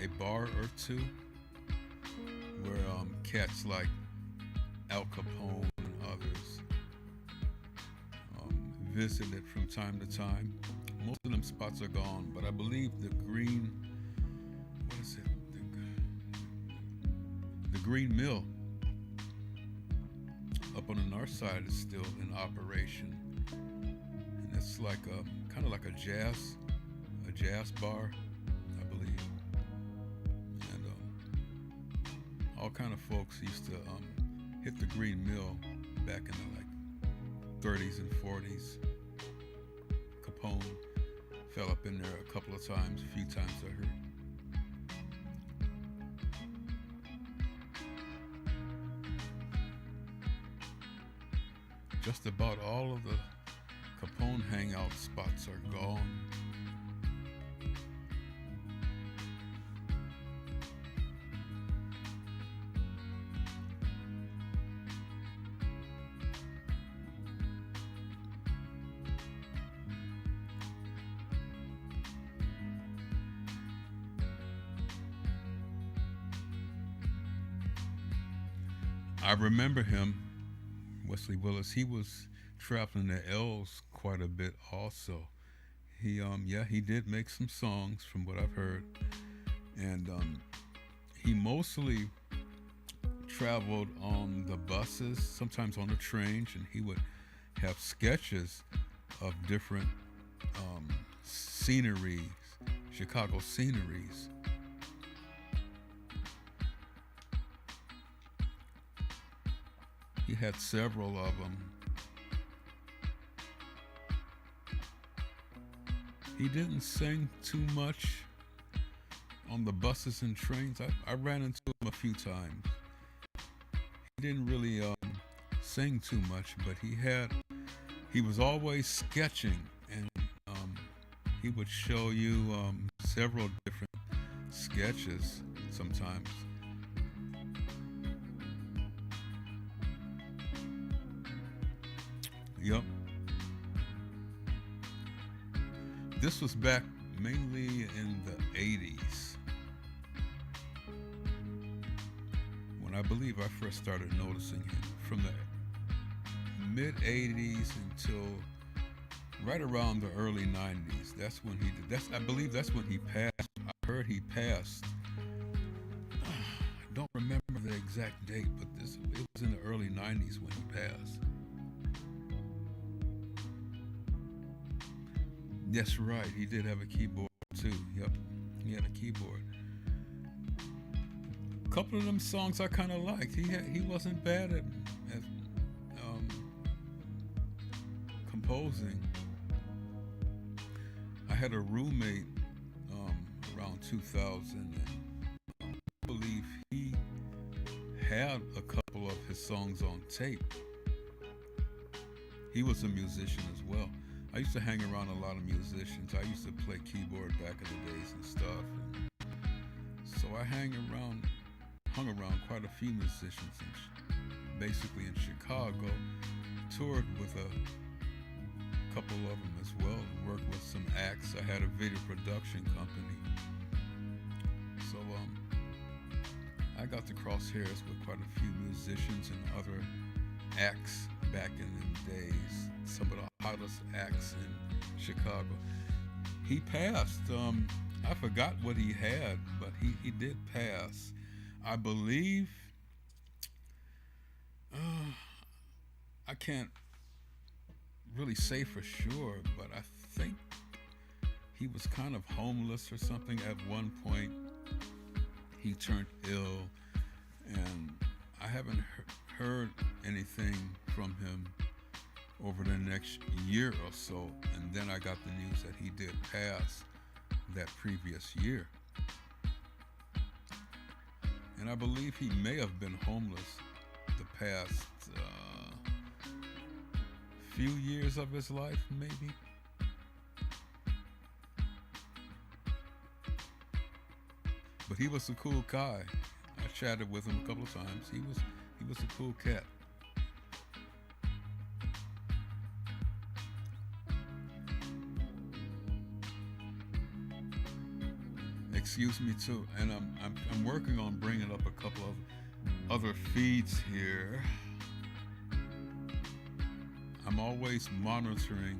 A bar or two where cats like Al Capone and others visited from time to time. Most of them spots are gone, but I believe the Green, what is it? The Green Mill up on the north side is still in operation, and it's like a kind of like a jazz bar, I believe. And all kind of folks used to hit the Green Mill back in the like 30s and 40s. Capone fell up in there a couple of times, a few times I heard. Just about all of the Capone hangout spots are gone. I remember him, Wesley Willis. He was traveling the L's quite a bit also. He did make some songs from what I've heard. And he mostly traveled on the buses, sometimes on the trains, and he would have sketches of different sceneries, Chicago sceneries. He had several of them. He didn't sing too much on the buses and trains. I ran into him a few times. He didn't really sing too much, but he was always sketching, and he would show you several different sketches sometimes. Yep. This was back mainly in the 80s, when I believe I first started noticing him. From the mid 80s until right around the early 90s. That's when he did. I believe that's when he passed. I heard he passed. I don't remember the exact date, but it was in the early 90s when he passed. That's right, he did have a keyboard too. Yep, he had a keyboard. A couple of them songs I kind of liked. He wasn't bad at composing. I had a roommate around 2000, and I believe he had a couple of his songs on tape. He was a musician as well. I used to hang around a lot of musicians. I used to play keyboard back in the days and stuff. And so I hung around quite a few musicians, basically in Chicago. Toured with a couple of them as well. Worked with some acts. I had a video production company. So I got to cross hairs with quite a few musicians and other acts back in the days. Some of the hottest acts in Chicago. He passed. I forgot what he had, but he did pass. I believe, I can't really say for sure, but I think he was kind of homeless or something at one point. He turned ill, and I haven't heard anything from him over the next year or so, and then I got the news that he did pass that previous year. And I believe he may have been homeless the past few years of his life, maybe. But he was a cool guy. I chatted with him a couple of times. He was a cool cat. Excuse me too, and I'm working on bringing up a couple of other feeds here. I'm always monitoring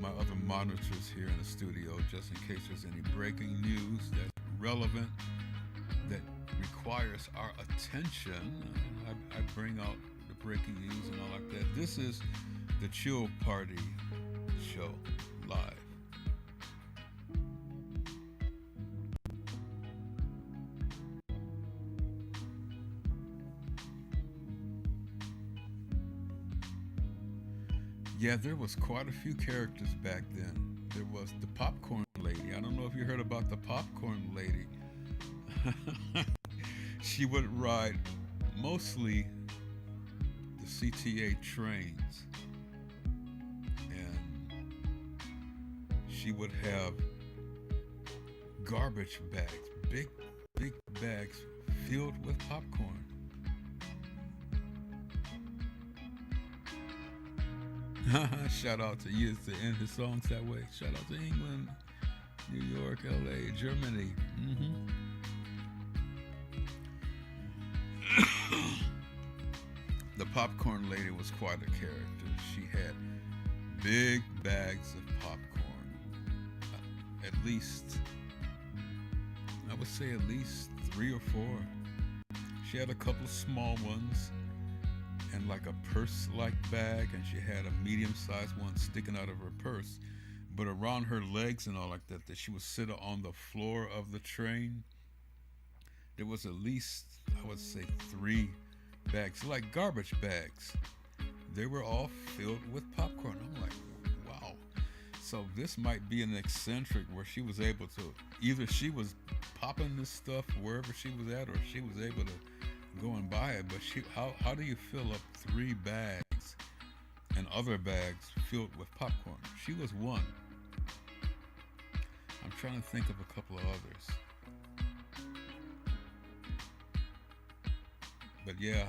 my other monitors here in the studio just in case there's any breaking news that's relevant, that requires our attention. I bring out the breaking news and all like that. This is the Chill Party Show live. Yeah, there was quite a few characters back then. There was the Popcorn Lady. I don't know if you heard about the Popcorn Lady. She would ride mostly the CTA trains. And she would have garbage bags, big bags filled with popcorn. Shout out to you to end his songs that way. Shout out to England, New York, LA, Germany. The Popcorn Lady was quite a character. She had big bags of popcorn. At least, I would say at least 3 or 4. She had a couple of small ones and like a purse-like bag, and she had a medium-sized one sticking out of her purse. But around her legs and all like that she would sit on the floor of the train, there was at least, I would say, 3 bags, like garbage bags. They were all filled with popcorn. I'm like, wow. So this might be an eccentric where she was able to, either she was popping this stuff wherever she was at, or she was able to go and buy it. But how do you fill up 3 bags and other bags filled with popcorn? She was one. I'm trying to think of a couple of others. But yeah,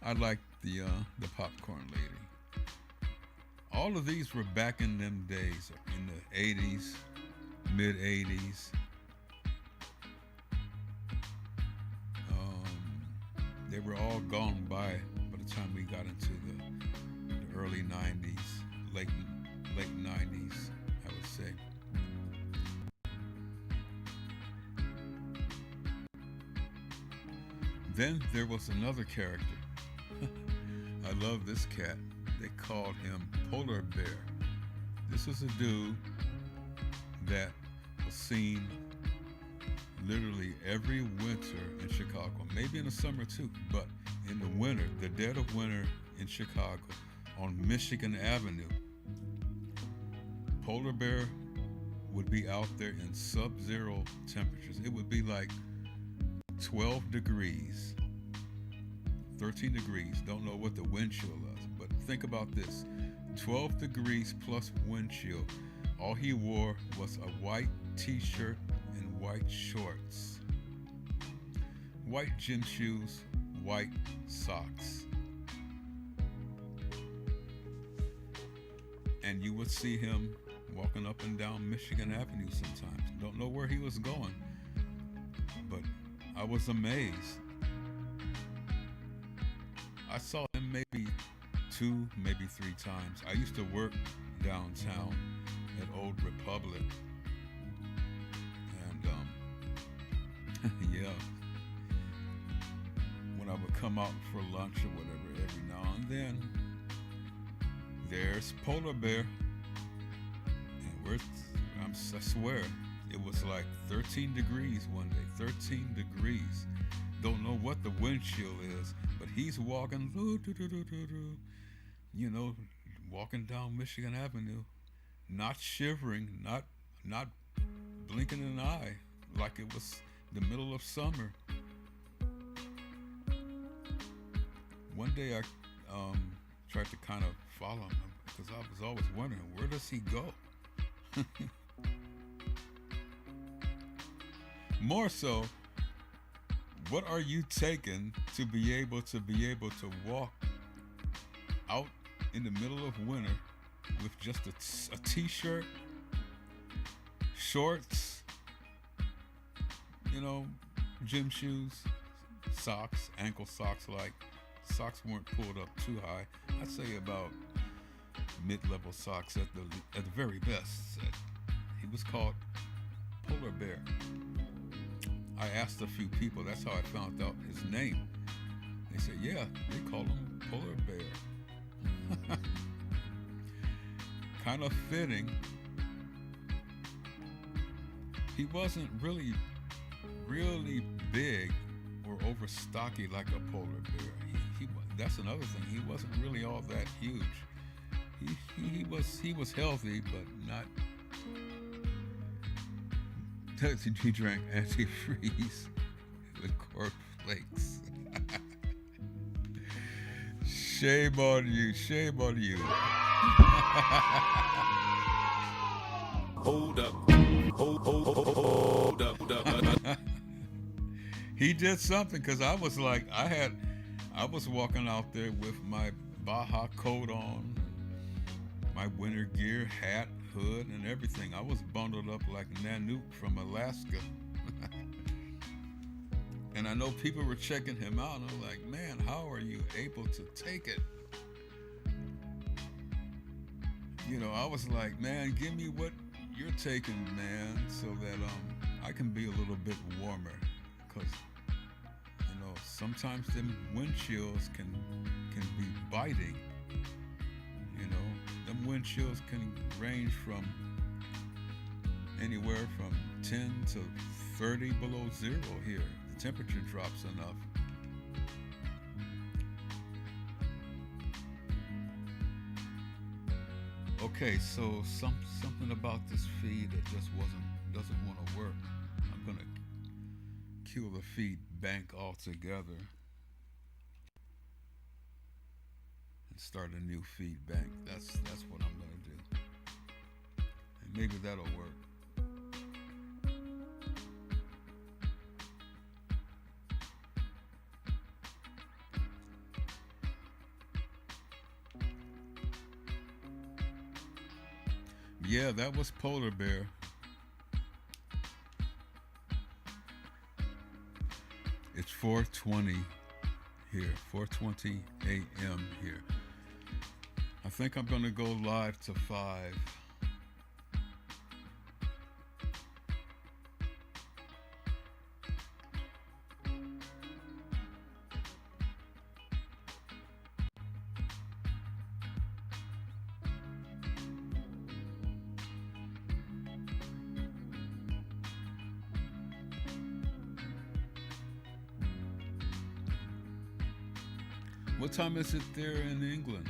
I like the Popcorn Lady. All of these were back in them days, in the 80s, mid 80s. They were all gone by the time we got into the early 90s, late 90s, I would say. Then there was another character. I love this cat. They called him Polar Bear. This was a dude that was seen literally every winter in Chicago, maybe in the summer too, but in the winter, the dead of winter in Chicago, on Michigan Avenue, Polar Bear would be out there in sub-zero temperatures. It would be like 12 degrees, 13 degrees, don't know what the wind chill is, but think about this, 12 degrees plus wind chill. All he wore was a white t-shirt and white shorts, white gym shoes, white socks. And you would see him walking up and down Michigan Avenue sometimes. Don't know where he was going, but I was amazed. I saw him maybe 2, maybe 3 times. I used to work downtown at Old Republic. Yeah, when I would come out for lunch or whatever every now and then, there's Polar Bear, and I swear it was like 13 degrees one day, 13 degrees. Don't know what the wind chill is, but he's walking, you know, walking down Michigan Avenue, not shivering, not blinking an eye, like it was the middle of summer. One day I tried to kind of follow him because I was always wondering, where does he go? More so, what are you taking to be able to walk out in the middle of winter with just a t-shirt, shorts, gym shoes, socks, ankle socks, like socks weren't pulled up too high. I'd say about mid-level socks at the very best. He was called Polar Bear. I asked a few people, that's how I found out his name. They said, yeah, they call him Polar Bear. Kind of fitting. He wasn't really big or over stocky like a polar bear. That's another thing. He wasn't really all that huge. He was healthy, but not. He drank antifreeze with cornflakes. Shame on you. Shame on you. Hold up. Hold up. He did something, because I was like, I was walking out there with my Baja coat on, my winter gear, hat, hood, and everything. I was bundled up like Nanook from Alaska. And I know people were checking him out, and I'm like, man, how are you able to take it? I was like, man, give me what you're taking, man, so that I can be a little bit warmer, because sometimes them wind chills can be biting. Them wind chills can range from anywhere from 10 to 30 below zero here. The temperature drops enough. Okay, so something about this feed that just doesn't want to work. I'm gonna kill the feed bank altogether and start a new feed bank. That's what I'm gonna do, and maybe that'll work. Yeah, that was Polar Bear. It's 4:20 here, 4:20 a.m. here. I think I'm going to go live to 5. What time is it there in England?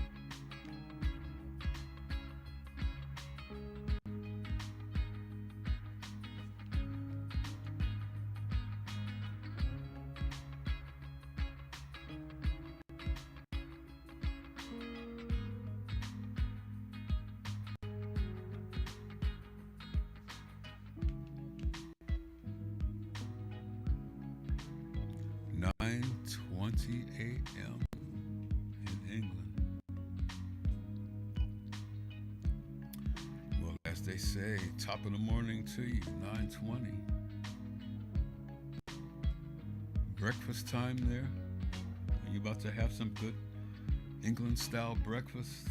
a.m. in England. Well, as they say, top of the morning to you, 9:20. Breakfast time there? Are you about to have some good England-style breakfast?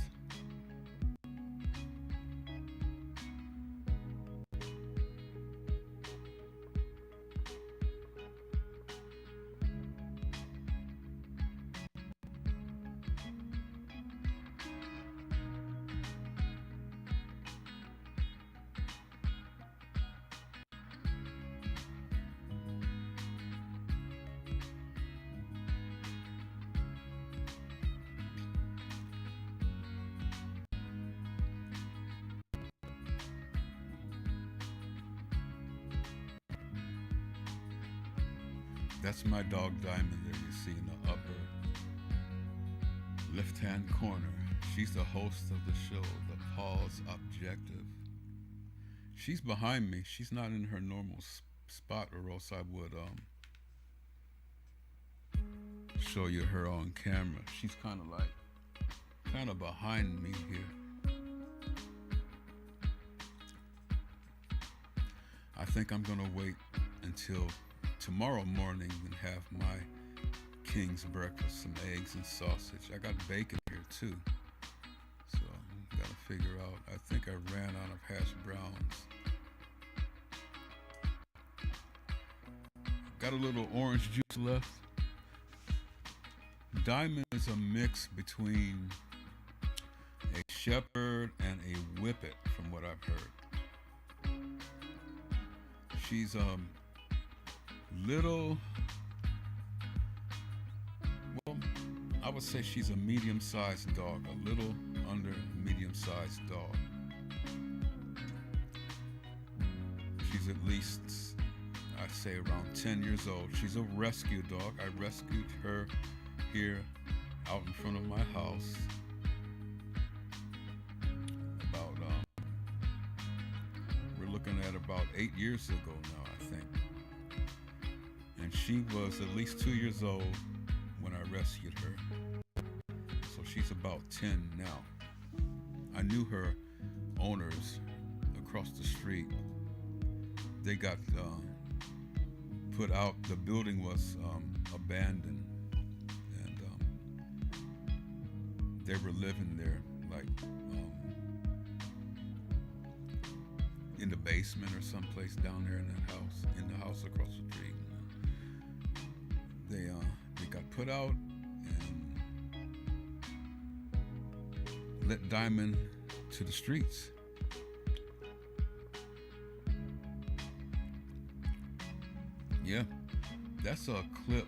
That's my dog Diamond there, you see in the upper left-hand corner. She's the host of the show, The Pause Objective. She's behind me. She's not in her normal spot, or else I would show you her on camera. She's kind of behind me here. I think I'm gonna wait until tomorrow morning and have my King's breakfast, some eggs and sausage. I got bacon here too, so I gotta figure out. I think I ran out of hash browns. Got a little orange juice left. Diamond is a mix between a shepherd and a whippet, from what I've heard. She's little, well, I would say she's a medium-sized dog, a little under medium-sized dog. She's at least, I'd say, around 10 years old. She's a rescue dog. I rescued her here out in front of my house about, we're looking at about 8 years ago now, I think. And she was at least 2 years old when I rescued her. So she's about 10 now. I knew her owners across the street. They got put out. The building was abandoned, and they were living there, like in the basement or someplace down there in the house across the street. They got put out and let Diamond to the streets. Yeah, that's a clip.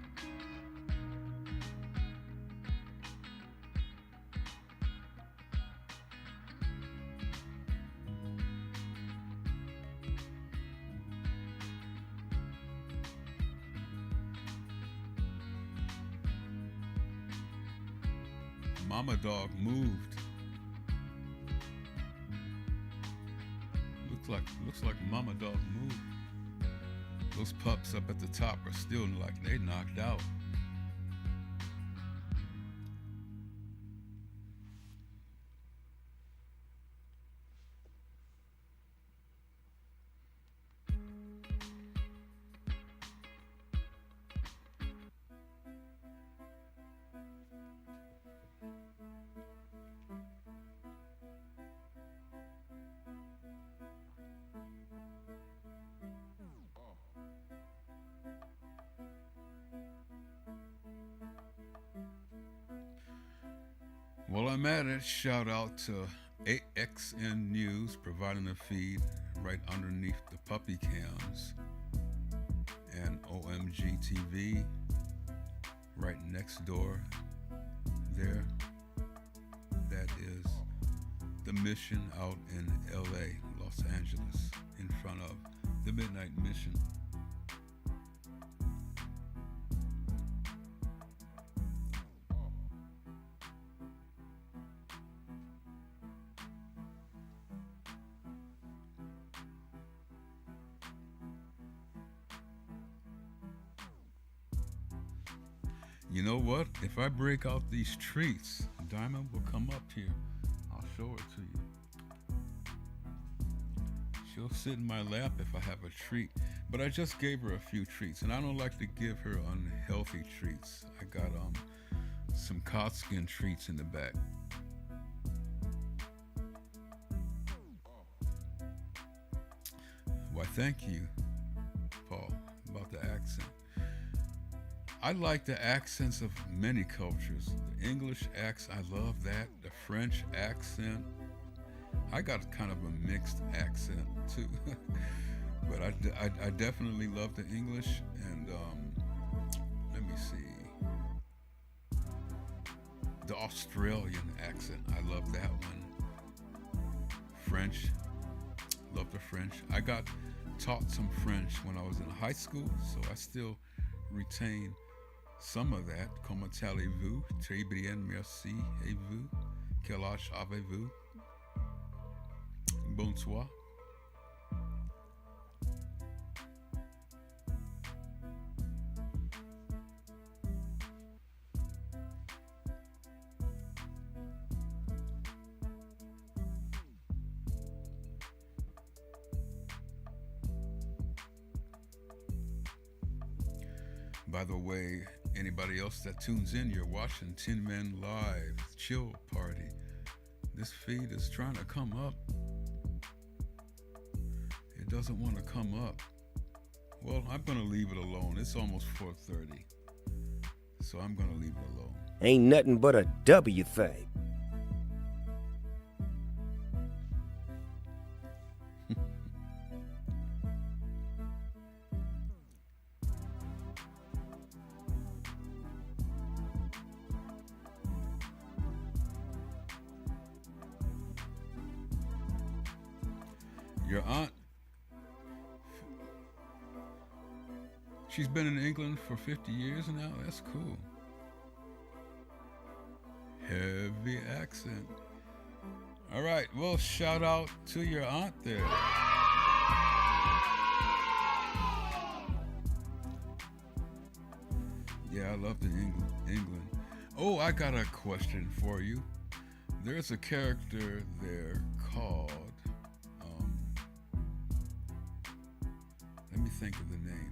Mama dog moved. Looks like Mama dog moved. Those pups up at the top are still like they knocked out. Well, I'm at it. Shout out to AXN News providing a feed right underneath the puppy cams, and OMG TV right next door there. That is the Mission out in LA, Los Angeles, in front of the Midnight Mission. You know what? If I break out these treats, Diamond will come up here. I'll show it to you. She'll sit in my lap if I have a treat. But I just gave her a few treats, and I don't like to give her unhealthy treats. I got some codskin treats in the back. Why, thank you, Paul, about the accent. I like the accents of many cultures. The English accent, I love that. The French accent. I got kind of a mixed accent too. But I definitely love the English, and let me see. The Australian accent, I love that one. French, love the French. I got taught some French when I was in high school, so I still retain some of that. Comment allez-vous? Très bien, merci. Et vous? Quel âge avez-vous? Bonsoir. By the way, anybody else that tunes in, you're watching Tin Men Live, Chill Party. This feed is trying to come up. It doesn't want to come up. Well, I'm going to leave it alone. It's almost 4:30. So I'm going to leave it alone. Ain't nothing but a W thing. Your aunt, she's been in England for 50 years now. That's cool. Heavy accent. All right, well, shout out to your aunt there. Yeah, I love the England. Oh, I got a question for you. There's a character there called, let me think of the name.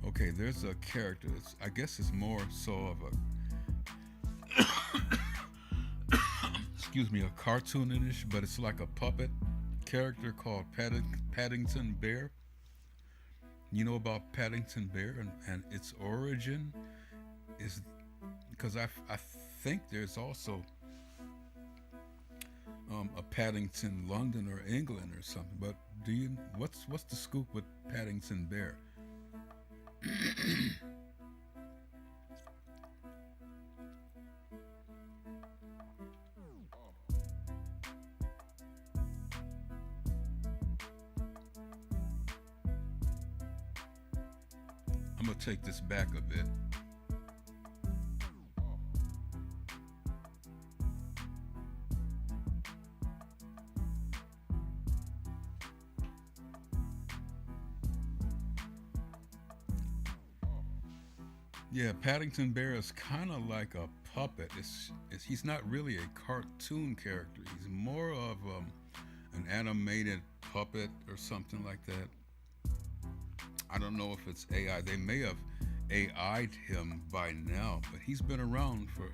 Okay, there's a character. I guess it's more so of a, excuse me, a cartoonish, but it's like a puppet character called Paddington Bear. You know about Paddington Bear and its origin is because I think there's also a Paddington, London or England or something. But do you what's the scoop with Paddington Bear? I'm gonna take this back a bit. Yeah, Paddington Bear is kind of like a puppet. He's not really a cartoon character. He's more of an animated puppet or something like that. I don't know if it's AI. They may have AI'd him by now, but he's been around for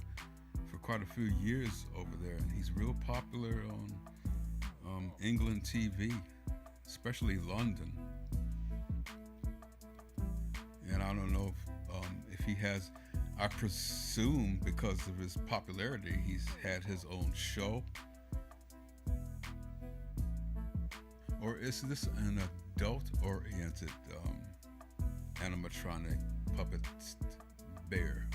quite a few years over there, and he's real popular on England TV, especially London. And I don't know if he has, I presume because of his popularity, he's had his own show. Or is this an adult-oriented animatronic puppet bear?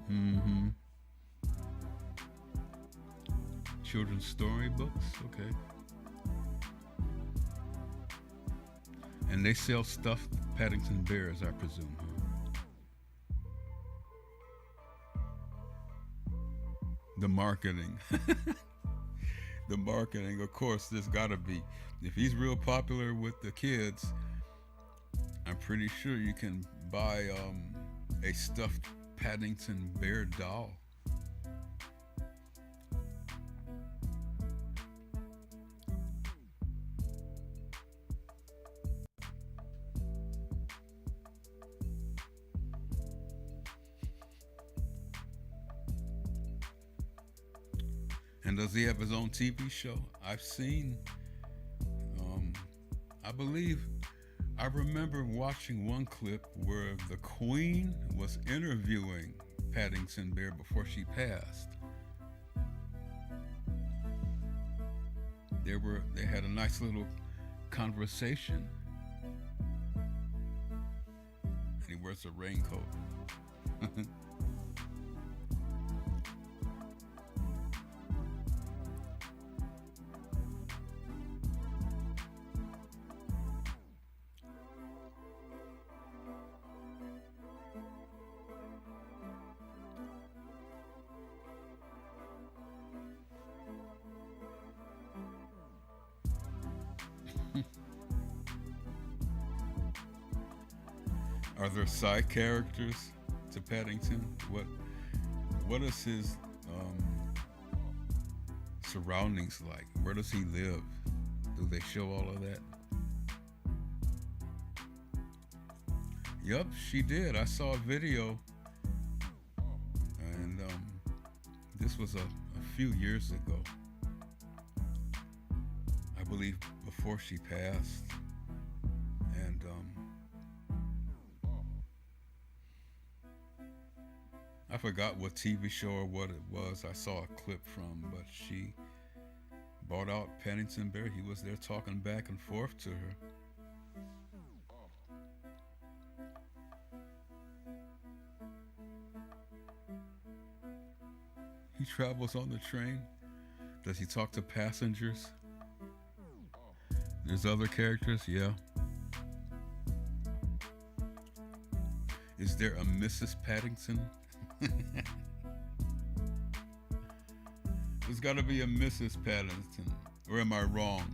Mm-hmm. Children's storybooks, okay. And they sell stuffed Paddington Bears, I presume, huh? The marketing. The marketing, of course, there's gotta be. If he's real popular with the kids, I'm pretty sure you can buy a stuffed Paddington Bear doll. And does he have his own TV show? I've seen, I remember watching one clip where the Queen was interviewing Paddington Bear before she passed. They had a nice little conversation. And he wears a raincoat. Are there side characters to Paddington? What is his surroundings like? Where does he live? Do they show all of that? Yup, she did. I saw a video, and this was a few years ago. I believe before she passed, and I forgot what TV show or what it was I saw a clip from, but she brought out Paddington Bear. He was there talking back and forth to her. He travels on the train. Does he talk to passengers? There's other characters, yeah. Is there a Mrs. Paddington? There's got to be a Mrs. Paddington, or am I wrong?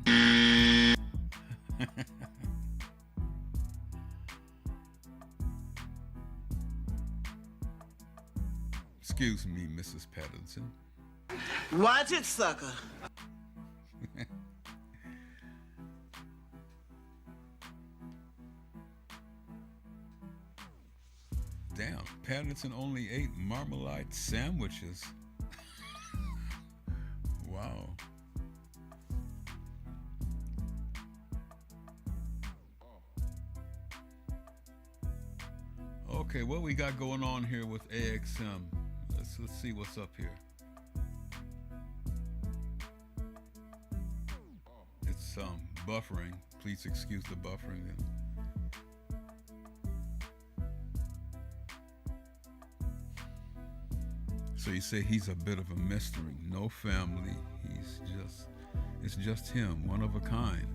Excuse me, Mrs. Paddington. Watch it, sucker. Damn, Paddington only ate Marmalade sandwiches. Wow. Okay, what we got going on here with AXM? Let's see what's up here. It's buffering. Please excuse the buffering. So you say he's a bit of a mystery. No family. It's just him, one of a kind.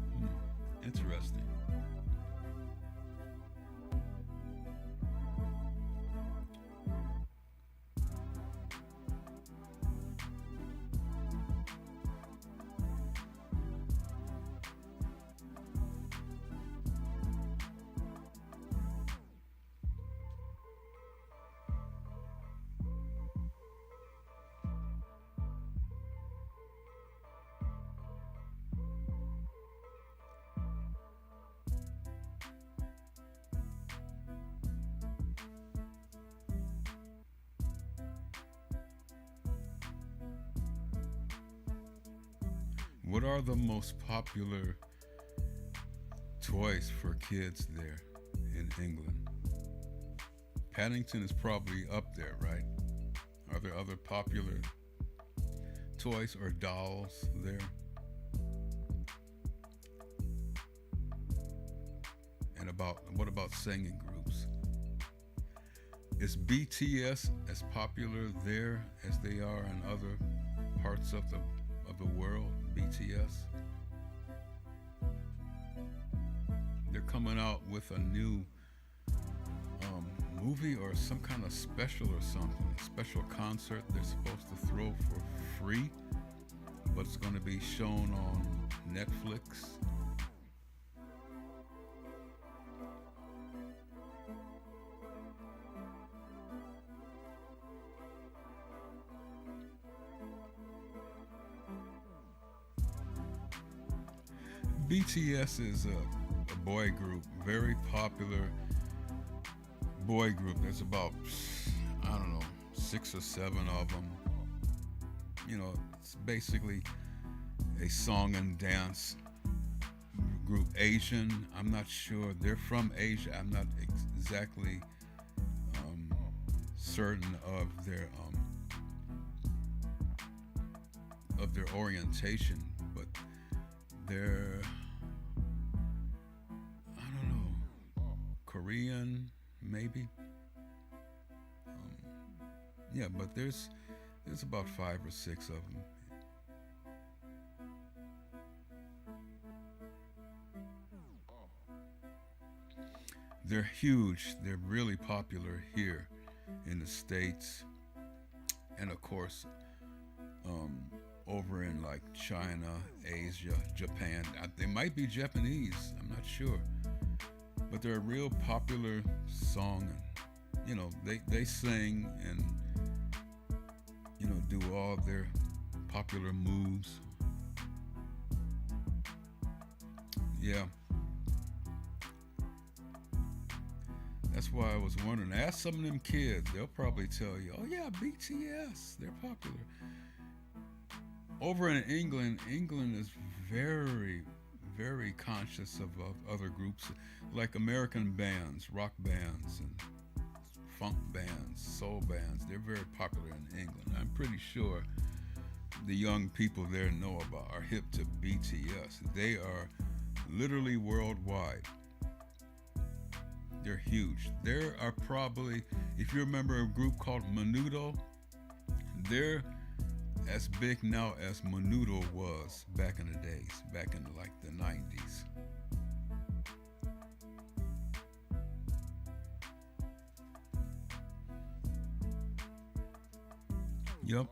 Interesting. What are the most popular toys for kids there in England? Paddington is probably up there, right? Are there other popular toys or dolls there? And what about singing groups? Is BTS as popular there as they are in other parts of the world? BTS. They're coming out with a new movie or some kind of special or something. A special concert they're supposed to throw for free, but it's going to be shown on Netflix. BTS is a boy group, very popular boy group. There's about, 6 or 7 of them. You know, it's basically a song and dance group. Asian, I'm not sure. They're from Asia. I'm not exactly certain of their orientation, but they're, Korean, maybe. Yeah, but there's about 5 or 6 of them. They're huge. They're really popular here in the States, and of course, over in like China, Asia, Japan. They might be Japanese. I'm not sure. but they're a real popular song, and you know they sing and you know do all their popular moves. Yeah. That's why I was wondering. Ask some of them kids. They'll probably tell you, oh yeah, BTS, they're popular. Over in England, England is very, very conscious of other groups, like American bands, rock bands, and funk bands, soul bands. They're very popular in England. I'm pretty sure the young people there know about, are hip to BTS. They are literally worldwide. They're huge. There are probably, if you remember a group called Menudo, they're as big now as Menudo was back in the days, back in like the 90s. Yep.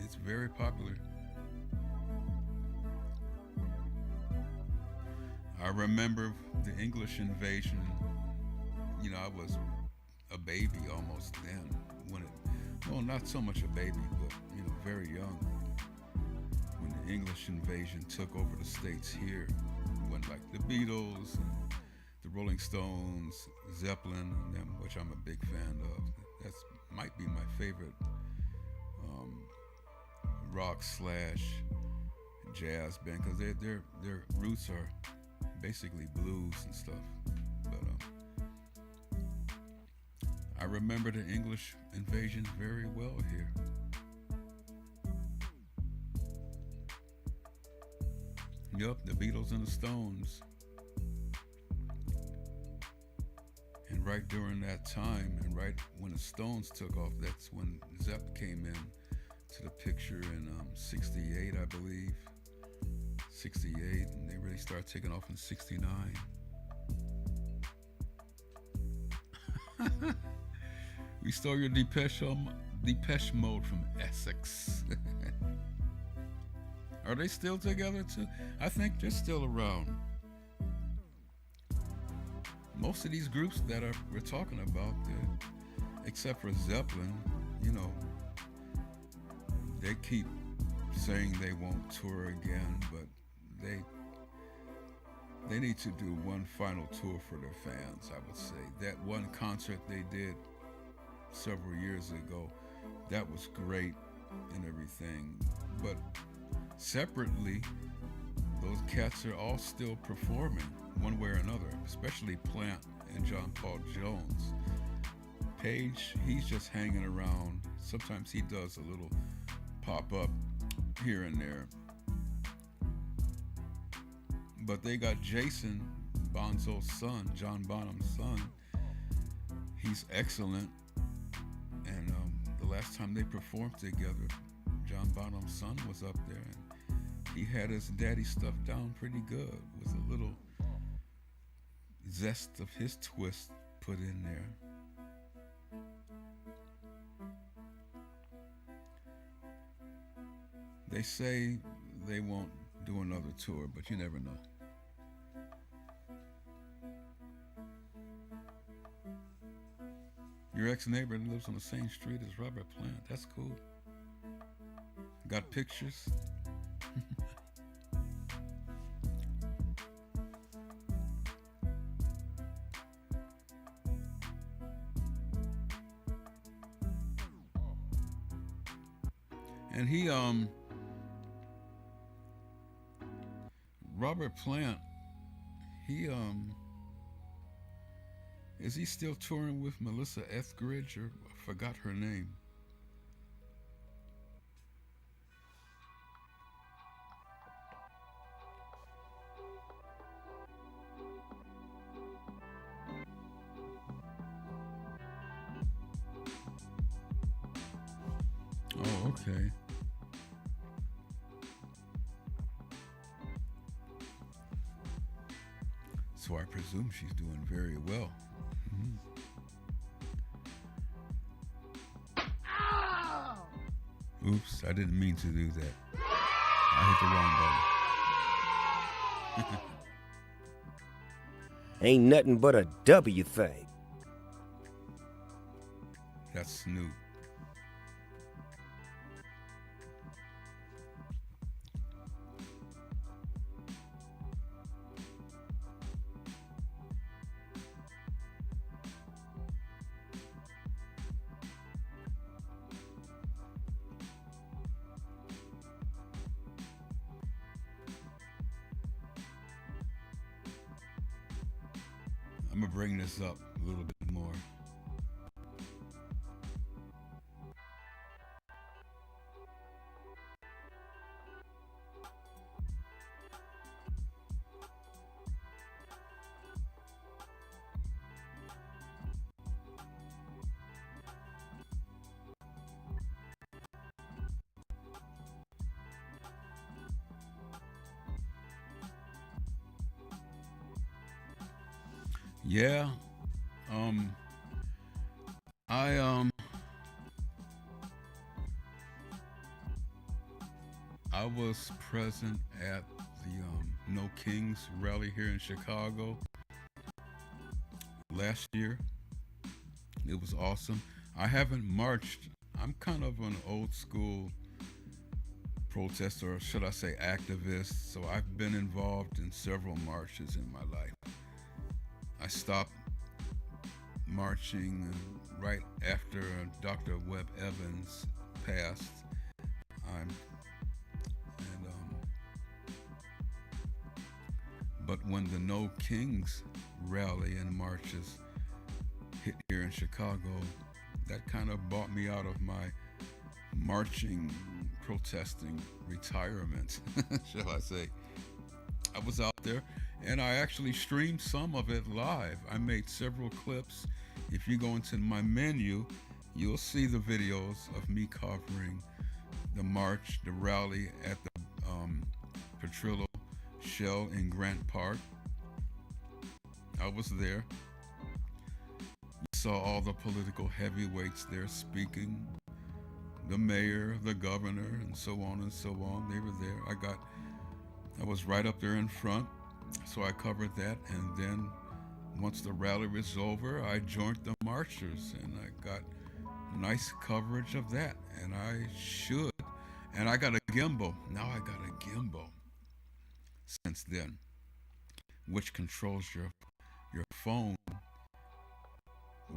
It's very popular. I remember the English invasion. You know, I was a baby almost then when it, well, not so much a baby, but, you know, very young. When the English invasion took over the States here, when like the Beatles and the Rolling Stones, Zeppelin, and them, which I'm a big fan of. That's might be my favorite rock / jazz band, because their roots are basically blues and stuff. But I remember the English invasion very well here. Yep, the Beatles and the Stones. And right during that time, and right when the Stones took off, that's when Zepp came in to the picture in 68, I believe. 68, and they really started taking off in 69. We stole your Depeche Mode from Essex. Are they still together too? I think they're still around. Most of these groups that we're talking about, except for Zeppelin, you know, they keep saying they won't tour again, but they need to do one final tour for their fans, I would say. That one concert they did several years ago, that was great and everything. But separately, those cats are all still performing one way or another, especially Plant and John Paul Jones. Page, he's just hanging around. Sometimes he does a little pop-up here and there. But they got Jason Bonzo's son, John Bonham's son. He's excellent. And the last time they performed together, John Bonham's son was up there, and he had his daddy stuff down pretty good with a little zest of his twist put in there. They say they won't do another tour, but you never know. Your ex-neighbor lives on the same street as Robert Plant. That's cool. Got pictures? And he, Robert Plant, he, is he still touring with Melissa Etheridge, or I forgot her name? Oh, okay. So I presume she's doing very well. Oops, I didn't mean to do that. I hit the wrong button. Ain't nothing but a W thing. That's Snoop. I'm gonna bring this up a little bit more. Yeah, I was present at the No Kings rally here in Chicago last year. It was awesome. I haven't marched. I'm kind of an old school protester, or should I say activist, so I've been involved in several marches in my life. I stopped marching right after Dr. Webb Evans passed. But when the No Kings rally and marches hit here in Chicago, that kind of brought me out of my marching, protesting retirement, shall I say. I was out there, and I actually streamed some of it live. I made several clips. If you go into my menu, you'll see the videos of me covering the march, the rally at the Petrillo Shell in Grant Park. I was there. You saw all the political heavyweights there speaking. The mayor, the governor, and so on and so on. They were there. I was right up there in front, so I covered that. And then once the rally was over, I joined the marchers, and I got nice coverage of that. And I should. And I got a gimbal. Now I got a gimbal since then, which controls your phone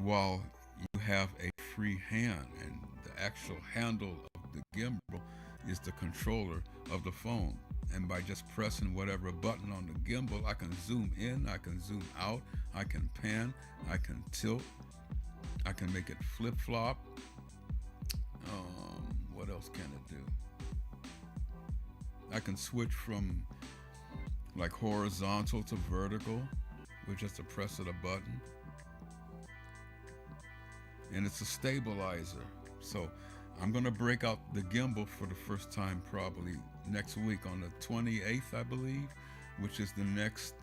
while you have a free hand, and the actual handle of the gimbal is the controller of the phone. And by just pressing whatever button on the gimbal, I can zoom in, I can zoom out, I can pan, I can tilt, I can make it flip-flop. What else can it do? I can switch from like horizontal to vertical with just a press of the button. And it's a stabilizer. So I'm gonna break out the gimbal for the first time probably next week on the 28th, I believe, which is the next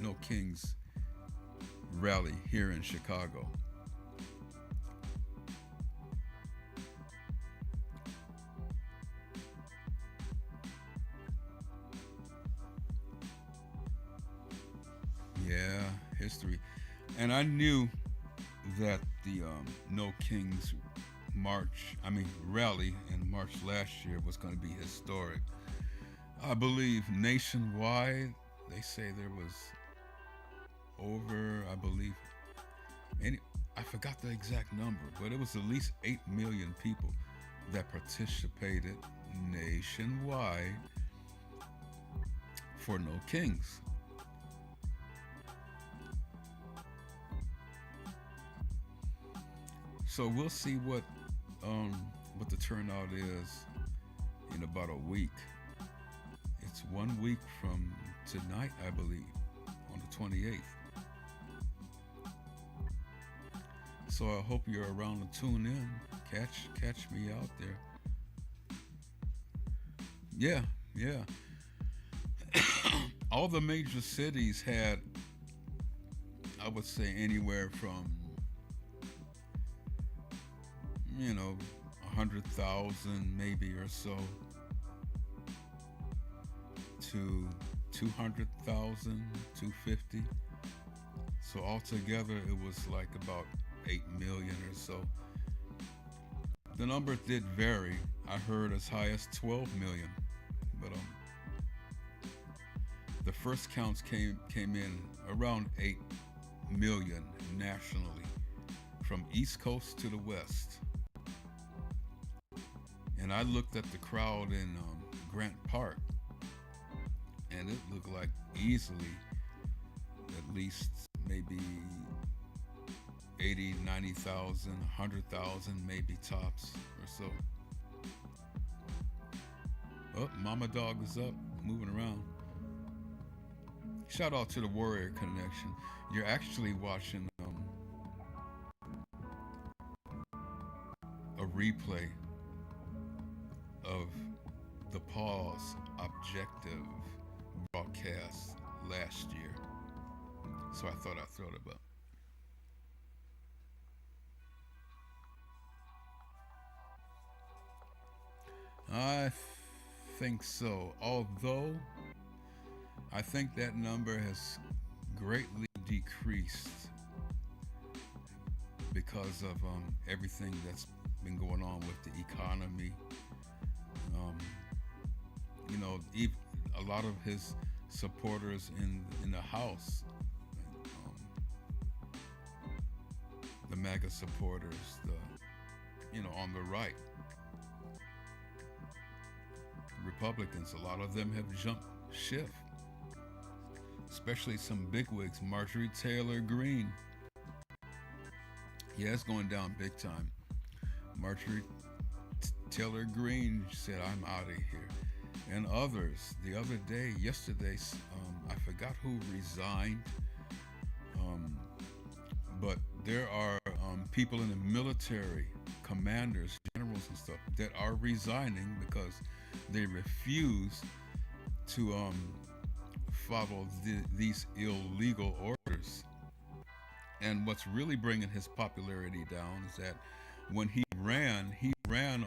No Kings rally here in Chicago. Yeah, history. And I knew that the No Kings rally in March last year was going to be historic. I believe nationwide, they say there was over, I forgot the exact number, but it was at least 8 million people that participated nationwide for No Kings. So we'll see what the turnout is in about a week. It's 1 week from tonight, I believe, on the 28th. So I hope you're around to tune in. Catch me out there. Yeah. All the major cities had, I would say, anywhere from 100,000 maybe or so to 200,000, 250. So altogether, it was like about 8 million or so. The number did vary. I heard as high as 12 million, but the first counts came in around 8 million nationally, from East Coast to the West. And I looked at the crowd in Grant Park, and it looked like easily at least maybe 80, 90,000, 100,000 maybe tops or so. Oh, Mama Dog is up, moving around. Shout out to the Warrior Connection. You're actually watching a replay of the Pause Objective broadcast last year. So I thought I'd throw it up. I think so. Although I think that number has greatly decreased because of everything that's been going on with the economy. You know, a lot of his supporters in the House, the MAGA supporters, on the right, Republicans, a lot of them have jumped ship, especially some bigwigs. Marjorie Taylor Greene, yeah, it's going down big time. Marjorie Taylor Greene said, "I'm out of here," and others. The other day, yesterday, I forgot who resigned, but there are people in the military, commanders, generals, and stuff that are resigning because they refuse to follow these illegal orders. And what's really bringing his popularity down is that when he ran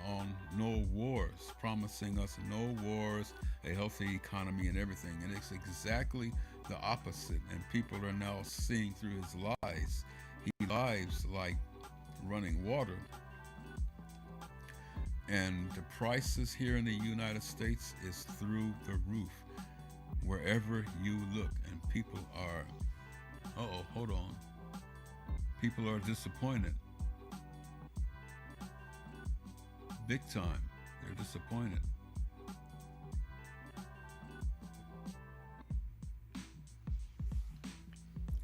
on no wars, promising us no wars, a healthy economy, and everything. And it's exactly the opposite. And people are now seeing through his lies. He lies like running water. And the prices here in the United States is through the roof, wherever you look. And people are, hold on. People are disappointed. Big time. They're disappointed.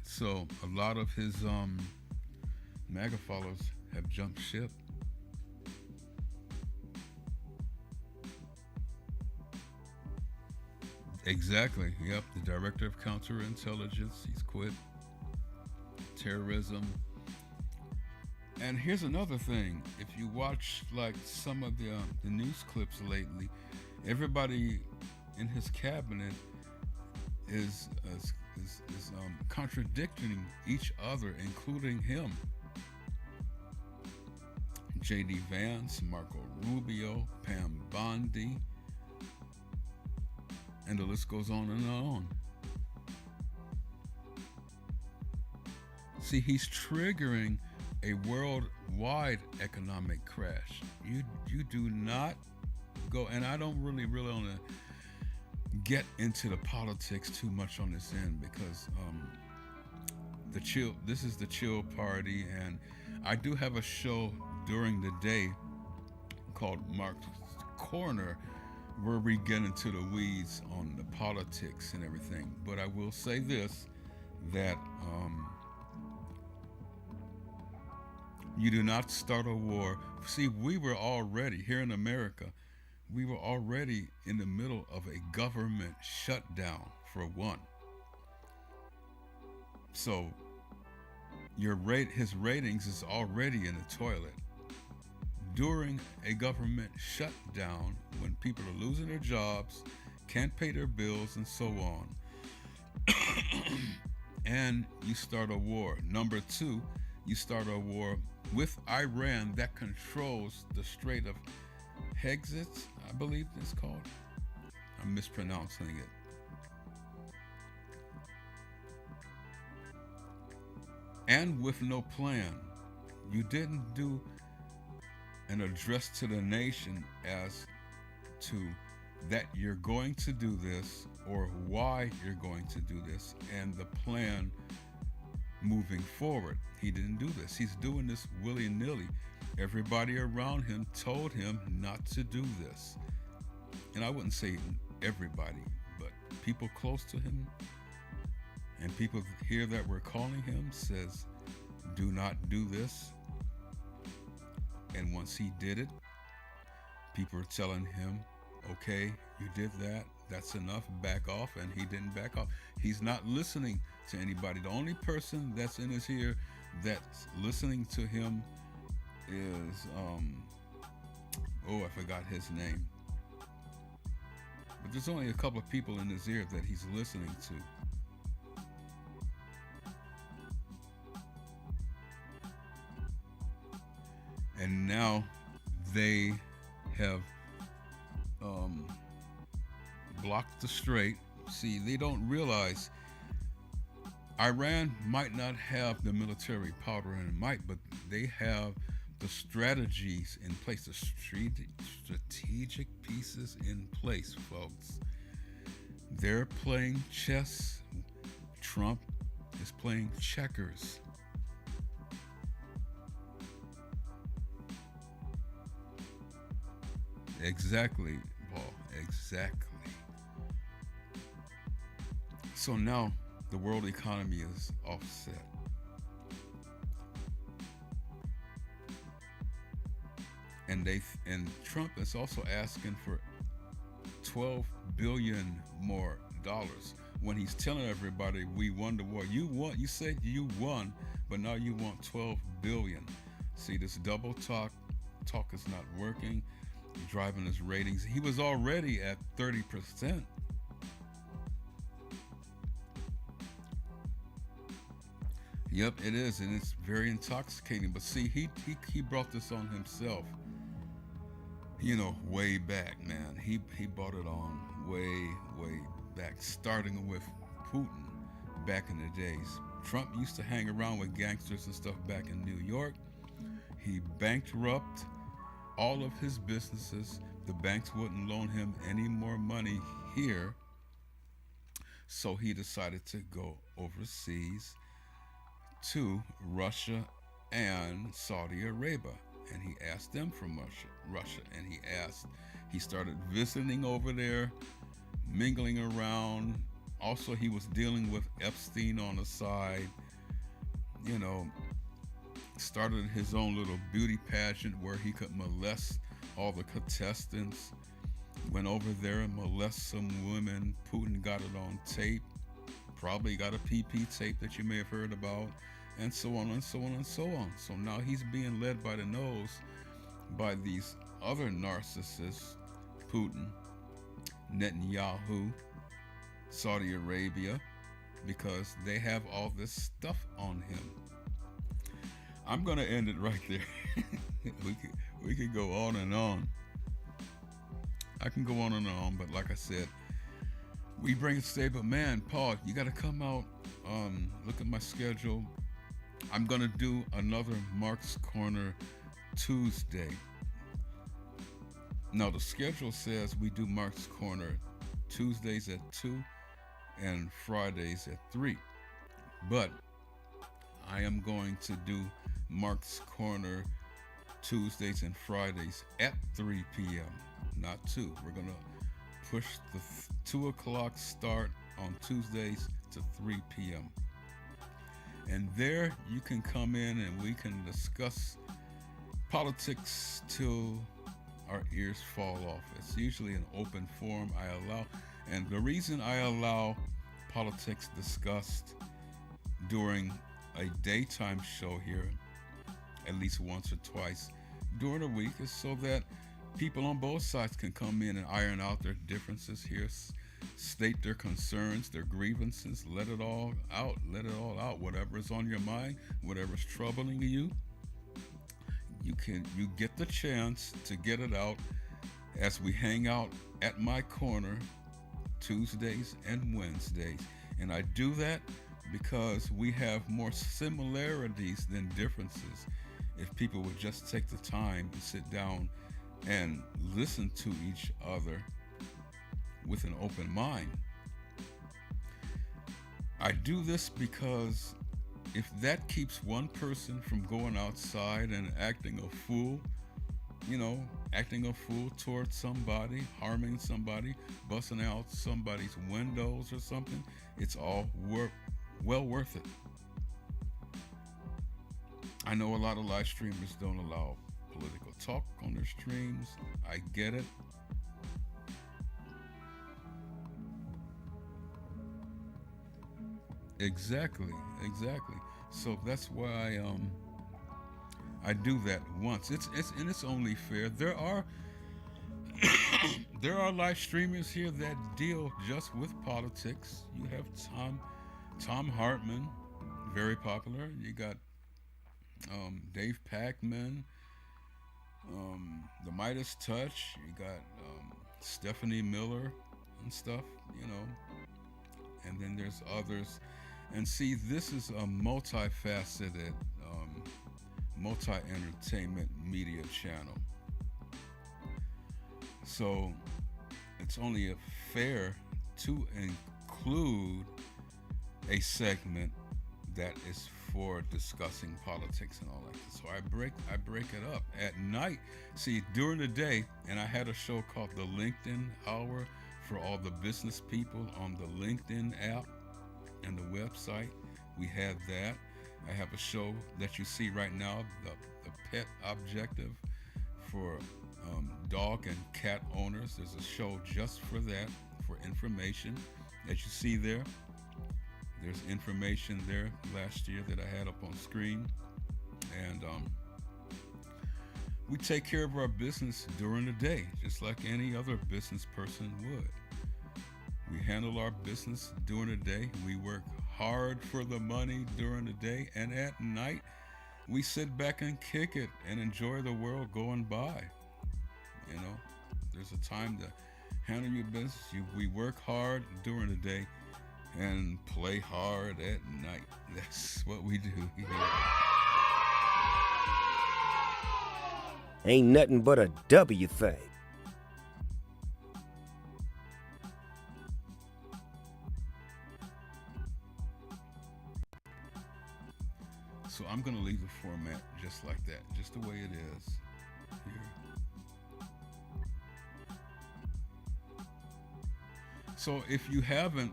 So a lot of his MAGA followers have jumped ship. Exactly. Yep. The director of counterintelligence, he's quit. Terrorism. And here's another thing. If you watch like some of the news clips lately, everybody in his cabinet is contradicting each other, including him. J.D. Vance, Marco Rubio, Pam Bondi, and the list goes on and on. See, he's triggering a worldwide economic crash. You do not go, and I don't really want to get into the politics too much on this end because this is the chill party, and I do have a show during the day called Mark's Corner where we get into the weeds on the politics and everything. But I will say this, that you do not start a war. See, we were already, here in America, we were already in the middle of a government shutdown, for one. So his ratings is already in the toilet. During a government shutdown, when people are losing their jobs, can't pay their bills, and so on, and you start a war. Number two, you start a war with Iran that controls the Strait of Hexit, I believe it's called. I'm mispronouncing it. and with no plan. You didn't do an address to the nation as to that you're going to do this or why you're going to do this and the plan moving forward. He didn't do this. He's doing this willy-nilly. Everybody around him told him not to do this. And I wouldn't say everybody, but people close to him and people here that were calling him says, do not do this. And once he did it, people were telling him, okay, you did that. That's enough. Back off. And he didn't back off. He's not listening to anybody. The only person that's in his ear that's listening to him is, I forgot his name. But there's only a couple of people in his ear that he's listening to. And now they have blocked the strait. See, they don't realize Iran might not have the military power and might, but they have the strategies in place, the strategic pieces in place, folks. They're playing chess. Trump is playing checkers. Exactly, Paul. Exactly. So now the world economy is offset. And Trump is also asking for $12 billion more dollars when he's telling everybody we won the war. You said you won, but now you want $12 billion. See, this double talk is not working, driving his ratings. He was already at 30%. Yep, it is, and it's very intoxicating. But see, he brought this on himself. You know, way back, man. He brought it on way back, starting with Putin back in the days. Trump used to hang around with gangsters and stuff back in New York. He bankrupted all of his businesses. The banks wouldn't loan him any more money here. So he decided to go overseas to Russia and Saudi Arabia. And he asked them from Russia. And he started visiting over there, mingling around. Also, he was dealing with Epstein on the side. You know, started his own little beauty pageant where he could molest all the contestants. Went over there and molest some women. Putin got it on tape. Probably got a PP tape that you may have heard about. And so on and so on and so on. So now he's being led by the nose by these other narcissists, Putin, Netanyahu, Saudi Arabia, because they have all this stuff on him. I'm going to end it right there. we could go on and on. I can go on and on, but like I said, we bring it today. But man, Paul, you got to come out. Look at my schedule. I'm going to do another Mark's Corner Tuesday. Now, the schedule says we do Mark's Corner Tuesdays at 2 and Fridays at 3. But I am going to do Mark's Corner Tuesdays and Fridays at 3 p.m., not 2. We're going to push the 2 o'clock start on Tuesdays to 3 p.m. And there you can come in and we can discuss politics till our ears fall off. It's usually an open forum I allow. And the reason I allow politics discussed during a daytime show here, at least once or twice during the week, is so that people on both sides can come in and iron out their differences here, state their concerns, their grievances, let it all out. Whatever is on your mind, whatever's troubling you, you get the chance to get it out as we hang out at my corner Tuesdays and Wednesdays. And I do that because we have more similarities than differences. If people would just take the time to sit down and listen to each other with an open mind. I do this because if that keeps one person from going outside and acting a fool, acting a fool towards somebody, harming somebody, busting out somebody's windows or something, it's all well worth it. I know a lot of live streamers don't allow political talk on their streams. I get it. Exactly. So that's why I do that once. It's only fair. There are there are live streamers here that deal just with politics. You have Tom Hartman, very popular. You got Dave Packman, the Midas Touch. You got Stephanie Miller and stuff. And then there's others. And see, this is a multifaceted, multi-entertainment media channel. So it's only fair to include a segment that is for discussing politics and all like that. So I break it up at night. See, during the day, and I had a show called the LinkedIn Hour for all the business people on the LinkedIn app and the website. We had that. I have a show that you see right now, the Pet Objective for dog and cat owners. There's a show just for that, for information that you see there. There's information there last year that I had up on screen. And we take care of our business during the day, just like any other business person would. We handle our business during the day. We work hard for the money during the day. And at night, we sit back and kick it and enjoy the world going by. There's a time to handle your business. We work hard during the day and play hard at night. That's what we do here. Ain't nothing but a W thing. So I'm going to leave the format just like that, just the way it is here. So if you haven't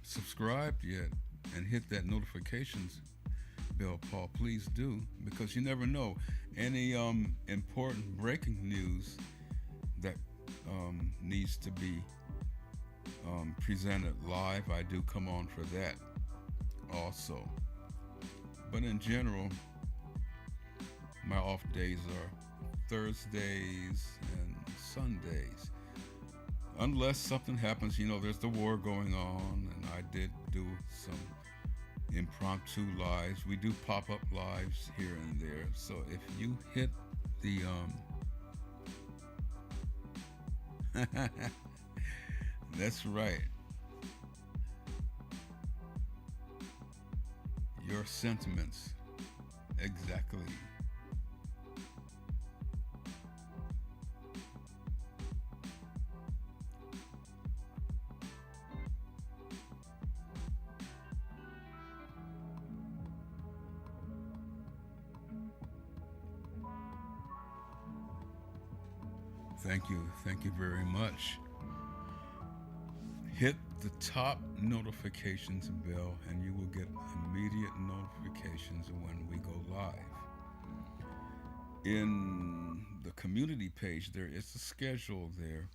subscribed yet and hit that notifications bell, Paul, please do, because you never know. Any important breaking news that needs to be presented live, I do come on for that also. But in general, my off days are Thursdays and Sundays. Unless something happens, there's the war going on, and I did do some impromptu lives. We do pop-up lives here and there. So if you hit the that's right. Your sentiments. Exactly. Thank you very much. Hit the top notifications bell and you will get immediate notifications when we go live. In the community page, there is a schedule there.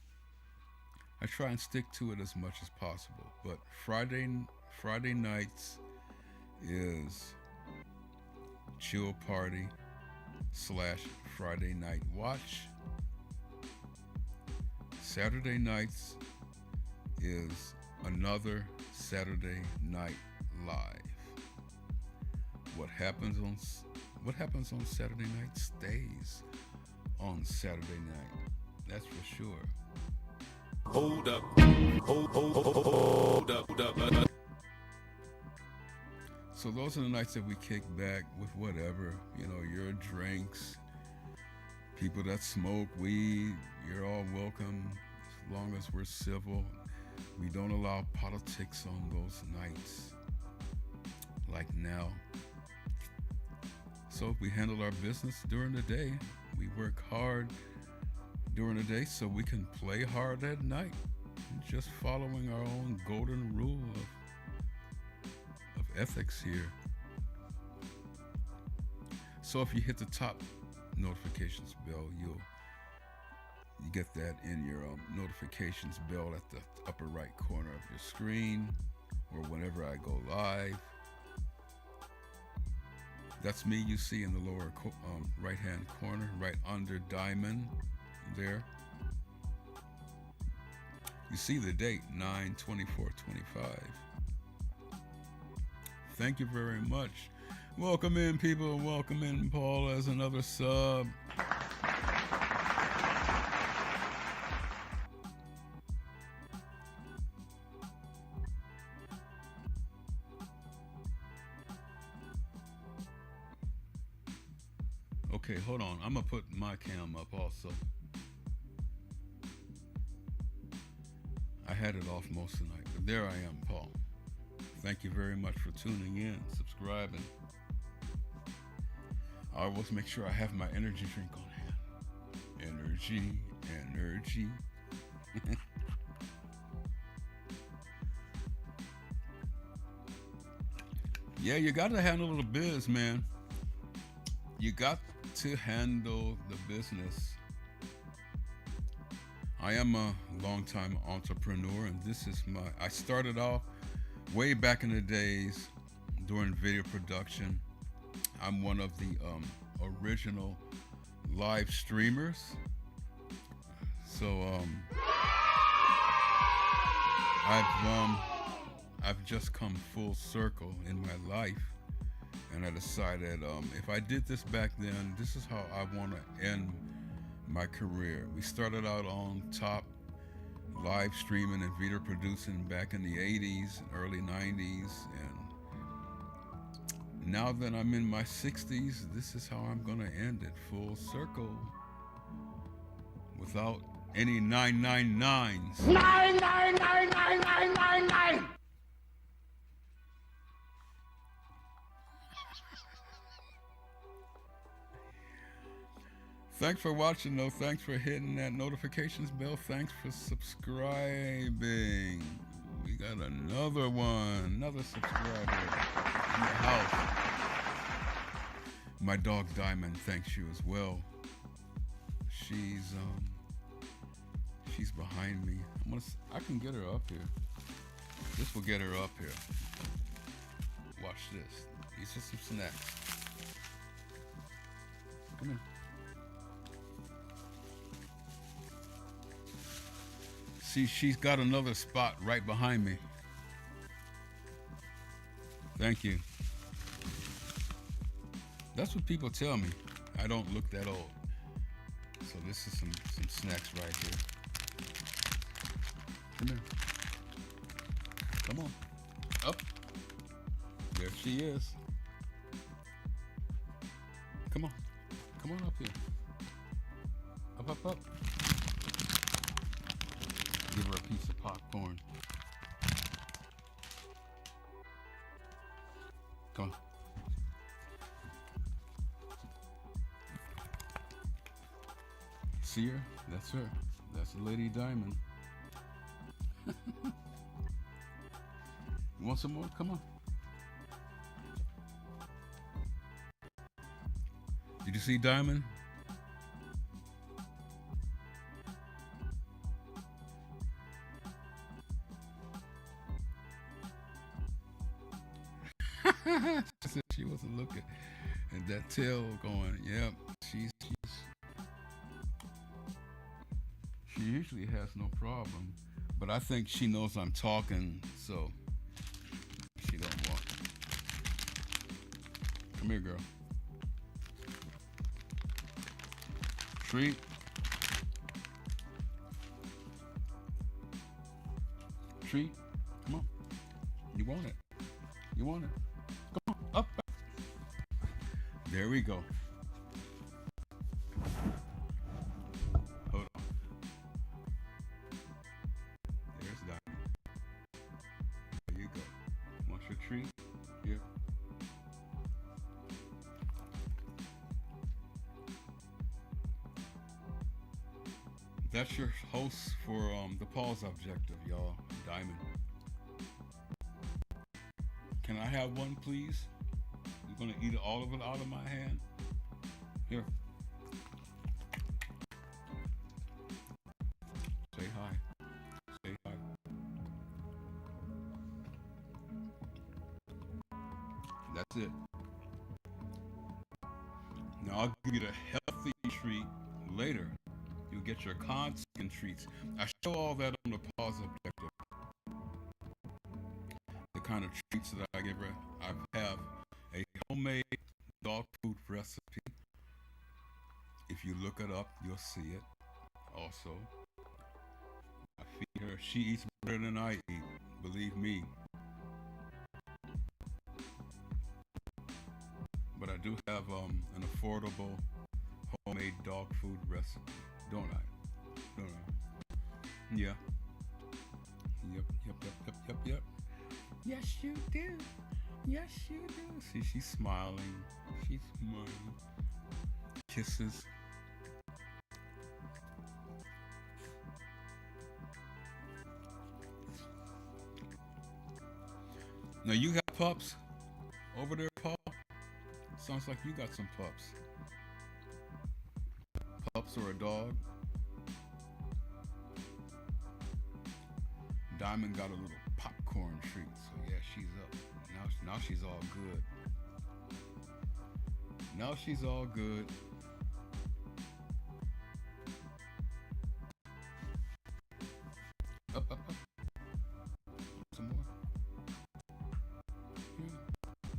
I try and stick to it as much as possible, but Friday nights is chill party / Friday night watch. Saturday nights is another Saturday night live. What happens on Saturday night stays on Saturday night. That's for sure. Hold up. So those are the nights that we kick back with whatever, you know, your drinks. People that smoke weed, you're all welcome as long as we're civil. We don't allow politics on those nights like now. So we handle our business during the day. We work hard during the day so we can play hard at night. Just following our own golden rule of ethics here. So if you hit the top notifications bell, you get that in your notifications bell at the upper right corner of your screen, or whenever I go live. That's me you see in the lower right hand corner, right under Diamond there. You see the date, 9/24/25. Thank you very much. Welcome in, people. Welcome in, Paul, as another sub. Okay, hold on. I'm going to put my cam up also. I had it off most of the night, but there I am, Paul. Thank you very much for tuning in, subscribing. I always make sure I have my energy drink on hand. Energy. Yeah, you got to handle the biz, man. You got to handle the business. I am a longtime entrepreneur, and this is I started off way back in the days doing video production. I'm one of the original live streamers. So I've just come full circle in my life, and I decided if I did this back then, this is how I want to end my career. We started out on top, live streaming and video producing back in the 80s and early 90s, and now that I'm in my 60s, this is how I'm gonna end it, full circle, without any 999s. 9999999. Thanks for watching, though. Thanks for hitting that notifications bell. Thanks for subscribing. We got another one, another subscriber in the house. My dog Diamond thanks you as well. She's behind me. I can get her up here. This will get her up here. Watch this. These are some snacks. Come here. See, she's got another spot right behind me. Thank you. That's what people tell me. I don't look that old. So this is some snacks right here. Come here. Come on. Up. There she is. Come on. Come on up here. Up. Give her a piece of popcorn. Come on. See her? That's her. That's Lady Diamond. You want some more? Come on. Did you see Diamond? She said she wasn't looking, and that tail going, yep, she usually has no problem, but I think she knows I'm talking, so she don't want. Come here, girl. Treat. Treat. Come on. You want it. You want it. Come on. There we go. Hold on. There's Diamond. There you go. Want your treat? Here. That's your host for the pause objective, y'all. Diamond. Can I have one, please? I'm gonna eat all of it out of my hand. Here. Say hi. Say hi. That's it. Now I'll give you the healthy treat later. You'll get your constant treats. I show all that on the pause objective. The kind of treats that I give her. I have a homemade dog food recipe. If you look it up, you'll see it. Also, I feed her. She eats better than I eat. Believe me. But I do have an affordable homemade dog food recipe, don't I? Don't I? Yeah. Yep. Yes, you do. Yes, you do. See, she's smiling. She's smiling. Kisses. Now you got pups over there, Paul? Sounds like you got some pups. Pups or a dog? Diamond got a little popcorn treat, so yeah, she's up. Now she's all good. Now she's all good. Up. Some more.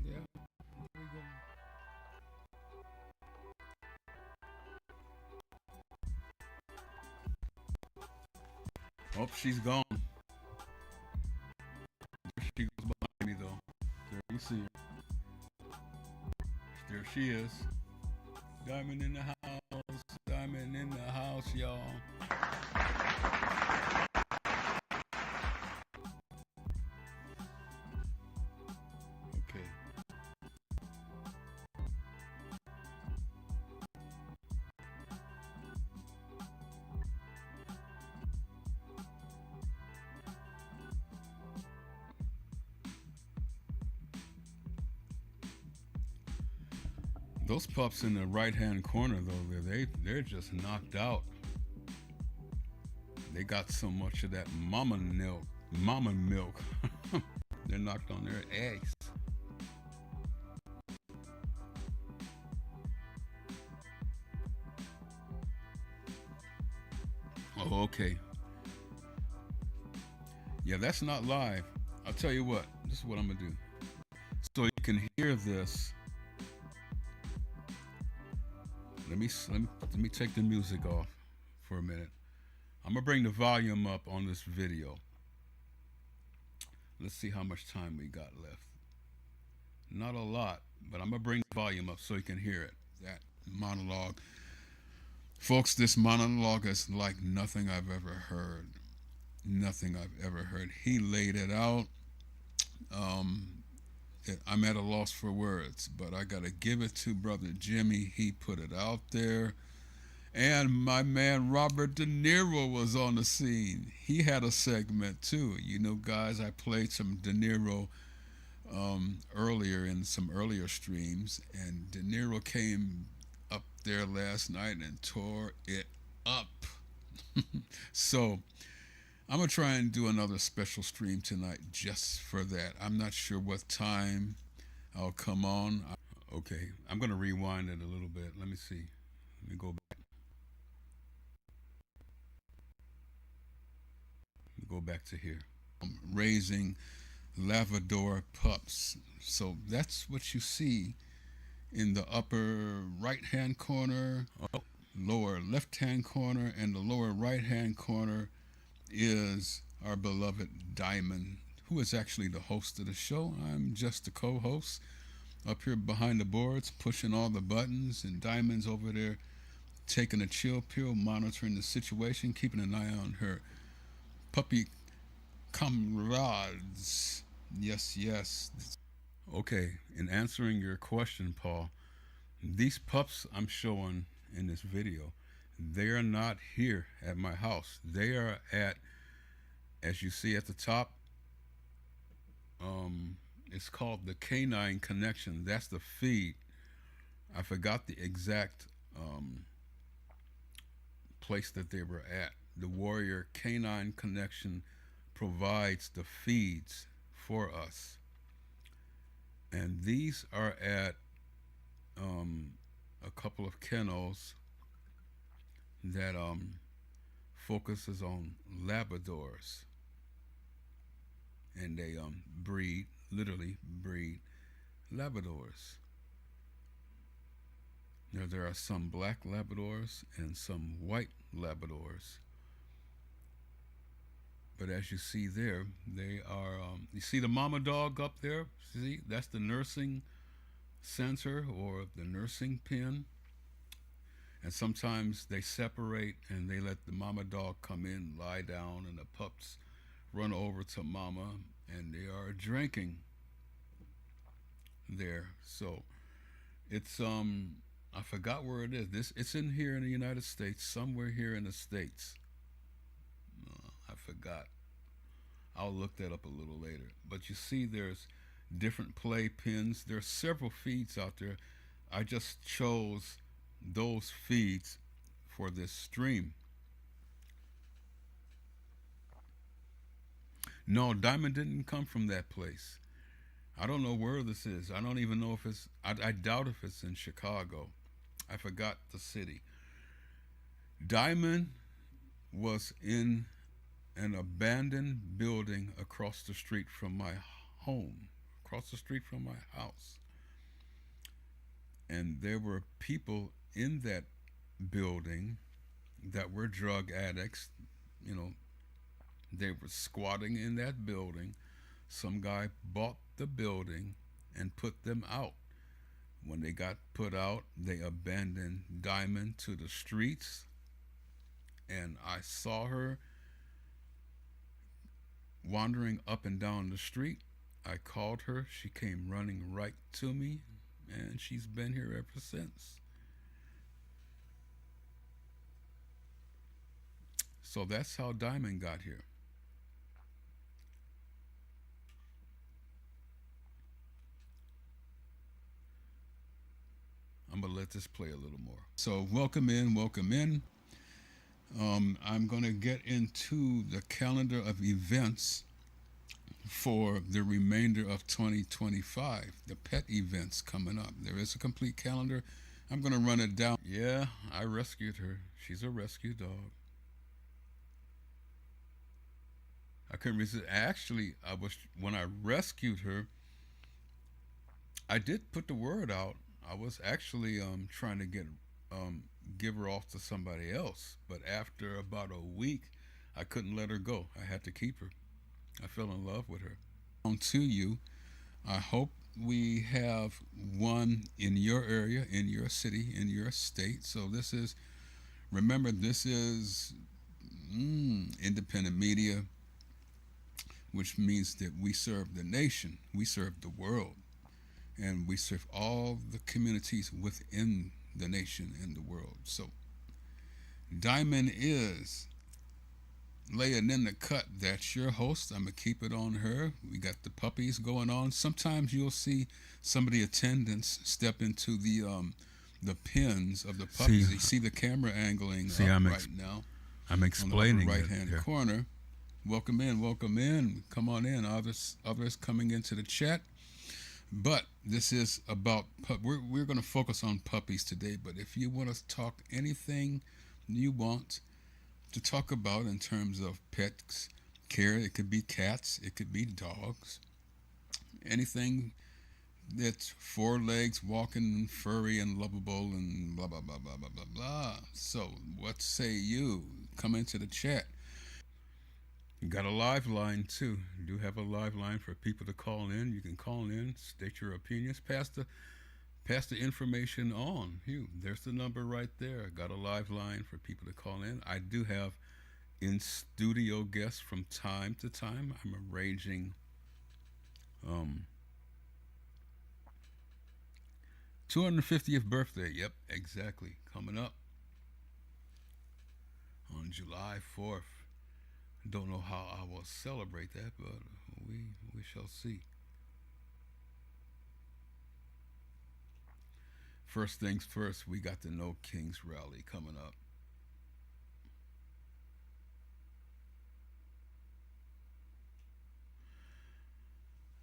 Yeah. There we go. Oh, she's gone. There she goes behind me, though. There you see her. There she is. Diamond in the house. Diamond in the house, y'all. Okay. Those pups in the right-hand corner, though, they're just knocked out. They got so much of that mama milk. They're knocked on their eggs. Oh, okay. Yeah, that's not live. I'll tell you what. This is what I'm gonna do. So you can hear this. Let me take the music off for a minute. I'm gonna bring the volume up on this video. Let's see how much time we got left. Not a lot, but I'm gonna bring the volume up so you can hear it. That monologue. Folks, this monologue is like nothing I've ever heard. Nothing I've ever heard. He laid it out. I'm at a loss for words, but I gotta give it to Brother Jimmy. He put it out there. And my man Robert De Niro was on the scene. He had a segment too. You know, guys, I played some De Niro earlier in some earlier streams, and De Niro came up there last night and tore it up. So I'm gonna try and do another special stream tonight just for that. I'm not sure what time I'll come on. Okay, I'm gonna rewind it a little bit. Let me see. Let me go back. Go back to here. I'm raising Labrador pups. So that's what you see in the upper right-hand corner, lower left-hand corner, and the lower right-hand corner is our beloved Diamond, who is actually the host of the show. I'm just the co-host. up here behind the boards, pushing all the buttons, and Diamond's over there taking a chill pill, monitoring the situation, keeping an eye on her puppy comrades. Yes, yes. Okay, in answering your question, Paul, these pups I'm showing in this video, they are not here at my house. They are at, as you see at the top, it's called the Canine Connection. That's the feed. I forgot the exact place that they were at. The Warrior Canine Connection provides the feeds for us. And these are at a couple of kennels that focuses on Labradors. And they breed, literally breed Labradors. Now there are some black Labradors and some white Labradors. But as you see there, they are, you see the mama dog up there? See, that's the nursing center or the nursing pen. And sometimes they separate and they let the mama dog come in, lie down, and the pups run over to mama, and they are drinking there. So it's, I forgot where it is. It's in here in the United States, somewhere here in the States. I forgot. I'll look that up a little later. But you see there's different play pins. There's several feeds out there. I just chose those feeds for this stream. No, Diamond didn't come from that place. I don't know where this is. I don't even know if it's, I doubt if it's in Chicago. I forgot the city. Diamond was in an abandoned building across the street from my home, across the street from my house. And there were people in that building that were drug addicts. You know, they were squatting in that building. Some guy bought the building and put them out. When they got put out, they abandoned Diamond to the streets. And I saw her wandering up and down the street. I called her. She came running right to me, and she's been here ever since. So that's how Diamond got here. I'm going to let this play a little more. So welcome in, welcome in. I'm going to get into the calendar of events for the remainder of 2025, the pet events coming up. There is a complete calendar. I'm going to run it down. Yeah, I rescued her. She's a rescue dog. I couldn't resist. Actually, when I rescued her, I did put the word out. I was actually trying to give her off to somebody else, but after about a week, I couldn't let her go. I had to keep her. I fell in love with her. On to you. I hope we have one in your area, in your city, in your state. So this is, remember, this is independent media, which means that we serve the nation, we serve the world, and we serve all the communities within the nation and the world. So Diamond is laying in the cut. That's your host. I'm gonna keep it on her. We got the puppies going on. Sometimes you'll see some of the attendants step into the pens of the puppies. You see the camera angling right now. I'm explaining on the right hand corner. Welcome in, welcome in. Come on in. Others coming into the chat. But this is about we're going to focus on puppies today. But if you want to talk anything you want to talk about in terms of pets care, it could be cats, it could be dogs, anything that's four legs, walking, furry, and lovable, and blah blah blah blah blah blah blah. So what say you? Come into the chat. You got a live line too. You do have a live line for people to call in. You can call in, state your opinions, pass the information on. There's the number right there. Got a live line for people to call in. I do have in studio guests from time to time. I'm arranging 250th birthday. Yep, exactly. Coming up on July 4th. Don't know how I will celebrate that, but we shall see. First things first, we got the No Kings rally coming up.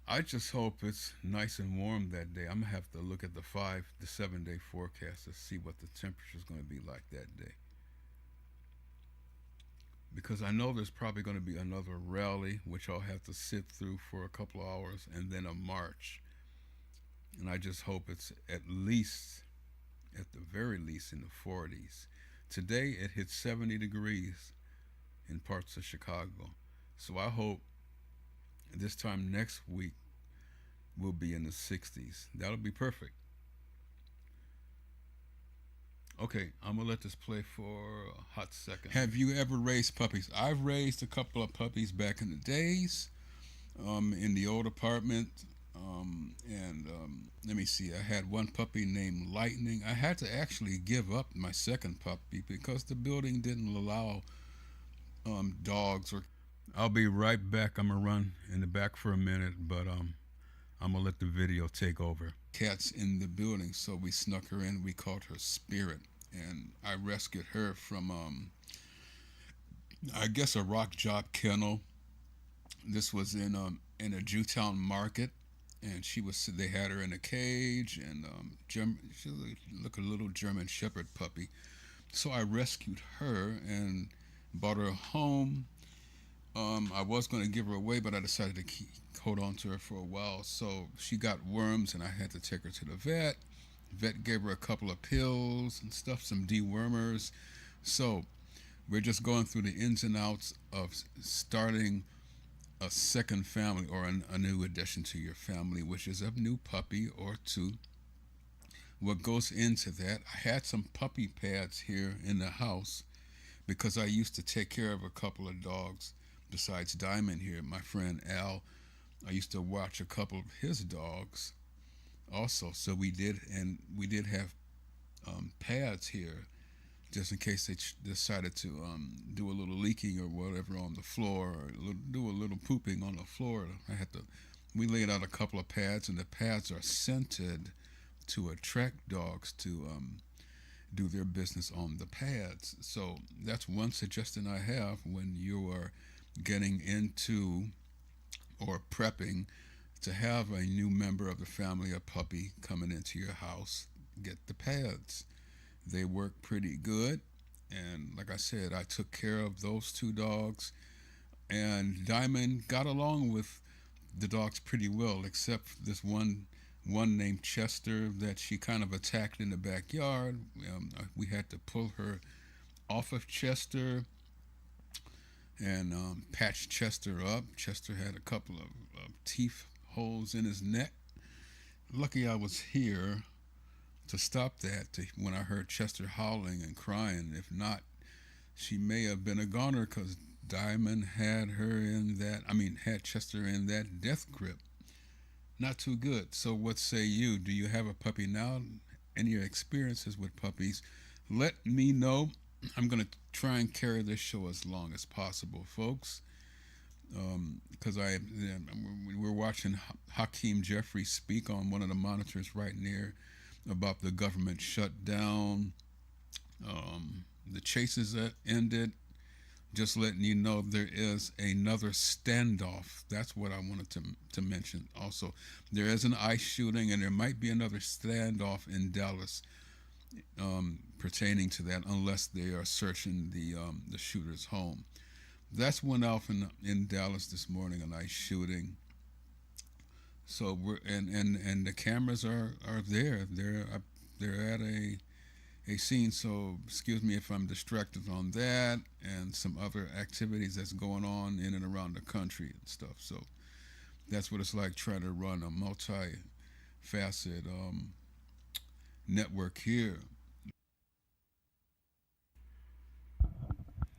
I just hope it's nice and warm that day. I'm gonna have to look at the 7 day forecast to see what the temperature is going to be like that day. Because I know there's probably going to be another rally, which I'll have to sit through for a couple of hours, and then a march. And I just hope it's at the very least, in the 40s. Today it hit 70 degrees in parts of Chicago. So I hope this time next week we'll be in the 60s. That'll be perfect. Okay, I'm going to let this play for a hot second. Have you ever raised puppies? I've raised a couple of puppies back in the days, in the old apartment. Let me see, I had one puppy named Lightning. I had to actually give up my second puppy because the building didn't allow dogs. I'll be right back. I'm going to run in the back for a minute, but I'm going to let the video take over. Cats in the building, so we snuck her in. We called her Spirit, and I rescued her from, I guess, a rock job kennel. This was in a Jewtown market, and they had her in a cage, and she looked a little German Shepherd puppy. So I rescued her and brought her home. I was going to give her away, but I decided to hold on to her for a while. So she got worms, and I had to take her to the vet. Vet gave her a couple of pills and stuff, some dewormers. So we're just going through the ins and outs of starting a second family, or a new addition to your family, which is a new puppy or two. What goes into that, I had some puppy pads here in the house because I used to take care of a couple of dogs besides Diamond here, my friend Al. I used to watch a couple of his dogs also. So we did have pads here just in case they decided to do a little leaking or whatever on the floor, or do a little pooping on the floor. We laid out a couple of pads, and the pads are scented to attract dogs to do their business on the pads. So that's one suggestion I have when you are getting into or prepping to have a new member of the family, a puppy, coming into your house. Get the pads. They work pretty good, and like I said, I took care of those two dogs, and Diamond got along with the dogs pretty well, except this one named Chester that she kind of attacked in the backyard. We had to pull her off of Chester and patch Chester up. Chester had a couple of teeth holes in his neck. Lucky I was here to stop that when I heard Chester howling and crying. If not, she may have been a goner, because Diamond had Chester in that death grip. Not too good. So what say you? Do you have a puppy now? Any experiences with puppies? Let me know. I'm going to try and carry this show as long as possible, folks. Because we're watching Hakeem Jeffrey speak on one of the monitors right near about the government shutdown, the chases that ended. Just letting you know there is another standoff. That's what I wanted to mention. Also, there is an ICE shooting, and there might be another standoff in Dallas pertaining to that, unless they are searching the shooter's home. That's went off in Dallas this morning, an ICE shooting. So and the cameras are there. They're at a a scene. So excuse me if I'm distracted on that and some other activities that's going on in and around the country and stuff. So that's what it's like trying to run a multi-facet network here.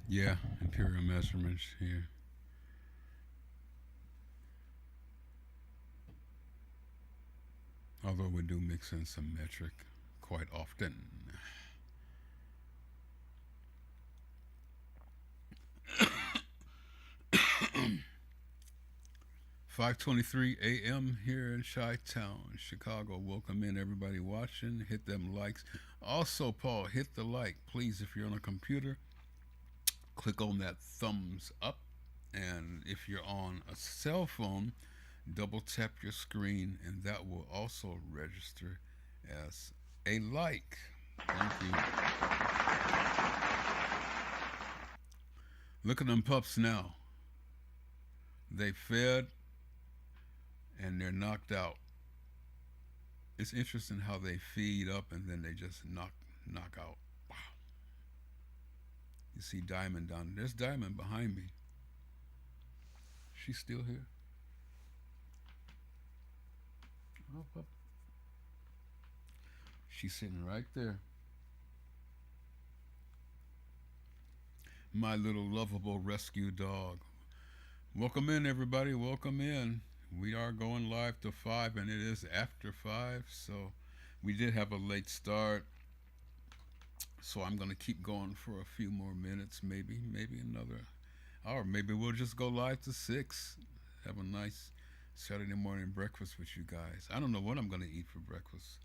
Yeah, imperial measurements here. Although we do mix in some metric quite often. 5:23 a.m. here in Chi-Town, Chicago. Welcome in everybody watching. Hit them likes. Also, Paul, hit the like, please. If you're on a computer, click on that thumbs up. And if you're on a cell phone, double tap your screen, and that will also register as a like. Thank you. Look at them pups now. They fed and they're knocked out. It's interesting how they feed up and then they just knock out. Wow. You see Diamond down there. There's Diamond behind me. She's still here. Oh. She's sitting right there. My little lovable rescue dog. Welcome in, everybody. Welcome in. We are going live to 5, and it is after 5, so we did have a late start. So I'm going to keep going for a few more minutes, maybe another hour. Maybe we'll just go live to 6. Have a nice Saturday morning breakfast with you guys. I don't know what I'm going to eat for breakfast.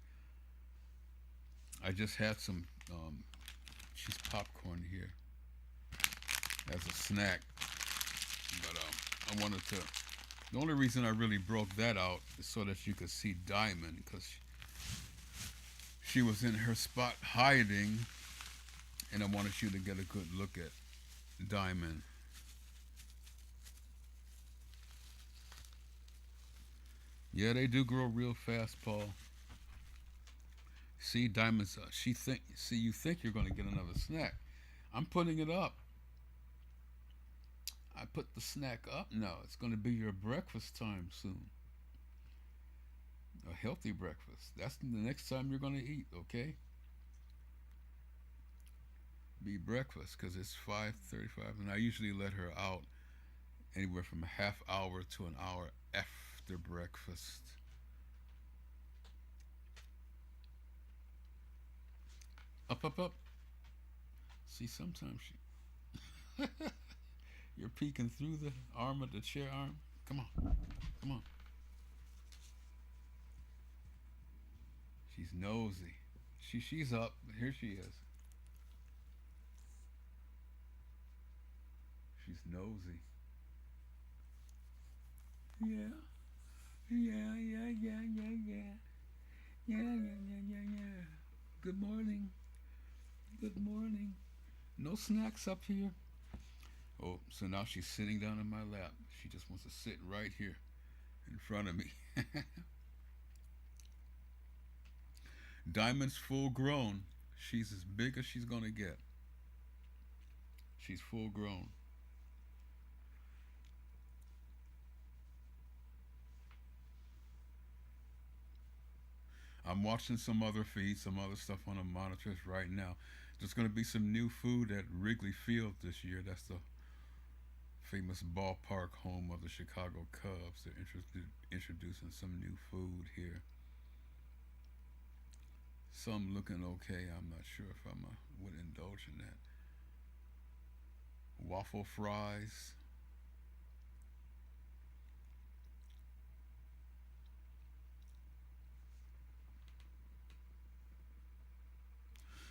I just had some cheese popcorn here as a snack, but I wanted to. The only reason I really broke that out is so that you could see Diamond, because she was in her spot hiding, and I wanted you to get a good look at Diamond. Yeah, they do grow real fast, Paul. See, Diamond's. You think you're going to get another snack. I'm putting it up. I put the snack up now. It's going to be your breakfast time soon. A healthy breakfast. That's the next time you're going to eat, okay? Be breakfast, because it's 5:35, and I usually let her out anywhere from a half hour to an hour after breakfast. Up. See, sometimes she... You're peeking through the arm of the chair arm. Come on. She's nosy. She's up. Here she is. She's nosy. Yeah. Good morning. No snacks up here. Oh, so now she's sitting down in my lap. She just wants to sit right here in front of me. Diamond's full grown. She's as big as she's going to get. She's full grown. I'm watching some other feeds, some other stuff on the monitors right now. There's going to be some new food at Wrigley Field this year. That's the famous ballpark home of the Chicago Cubs. They're introducing some new food here. Some looking okay. I'm not sure if I would indulge in that. Waffle fries.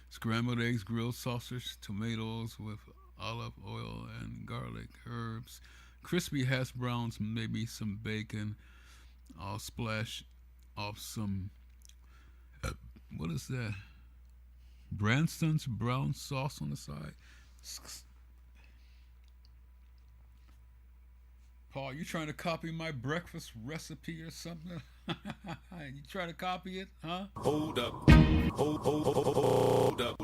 Scrambled eggs, grilled sausage, tomatoes with olive oil and garlic, herbs, crispy hash browns, maybe some bacon. I'll splash off some, what is that? Branston's brown sauce on the side. Paul, you trying to copy my breakfast recipe or something? You try to copy it, huh? Hold up. Hold up.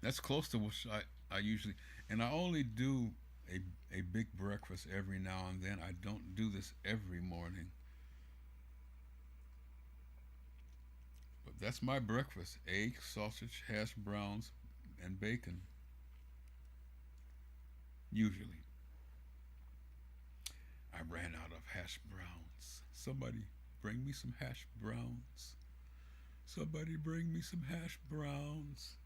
That's close to what I usually, and I only do a big breakfast every now and then. I don't do this every morning. But that's my breakfast: egg, sausage, hash browns, and bacon. Usually. I ran out of hash browns. Somebody bring me some hash browns. Somebody bring me some hash browns.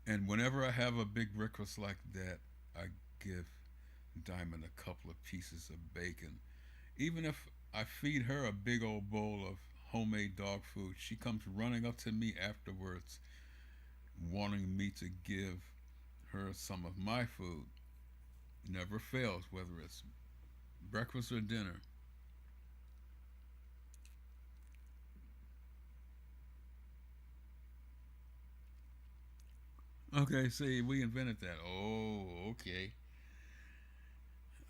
And whenever I have a big breakfast like that, I give Diamond a couple of pieces of bacon. Even if I feed her a big old bowl of homemade dog food, she comes running up to me afterwards, wanting me to give her some of my food. Never fails, whether it's breakfast or dinner. Okay, see, we invented that. Oh, okay.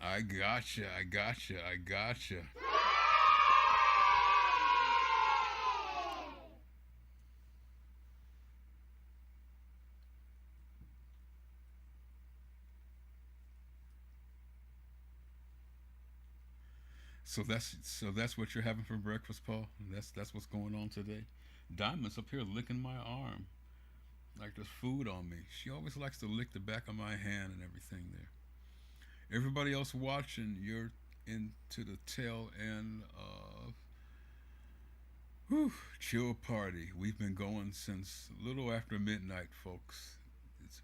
I gotcha, I gotcha, I gotcha. So that's what you're having for breakfast, Paul. That's what's going on today. Diamond's up here licking my arm like there's food on me. She always likes to lick the back of my hand and everything there. Everybody else watching, you're into the tail end of chill party. We've been going since a little after midnight, folks. It's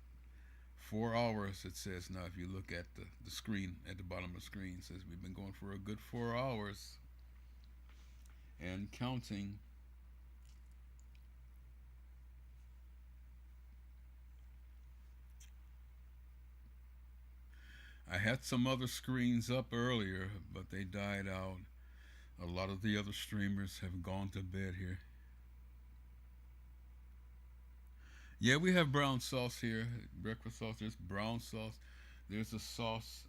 4 hours, it says now. If you look at the screen at the bottom of the screen, it says we've been going for a good 4 hours and counting. I had some other screens up earlier, but they died out. A lot of the other streamers have gone to bed here. Yeah, we have brown sauce here. Breakfast sauce. There's brown sauce. There's a sauce.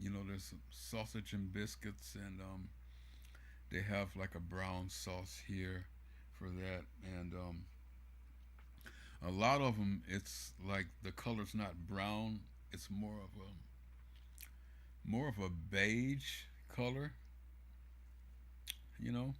There's sausage and biscuits, and they have like a brown sauce here for that. And a lot of them, it's like the color's not brown. It's more of a beige color. You know.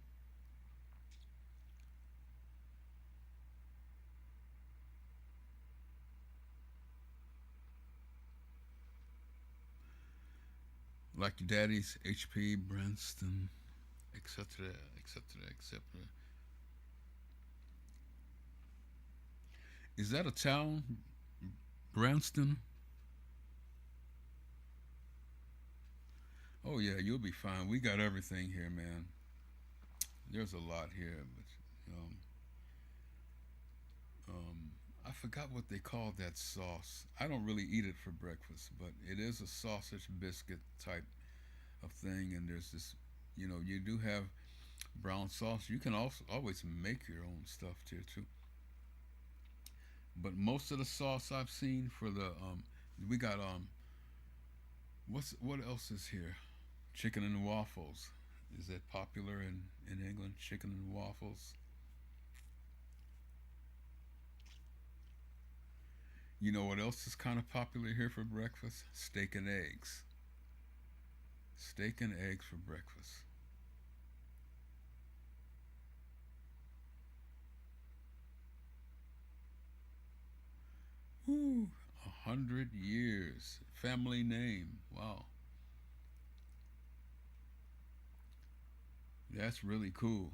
Like your daddy's HP, Branston, etc., etc., etc. Is that a town, Branston? Oh yeah, you'll be fine. We got everything here, man. There's a lot here, but I forgot what they call that sauce. I don't really eat it for breakfast, but it is a sausage biscuit type of thing. And there's this, you do have brown sauce. You can also always make your own stuff here too. But most of the sauce I've seen for the we got what else is here? Chicken and waffles. Is that popular in England? Chicken and waffles. You know what else is kind of popular here for breakfast? Steak and eggs. Steak and eggs for breakfast. Whew, 100 years. Family name. Wow. That's really cool.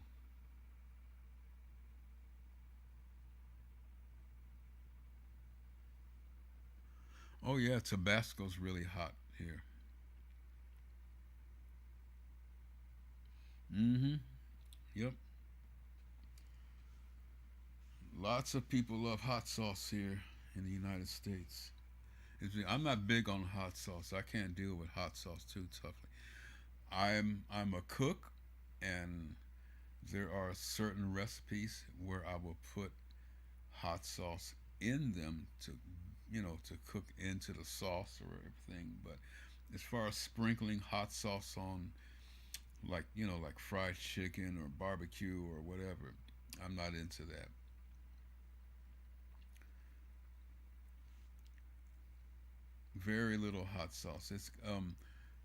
Oh yeah, Tabasco's really hot here. Mm-hmm. Yep. Lots of people love hot sauce here in the United States. I'm not big on hot sauce. I can't deal with hot sauce too toughly. I'm a cook, and there are certain recipes where I will put hot sauce in them to to cook into the sauce or everything. But as far as sprinkling hot sauce on, like like fried chicken or barbecue or whatever, I'm not into that. Very little hot sauce. It's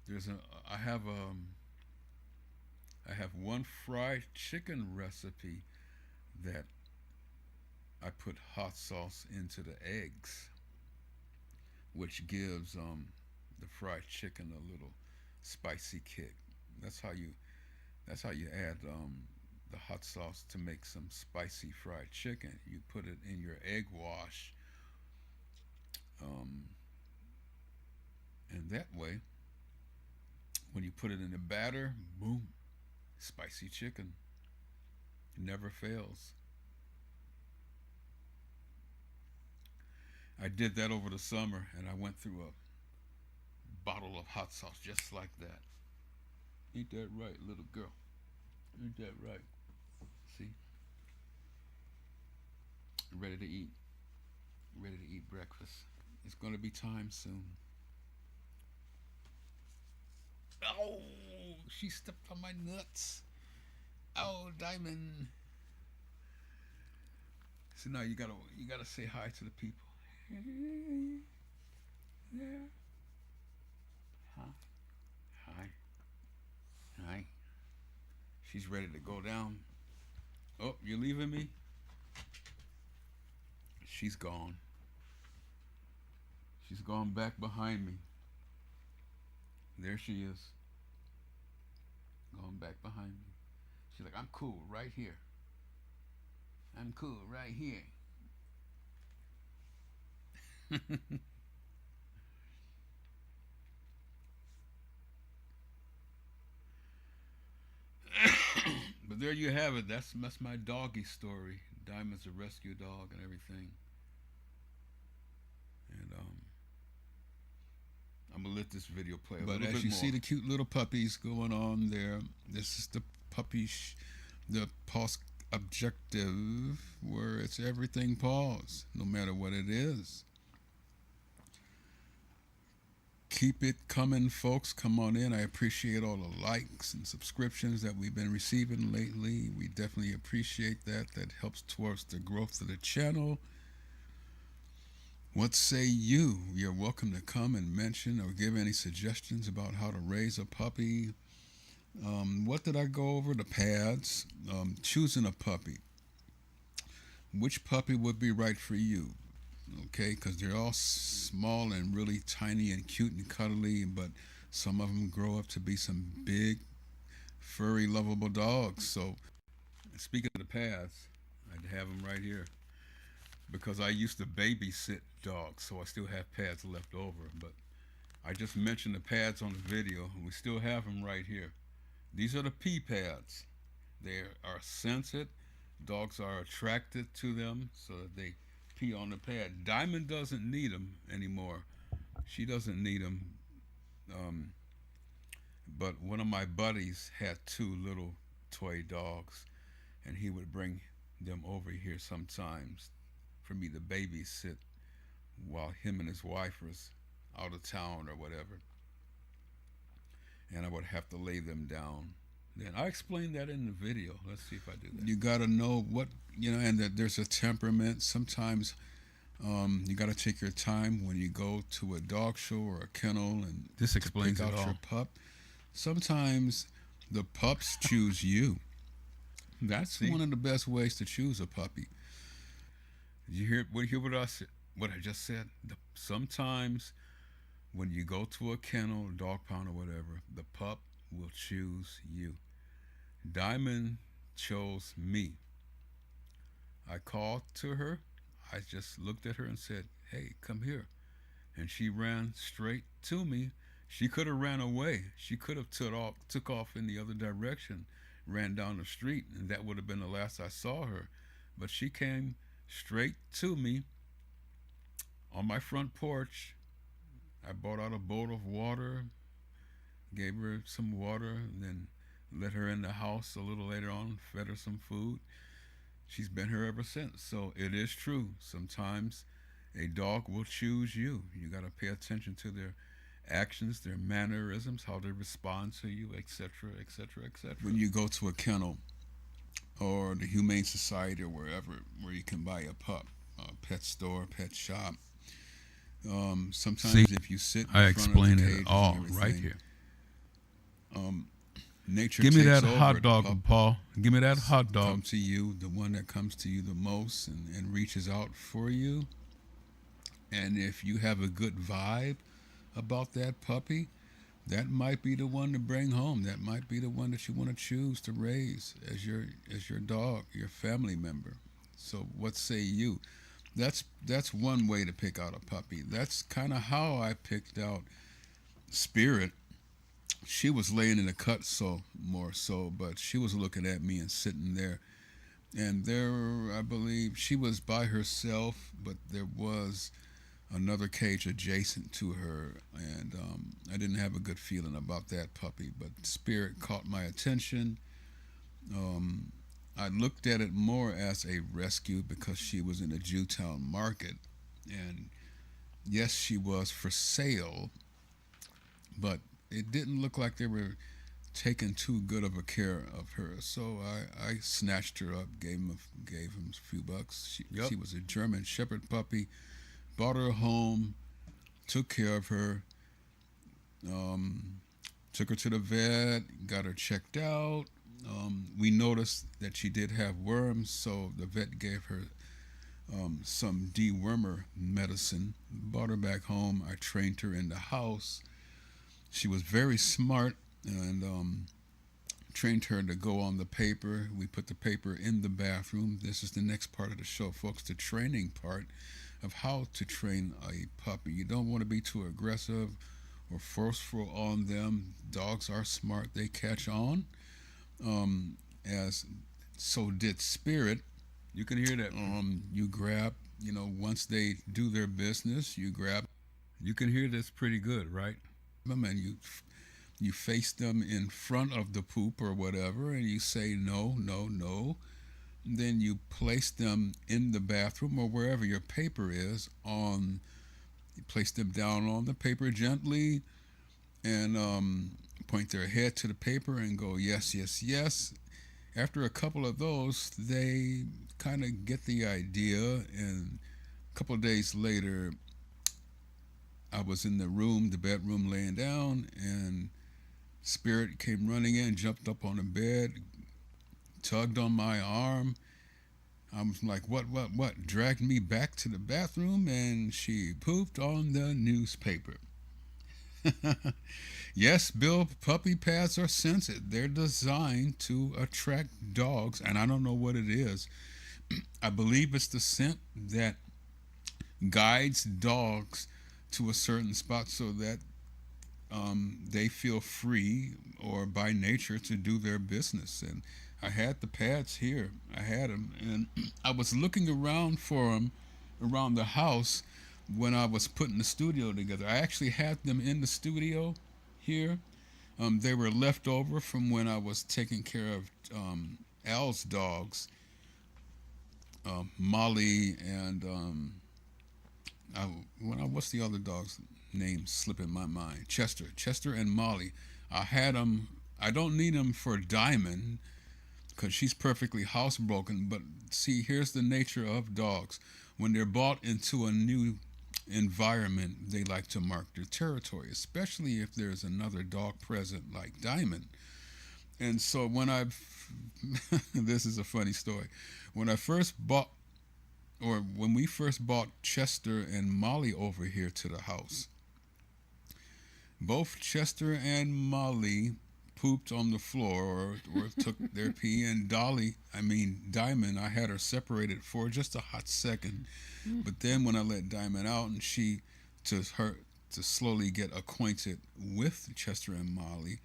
there's a I have one fried chicken recipe that I put hot sauce into the eggs, which gives the fried chicken a little spicy kick. That's how you that's how you add the hot sauce to make some spicy fried chicken. You put it in your egg wash, um, and that way, when you put it in the batter, boom, spicy chicken. It never fails. I did that over the summer, and I went through a bottle of hot sauce just like that. Ain't that right, little girl? Ain't that right? See? Ready to eat. Ready to eat breakfast. It's going to be time soon. Oh, she stepped on my nuts. Oh, Diamond. So now you gotta say hi to the people. Yeah. Huh? Hi. Hi. She's ready to go down. Oh, you leaving me? She's gone. She's gone back behind me. There she is. Going back behind me. She's like, I'm cool right here. I'm cool right here. But there you have it. That's my doggy story. Diamond's a rescue dog and everything. And I'm gonna let this video play a little bit more. But as you see the cute little puppies going on there, this is the the pause objective, where it's everything pause, no matter what it is. Keep it coming, folks. Come on in. I appreciate all the likes and subscriptions that we've been receiving lately. We definitely appreciate that. That helps towards the growth of the channel. What say you? You're welcome to come and mention or give any suggestions about how to raise a puppy. What did I go over? The pads. Choosing a puppy. Which puppy would be right for you? Okay, because they're all small and really tiny and cute and cuddly, but some of them grow up to be some big, furry, lovable dogs. So, speaking of the pads, I'd have them right here, because I used to babysit dogs, so I still have pads left over. But I just mentioned the pads on the video, and we still have them right here. These are the pee pads. They are scented. Dogs are attracted to them, so that they pee on the pad. Diamond doesn't need them anymore. She doesn't need them. But one of my buddies had two little toy dogs, and he would bring them over here sometimes for me to babysit while him and his wife was out of town or whatever. And I would have to lay them down. Then I explained that in the video. Let's see if I do that. You got to know what, and that there's a temperament. Sometimes you got to take your time when you go to a dog show or a kennel and this explains out your pup. Sometimes the pups choose you. That's one of the best ways to choose a puppy. Did you hear what I said? What I just said? Sometimes when you go to a kennel, dog pound or whatever, the pup will choose you. Diamond chose me. I called to her. I just looked at her and said, hey, come here. And she ran straight to me. She could have ran away. She could have took off in the other direction, ran down the street, and that would have been the last I saw her. But she came straight to me on my front porch. I brought out a bowl of water, gave her some water, and then let her in the house a little later on, fed her some food. She's been here ever since. So it is true. Sometimes A dog will choose you. You got to pay attention to their actions, their mannerisms, how they respond to you, etc., etc., etc. When you go to a kennel or the Humane Society or wherever where you can buy a pup, a pet store, pet shop, sometimes See, if you sit in I front explain of the it cages all and everything, right here. Nature Give me takes that over. hot The dog, pup Paul. Give me that hot dog. come to you, the one that comes to you the most and reaches out for you. And if you have a good vibe about that puppy, that might be the one to bring home. That might be the one that you want to choose to raise as your dog, your family member. So what say you? That's one way to pick out a puppy. That's kind of how I picked out Spirit. She was laying in a cut, so more so, but she was looking at me and sitting there. And there, I believe she was by herself, but there was another cage adjacent to her, and I didn't have a good feeling about that puppy. But Spirit caught my attention. I looked at it more as a rescue because she was in a Jewtown market, and yes, she was for sale, but it didn't look like they were taking too good of a care of her. So I snatched her up, gave him a few bucks. She was a German Shepherd puppy. Brought her home, took care of her, took her to the vet, got her checked out. We noticed that she did have worms, so the vet gave her some dewormer medicine. Brought her back home. I trained her in the house. She was very smart, and trained her to go on the paper. We put the paper in the bathroom. This is the next part of the show, folks, the training part of how to train a puppy. You don't want to be too aggressive or forceful on them. Dogs are smart. They catch on. As so did Spirit. You can hear that. You grab, once they do their business, you grab. You can hear this pretty good, right? And you face them in front of the poop or whatever, and you say no, no, no. Then you place them in the bathroom or wherever your paper is you place them down on the paper gently and point their head to the paper and go yes, yes, yes. After a couple of those, they kind of get the idea, and a couple of days later, I was in the bedroom laying down, and Spirit came running in, jumped up on the bed, tugged on my arm. I was like, what? Dragged me back to the bathroom, and she pooped on the newspaper. Yes, Bill, puppy pads are scented. They're designed to attract dogs, and I don't know what it is. I believe it's the scent that guides dogs to a certain spot so that they feel free or by nature to do their business. And I had the pads here. I had them, and I was looking around for them around the house when I was putting the studio together. I actually had them in the studio here. They were left over from when I was taking care of Al's dogs, Molly and what's the other dog's name slipping my mind? Chester and Molly. I had them. I don't need them for Diamond because she's perfectly housebroken. But see, here's the nature of dogs. When they're brought into a new environment, they like to mark their territory, especially if there's another dog present like Diamond. And so when this is a funny story. When we first bought Chester and Molly over here to the house, both Chester and Molly pooped on the floor or took their pee, and Diamond, I had her separated for just a hot second. But then when I let Diamond out and to slowly get acquainted with Chester and Molly,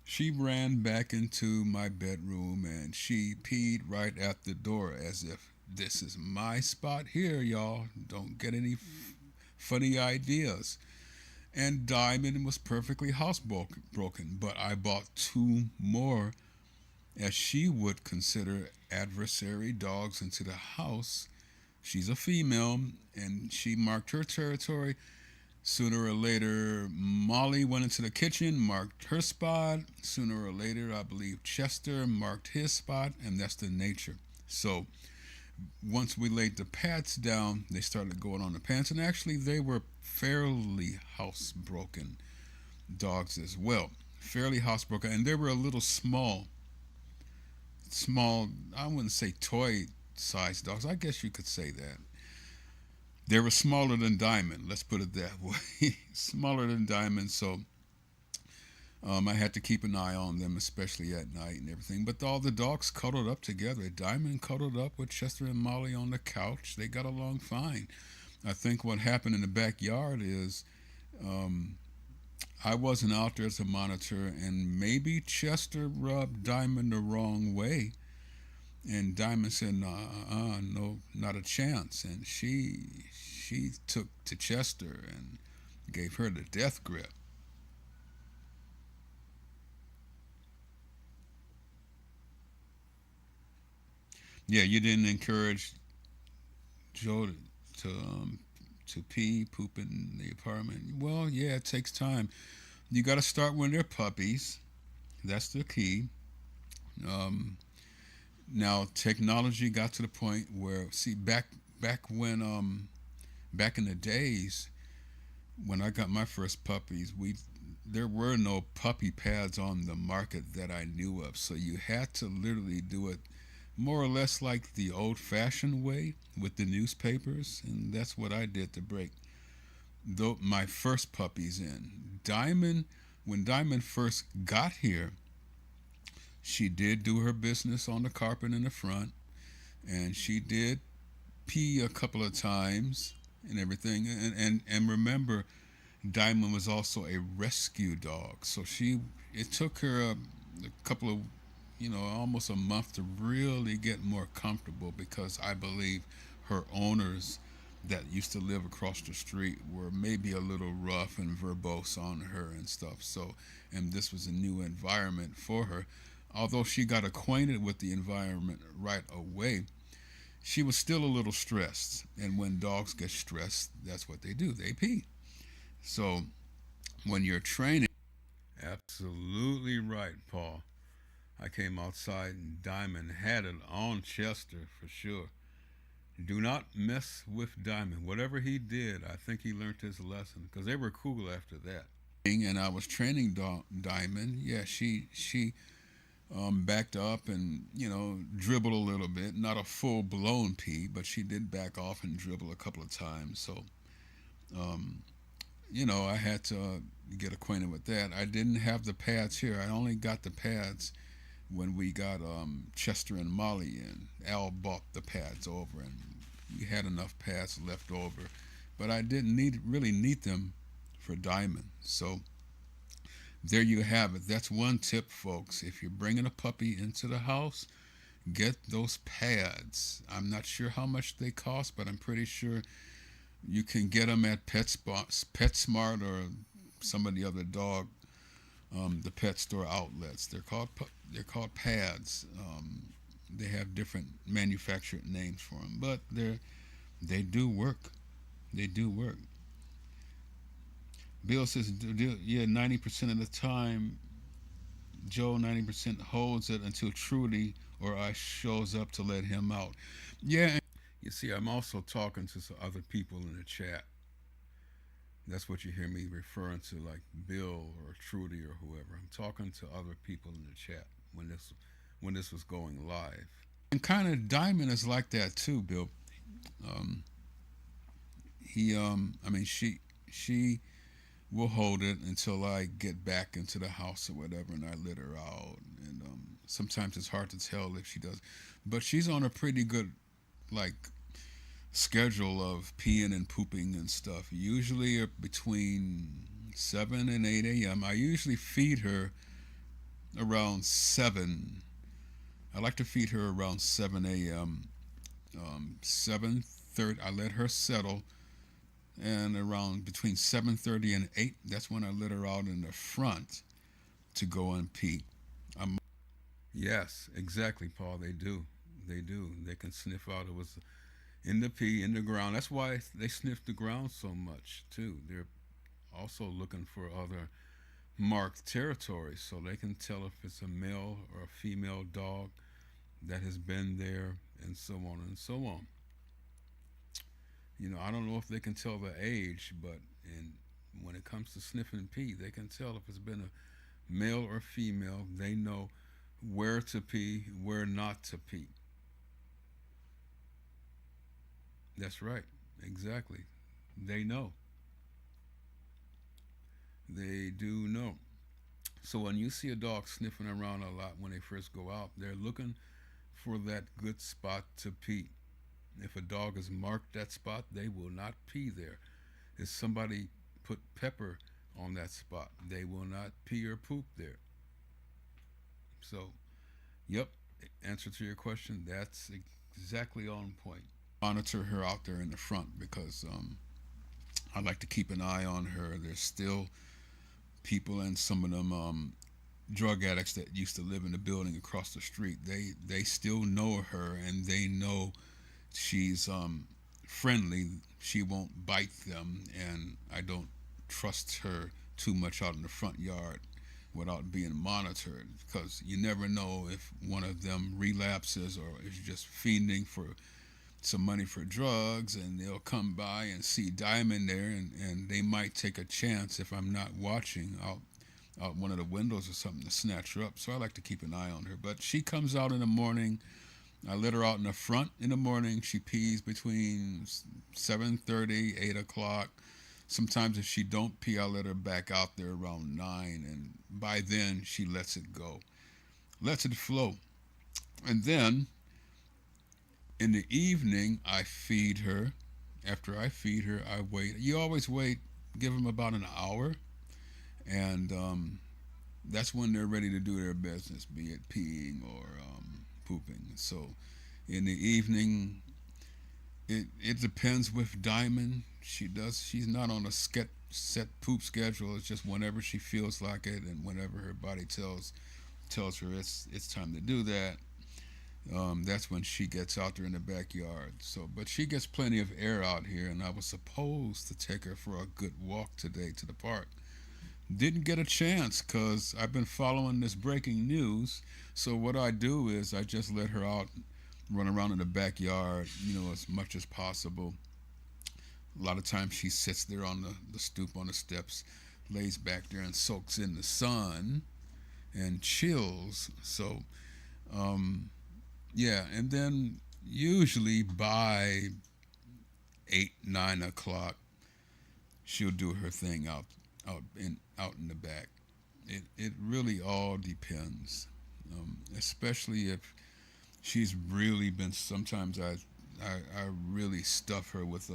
she ran back into my bedroom and she peed right at the door as if this is my spot here, y'all. Don't get any funny ideas. And Diamond was perfectly housebroken, but I bought two more, as she would consider adversary dogs, into the house She's a female, and she marked her territory. Sooner or later, Molly went into the kitchen, marked her spot. Sooner or later, I believe Chester marked his spot, and that's the nature. So once we laid the pads down, they started going on the pants, and actually they were fairly housebroken dogs as well. Fairly housebroken, and they were a little small. I wouldn't say toy sized dogs. I guess you could say that. They were smaller than Diamond, let's put it that way. Smaller than Diamond, so I had to keep an eye on them, especially at night and everything. But all the dogs cuddled up together. Diamond cuddled up with Chester and Molly on the couch. They got along fine. I think what happened in the backyard is I wasn't out there as a monitor, and maybe Chester rubbed Diamond the wrong way. And Diamond said, no, not a chance. And she took to Chester and gave her the death grip. Yeah, you didn't encourage Joe to poop in the apartment. Well, yeah, it takes time. You got to start when they're puppies. That's the key. Now technology got to the point where, see, back when back in the days when I got my first puppies, there were no puppy pads on the market that I knew of. So you had to literally do it more or less like the old-fashioned way with the newspapers, and that's what I did to break my first puppies in. Diamond, when Diamond first got here, she did do her business on the carpet in the front, and she did pee a couple of times and everything. And remember, Diamond was also a rescue dog, so it took her a couple of, almost a month to really get more comfortable, because I believe her owners that used to live across the street were maybe a little rough and verbose on her and stuff. So, and this was a new environment for her. Although she got acquainted with the environment right away, she was still a little stressed. And when dogs get stressed, that's what they do. They pee. So when you're training, absolutely right, Paul. I came outside and Diamond had it on Chester for sure. Do not mess with Diamond. Whatever he did, I think he learned his lesson, because they were cool after that. And I was training Diamond. Yeah, she backed up and, dribbled a little bit. Not a full-blown pee, but she did back off and dribble a couple of times. So, I had to get acquainted with that. I didn't have the pads here. I only got the pads when we got Chester and Molly in. Al bought the pads over, and we had enough pads left over. But I didn't really need them for Diamond. So there you have it. That's one tip, folks. If you're bringing a puppy into the house, get those pads. I'm not sure how much they cost, but I'm pretty sure you can get them at PetSmart or some of the other the pet store outlets. They're called pads. They have different manufactured names for them, but they do work. They do work. Bill says, yeah, 90% of the time, Joe 90% holds it until Trudy or I shows up to let him out. Yeah, you see, I'm also talking to some other people in the chat. That's what you hear me referring to, like Bill or Trudy or whoever. I'm talking to other people in the chat when this was going live. And kind of Diamond is like that too, Bill. She will hold it until I get back into the house or whatever, and I let her out. And sometimes it's hard to tell if she does, but she's on a pretty good schedule of peeing and pooping and stuff. Usually between 7 and 8 a.m. I usually feed her around 7. I like to feed her around 7 a.m. 7:30, I let her settle, and around between 7:30 and 8, that's when I let her out in the front to go and pee. Yes, exactly, Paul. They do. They can sniff out in the pee, in the ground. That's why they sniff the ground so much too. They're also looking for other marked territories so they can tell if it's a male or a female dog that has been there, and so on and so on. You know, I don't know if they can tell the age, but when it comes to sniffing pee, they can tell if it's been a male or female. They know where to pee, where not to pee. That's right, exactly. They know. They do know. So when you see a dog sniffing around a lot when they first go out, they're looking for that good spot to pee. If a dog has marked that spot, they will not pee there. If somebody put pepper on that spot, they will not pee or poop there. So, yep, answer to your question, that's exactly on point. Monitor her out there in the front because I like to keep an eye on her. There's still people, and some of them drug addicts that used to live in the building across the street. They still know her, and they know she's friendly. She won't bite them, and I don't trust her too much out in the front yard without being monitored, because you never know if one of them relapses or is just fiending for some money for drugs, and they'll come by and see Diamond there, and they might take a chance, if I'm not watching, out one of the windows or something, to snatch her up. So I like to keep an eye on her. But she comes out in the morning. I let her out in the front in the morning. She pees between 7:30, 8 o'clock. Sometimes if she don't pee, I let her back out there around 9, and by then she lets it go. Lets it flow. And then in the evening, I feed her. After I feed her, I wait. You always wait, give them about an hour, and that's when they're ready to do their business, be it peeing or pooping. So in the evening, it depends with Diamond. She's not on a set poop schedule. It's just whenever she feels like it, and whenever her body tells her it's time to do that. That's when she gets out there in the backyard. So, but she gets plenty of air out here, and I was supposed to take her for a good walk today to the park. Didn't get a chance because I've been following this breaking news. So what I do is I just let her out, run around in the backyard, as much as possible. A lot of times she sits there on the stoop on the steps, lays back there and soaks in the sun and chills. So, yeah, and then usually by 8, 9 o'clock, she'll do her thing out in the back. It really all depends, especially if she's really been. Sometimes I really stuff her with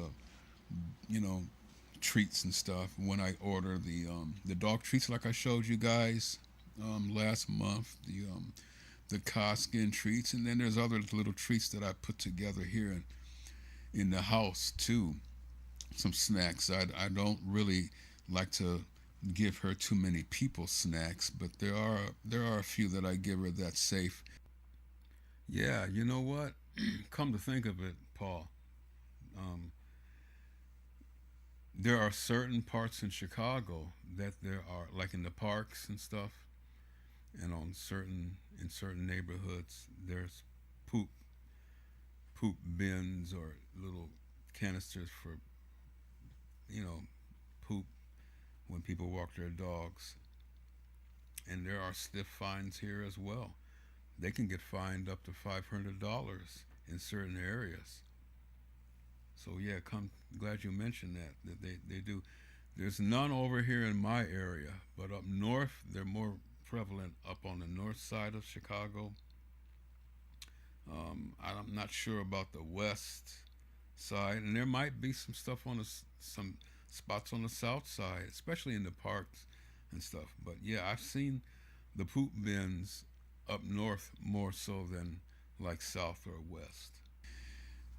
treats and stuff when I order the dog treats, like I showed you guys last month. The Coskin treats, and then there's other little treats that I put together here in the house too. Some snacks. I don't really like to give her too many people snacks, but there are a few that I give her that's safe. Yeah, you know what? Come to think of it, Paul, there are certain parts in Chicago that there are, like in the parks and stuff, and in certain neighborhoods, there's poop bins or little canisters for poop when people walk their dogs. And there are stiff fines here as well. They can get fined up to $500 in certain areas. So yeah, glad you mentioned that they do. There's none over here in my area, but up north they're more prevalent up on the north side of Chicago. I'm not sure about the west side, and there might be some stuff on some spots on the south side, especially in the parks and stuff. But yeah, I've seen the poop bins up north more so than like south or west.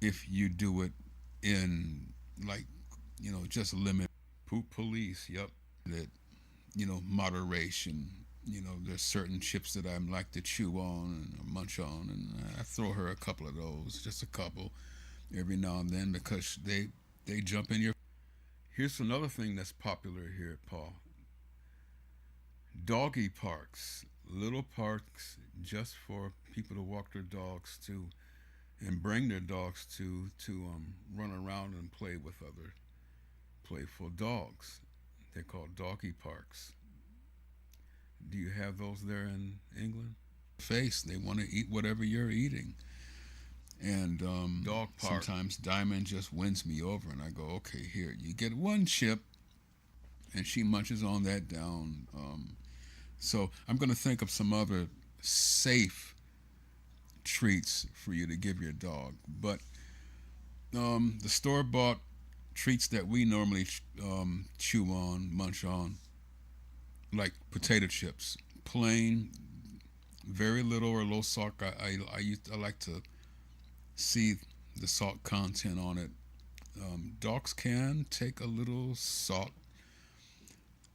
If you do it in just limit poop police, yep, that moderation. There's certain chips that I like to chew on and munch on, and I throw her a couple of those, just a couple, every now and then because they jump in your. Here's another thing that's popular here, Paul. Doggy parks, little parks just for people to walk their dogs to and bring their dogs to run around and play with other playful dogs. They're called doggy parks. Do you have those there in England? Face, they want to eat whatever you're eating. And dog park. Sometimes Diamond just wins me over, and I go, okay, here, you get one chip, and she munches on that down. So I'm going to think of some other safe treats for you to give your dog. But the store-bought treats that we normally chew on, munch on, like potato chips, plain, very little or low salt. I like to see the salt content on it. Dogs can take a little salt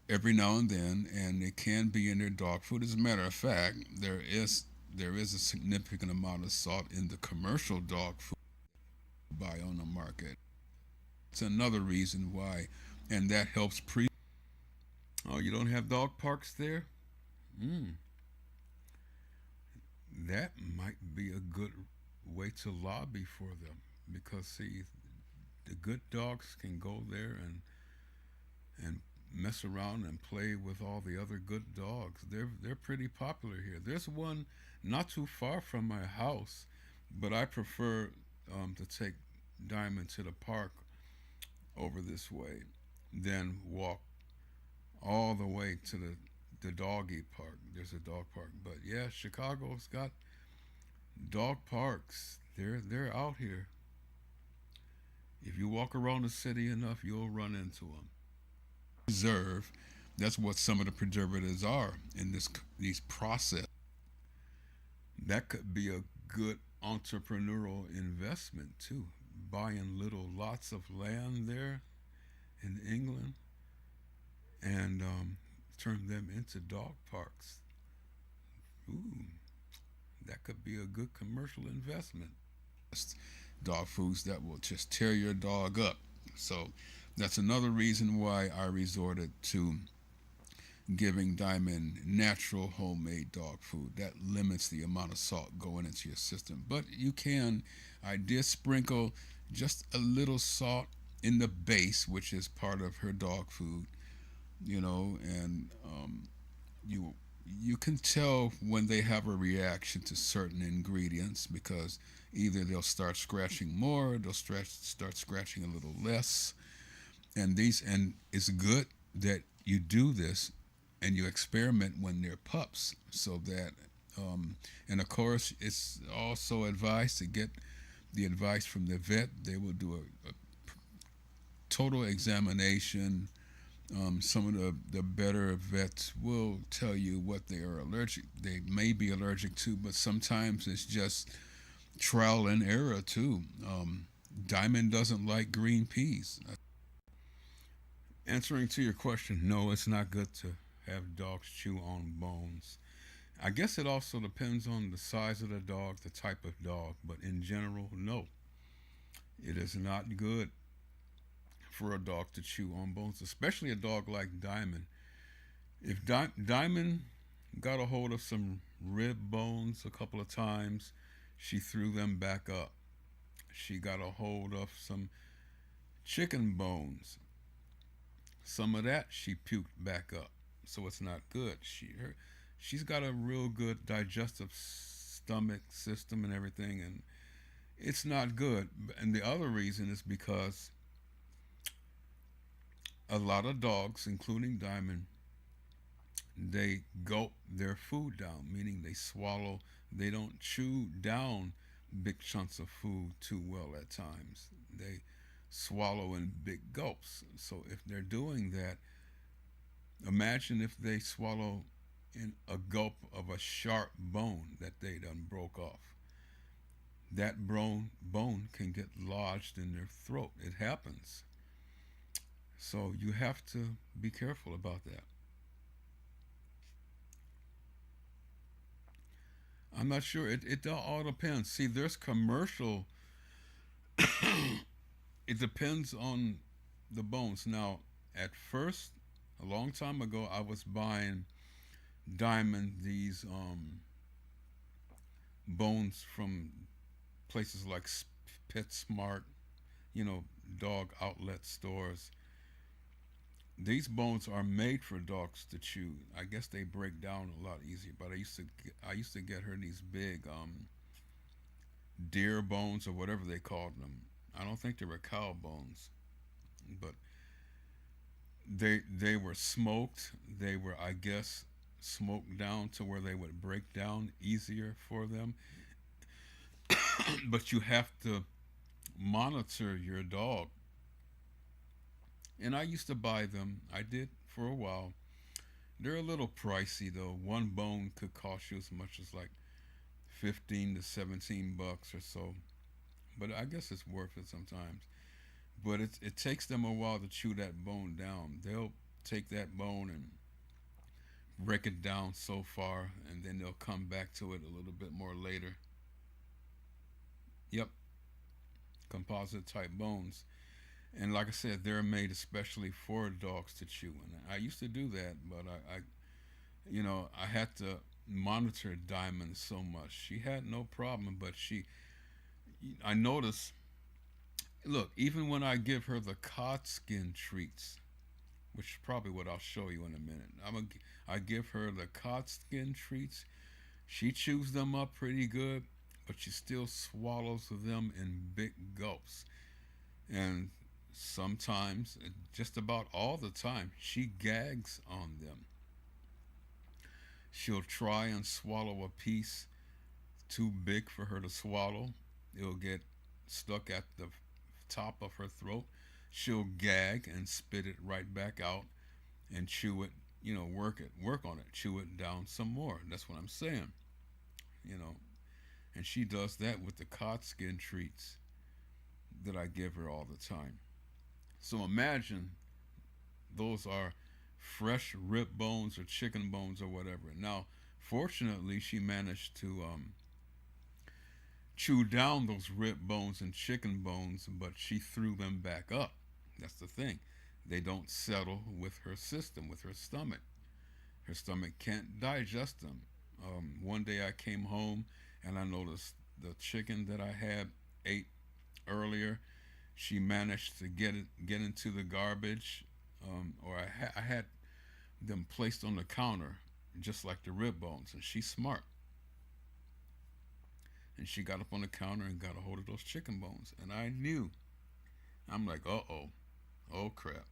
every now and then, and it can be in their dog food. As a matter of fact, there is a significant amount of salt in the commercial dog food you buy on the market. It's another reason why, and that helps Oh, you don't have dog parks there? That might be a good way to lobby for them, because see, the good dogs can go there and mess around and play with all the other good dogs. They're pretty popular here. There's one not too far from my house, but I prefer to take Diamond to the park over this way than walk all the way to the doggy park. There's a dog park. But yeah, Chicago's got dog parks. They're out here. If you walk around the city enough, you'll run into them. Preserve. That's what some of the preservatives are in these process. That could be a good entrepreneurial investment too. Buying little lots of land there in England and turn them into dog parks. Ooh, that could be a good commercial investment. Dog foods that will just tear your dog up. So that's another reason why I resorted to giving Diamond natural homemade dog food. That limits the amount of salt going into your system. But I did sprinkle just a little salt in the base, which is part of her dog food, and you can tell when they have a reaction to certain ingredients, because either they'll start scratching more, they'll start scratching a little less. And it's good that you do this and you experiment when they're pups, so that and of course it's also advised to get the advice from the vet. They will do a total examination. Some of the better vets will tell you what they may be allergic to, but sometimes it's just trial and error too. Diamond doesn't like green peas. Answering to your question, no, it's not good to have dogs chew on bones. I guess it also depends on the size of the dog, the type of dog, but in general, no. It is not good for a dog to chew on bones, especially a dog like Diamond. If Diamond got a hold of some rib bones a couple of times, she threw them back up. She got a hold of some chicken bones. Some of that she puked back up. So it's not good. She's got a real good digestive stomach system and everything, and it's not good. And the other reason is because a lot of dogs, including Diamond, they gulp their food down, meaning they swallow. They don't chew down big chunks of food too well at times. They swallow in big gulps. So if they're doing that, imagine if they swallow in a gulp of a sharp bone that they done broke off. That bone can get lodged in their throat. It happens. So you have to be careful about that. I'm not sure. It all depends. See, there's commercial It depends on the bones. Now, at first, a long time ago, I was buying these bones from places like PetSmart, dog outlet stores. These bones are made for dogs to chew. I guess they break down a lot easier. But I used to get her these big deer bones or whatever they called them. I don't think they were cow bones, but they were smoked. They were, I guess, smoked down to where they would break down easier for them. But you have to monitor your dog. And I used to buy them. I did for a while. They're a little pricey though. One bone could cost you as much as like 15 to 17 bucks or so. But I guess it's worth it sometimes. But it takes them a while to chew that bone down. They'll take that bone and break it down so far, and then they'll come back to it a little bit more later. Yep, composite type bones. And like I said, they're made especially for dogs to chew. And I used to do that, but I had to monitor Diamond so much. She had no problem, but I noticed, look, even when I give her the cod skin treats, which is probably what I'll show you in a minute. I give her the cod skin treats. She chews them up pretty good, but she still swallows them in big gulps. And sometimes, just about all the time, she gags on them. She'll try and swallow a piece too big for her to swallow. It'll get stuck at the top of her throat. She'll gag and spit it right back out and chew it, work on it, chew it down some more. That's what I'm saying, And she does that with the cod skin treats that I give her all the time. So imagine those are fresh rib bones or chicken bones or whatever. Now, fortunately, she managed to chew down those rib bones and chicken bones, but she threw them back up. That's the thing. They don't settle with her system, with her stomach. Her stomach can't digest them. One day I came home and I noticed the chicken that I had ate earlier, she managed to get into the garbage, or I had them placed on the counter, just like the rib bones. And she's smart. And she got up on the counter and got a hold of those chicken bones. And I knew. I'm like, oh crap.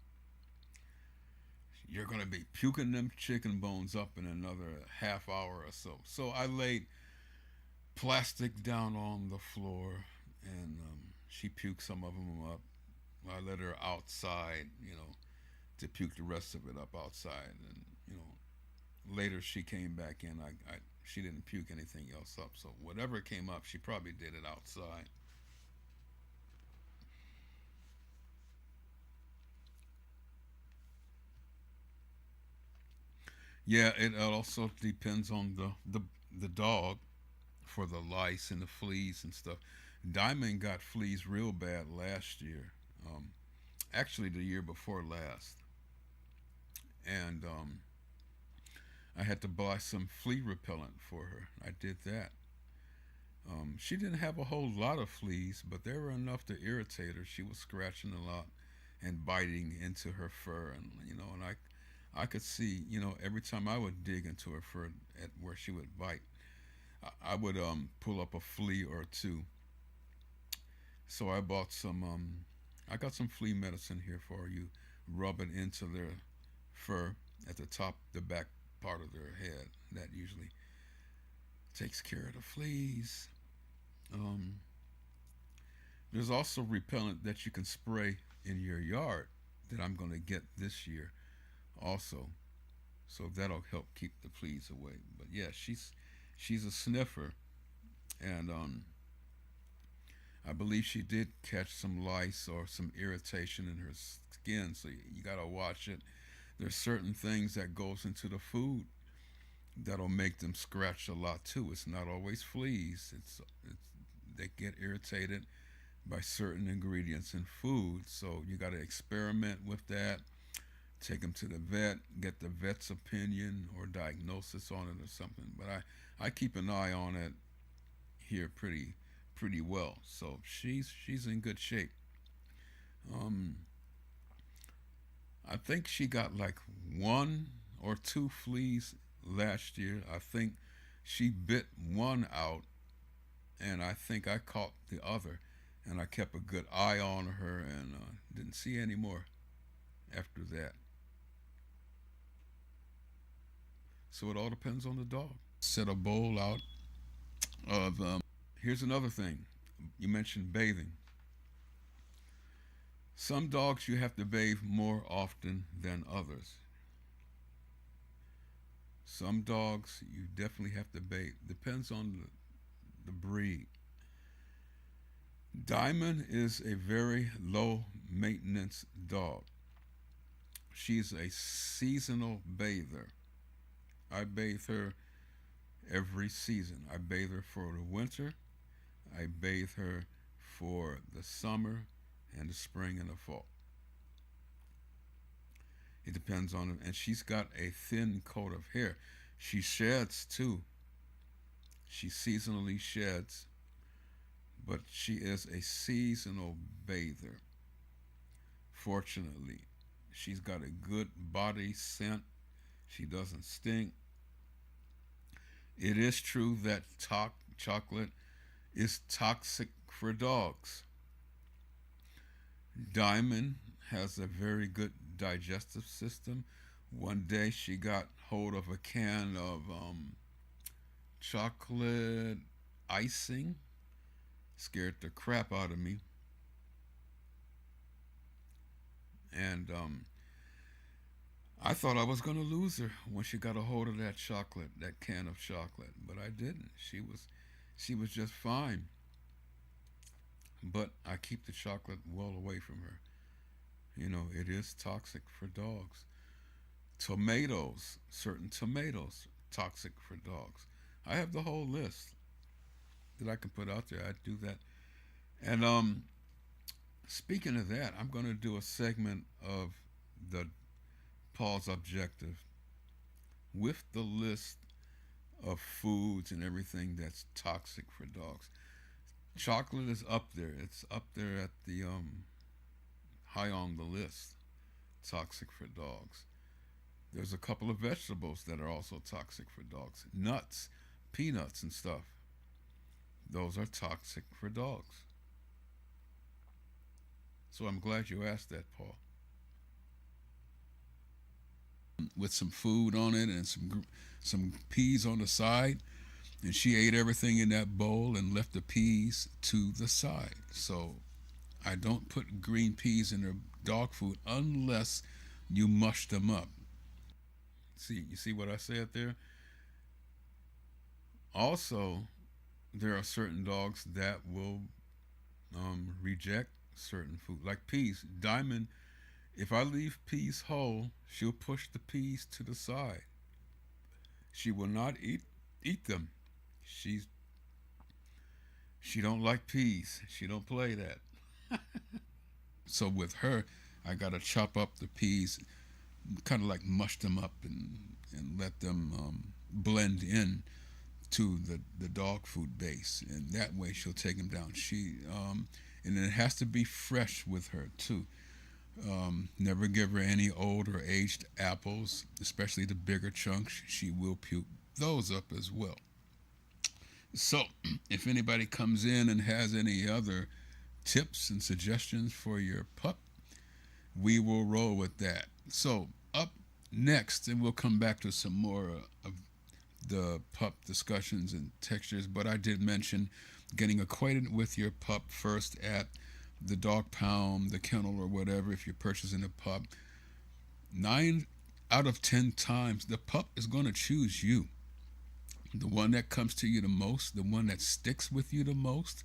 You're going to be puking them chicken bones up in another half hour or so. So I laid plastic down on the floor, and she puked some of them up. I let her outside, to puke the rest of it up outside. And, later she came back in. She didn't puke anything else up. So whatever came up, she probably did it outside. Yeah, it also depends on the dog for the lice and the fleas and stuff. Diamond got fleas real bad last year. Actually, the year before last. And I had to buy some flea repellent for her. I did that. She didn't have a whole lot of fleas, but there were enough to irritate her. She was scratching a lot and biting into her fur, and and I could see, every time I would dig into her fur at where she would bite, I would pull up a flea or two. So I bought I got some flea medicine here for you. Rub it into their fur at the back part of their head. That usually takes care of the fleas. There's also repellent that you can spray in your yard that I'm going to get this year also. So that'll help keep the fleas away. But yeah, she's a sniffer. And I believe she did catch some lice or some irritation in her skin. So you got to watch it. There's certain things that goes into the food that'll make them scratch a lot too. It's not always fleas. They get irritated by certain ingredients in food. So you got to experiment with that. Take them to the vet, get the vet's opinion or diagnosis on it or something. But I keep an eye on it here pretty well. So she's in good shape. I think she got like 1 or 2 fleas last year. I think she bit one out, and I think I caught the other, and I kept a good eye on her and didn't see any more after that. So it all depends on the dog. Set a bowl out of, here's another thing. You mentioned bathing. Some dogs you have to bathe more often than others. Some dogs you definitely have to bathe. Depends on the breed. Diamond is a very low maintenance dog. She's a seasonal bather. I bathe her every season. I bathe her for the winter. I bathe her for the summer and the spring and the fall. It depends on it. And she's got a thin coat of hair. She sheds too. She seasonally sheds, but she is a seasonal bather. Fortunately, she's got a good body scent. She doesn't stink. It is true that chocolate is toxic for dogs. Diamond has a very good digestive system. One day she got hold of a can of chocolate icing. Scared the crap out of me. And I thought I was going to lose her when she got a hold of that chocolate, that can of chocolate, but I didn't. She was just fine. But I keep the chocolate well away from her. You know, it is toxic for dogs. Tomatoes, certain tomatoes, toxic for dogs. I have the whole list that I can put out there. I do that. And speaking of that, I'm going to do a segment of the Paul's Objective with the list of foods and everything that's toxic for dogs. Chocolate is up there. It's up there at the high on the list. Toxic for dogs. There's a couple of vegetables that are also toxic for dogs. Nuts, peanuts and stuff. Those are toxic for dogs. So I'm glad you asked that, Paul. With some food on it and some peas on the side, and she ate everything in that bowl and left the peas to the side. So I don't put green peas in her dog food unless you mush them up. You see what I said there? Also, there are certain dogs that will reject certain food, like peas. Diamond, if I leave peas whole, she'll push the peas to the side. She will not eat them. She don't like peas. She don't play that. So with her, I gotta chop up the peas, kind of like mush them up and let them blend in to the dog food base, and that way she'll take them down. And it has to be fresh with her too. Never give her any old or aged apples, especially the bigger chunks. She will puke those up as well. So if anybody comes in and has any other tips and suggestions for your pup, we will roll with that. So up next, and we'll come back to some more of the pup discussions and textures, but I did mention getting acquainted with your pup first at the dog pound, the kennel, or whatever. If you're purchasing a pup, 9 out of 10 times the pup is going to choose you. The one that comes to you the most, the one that sticks with you the most.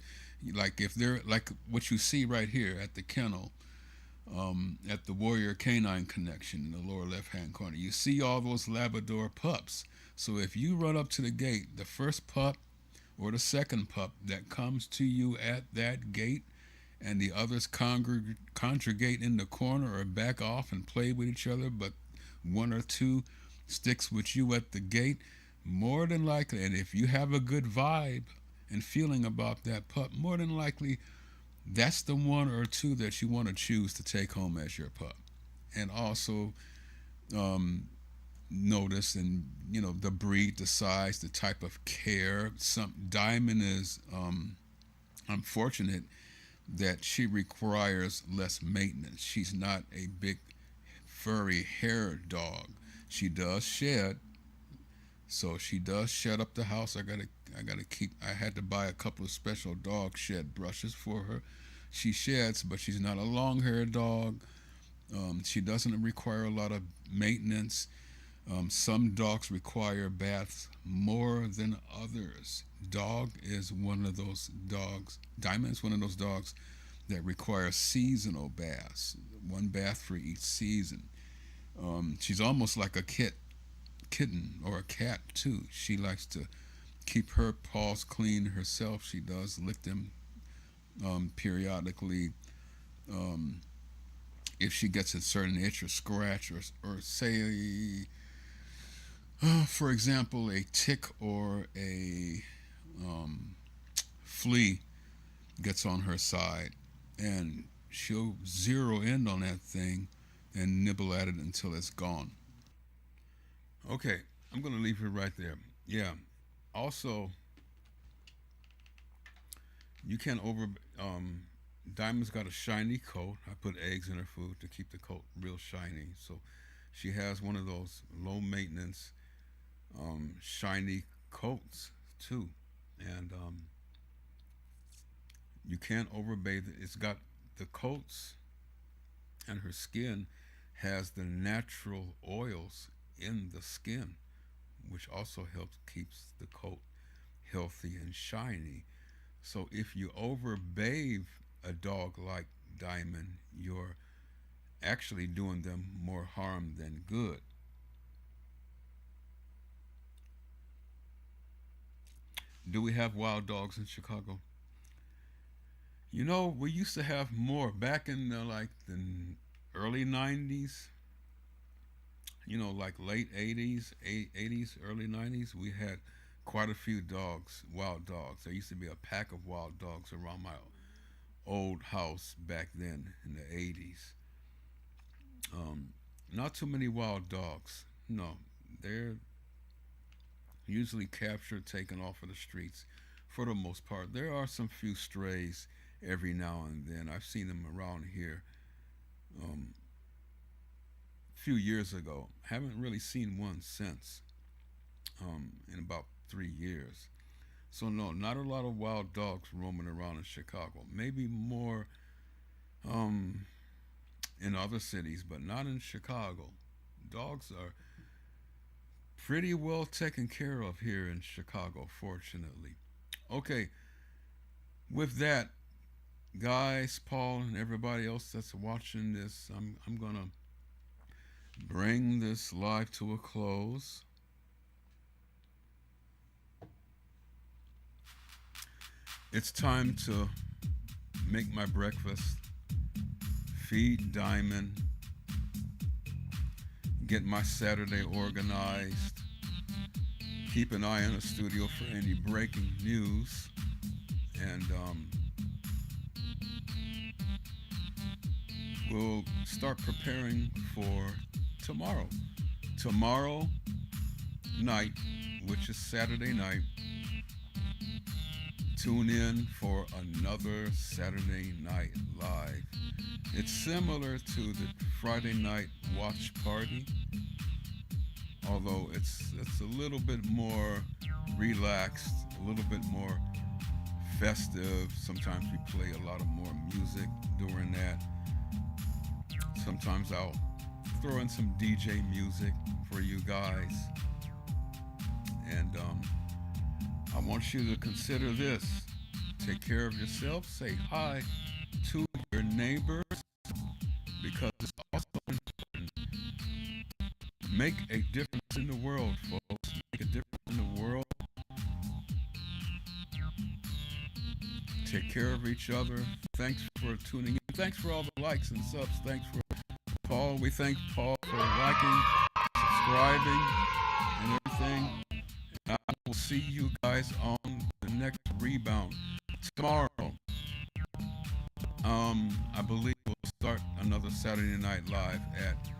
Like if they're like what you see right here at the kennel, at the Warrior Canine Connection in the lower left-hand corner, you see all those Labrador pups. So if you run up to the gate, the first pup or the second pup that comes to you at that gate and the others congregate in the corner or back off and play with each other, but one or two sticks with you at the gate, more than likely, and if you have a good vibe and feeling about that pup, more than likely that's the one or two that you want to choose to take home as your pup. And also notice, and the breed, the size, the type of care. Some Diamond is I'm fortunate that she requires less maintenance. She's not a big furry hair dog. She does shed, so she does shed up the house. I had to buy a couple of special dog shed brushes for her. She sheds, but she's not a long haired dog. She doesn't require a lot of maintenance. Some dogs require baths more than others. Dog is one of those dogs. Diamond is one of those dogs that require seasonal baths, one bath for each season. She's almost like a kitten or a cat too. She likes to keep her paws clean herself. She does lick them periodically. If she gets a certain itch or scratch, or say, for example, a tick or a flea gets on her side, and she'll zero in on that thing and nibble at it until it's gone. Okay, I'm going to leave it right there. Yeah. Also, you can't Diamond's got a shiny coat. I put eggs in her food to keep the coat real shiny. So she has one of those low maintenance shiny coats too. And you can't overbathe it. It's got the coats, and her skin has the natural oils in the skin, which also helps keeps the coat healthy and shiny. So if you overbathe a dog like Diamond, you're actually doing them more harm than good. Do we have wild dogs in Chicago? We used to have more back in the early 90s, like late 80s, early 90s. We had quite a few dogs, wild dogs. There used to be a pack of wild dogs around my old house back then in the 80s. Not too many wild dogs. No, they're usually captured, taken off of the streets for the most part. There are some few strays every now and then. I've seen them around here a few years ago. Haven't really seen one since in about 3 years. So no, not a lot of wild dogs roaming around in Chicago. Maybe more in other cities, but not in Chicago. Dogs are pretty well taken care of here in Chicago, fortunately. Okay, with that, guys, Paul, and everybody else that's watching this, I'm gonna bring this live to a close. It's time to make my breakfast, feed Diamond, get my Saturday organized, keep an eye on the studio for any breaking news, and we'll start preparing for tomorrow. Tomorrow night, which is Saturday night, tune in for another Saturday Night Live. It's similar to the Friday night watch party, although it's a little bit more relaxed, a little bit more festive. Sometimes we play a lot of more music during that. Sometimes I'll throw in some DJ music for you guys. And I want you to consider this. Take care of yourself. Say hi to your neighbors, because it's also important. Make a difference in the world, folks. Make a difference in the world. Take care of each other. Thanks for tuning in. Thanks for all the likes and subs. Thanks for Paul. We thank Paul for liking, subscribing, and everything. I will see you guys on the next rebound tomorrow. I believe we'll start another Saturday Night Live at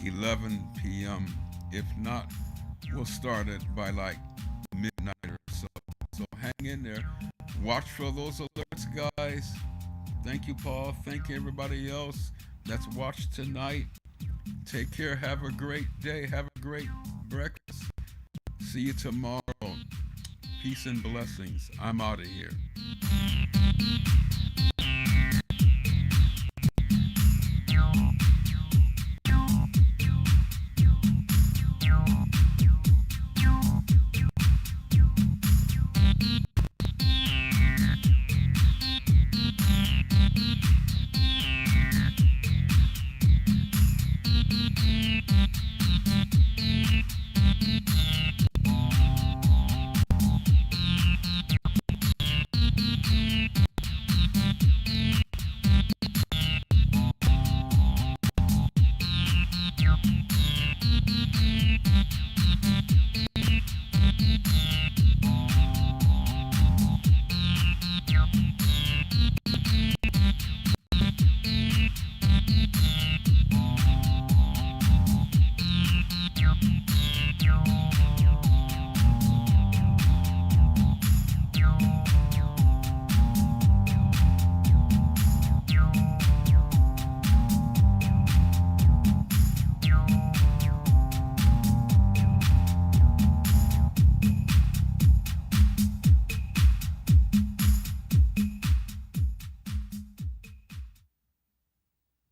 11 p.m. If not, we'll start it by like midnight or so. So hang in there. Watch for those alerts, guys. Thank you, Paul. Thank you, everybody else that's watched tonight. Take care. Have a great day. Have a great breakfast. See you tomorrow. Peace and blessings. I'm out of here.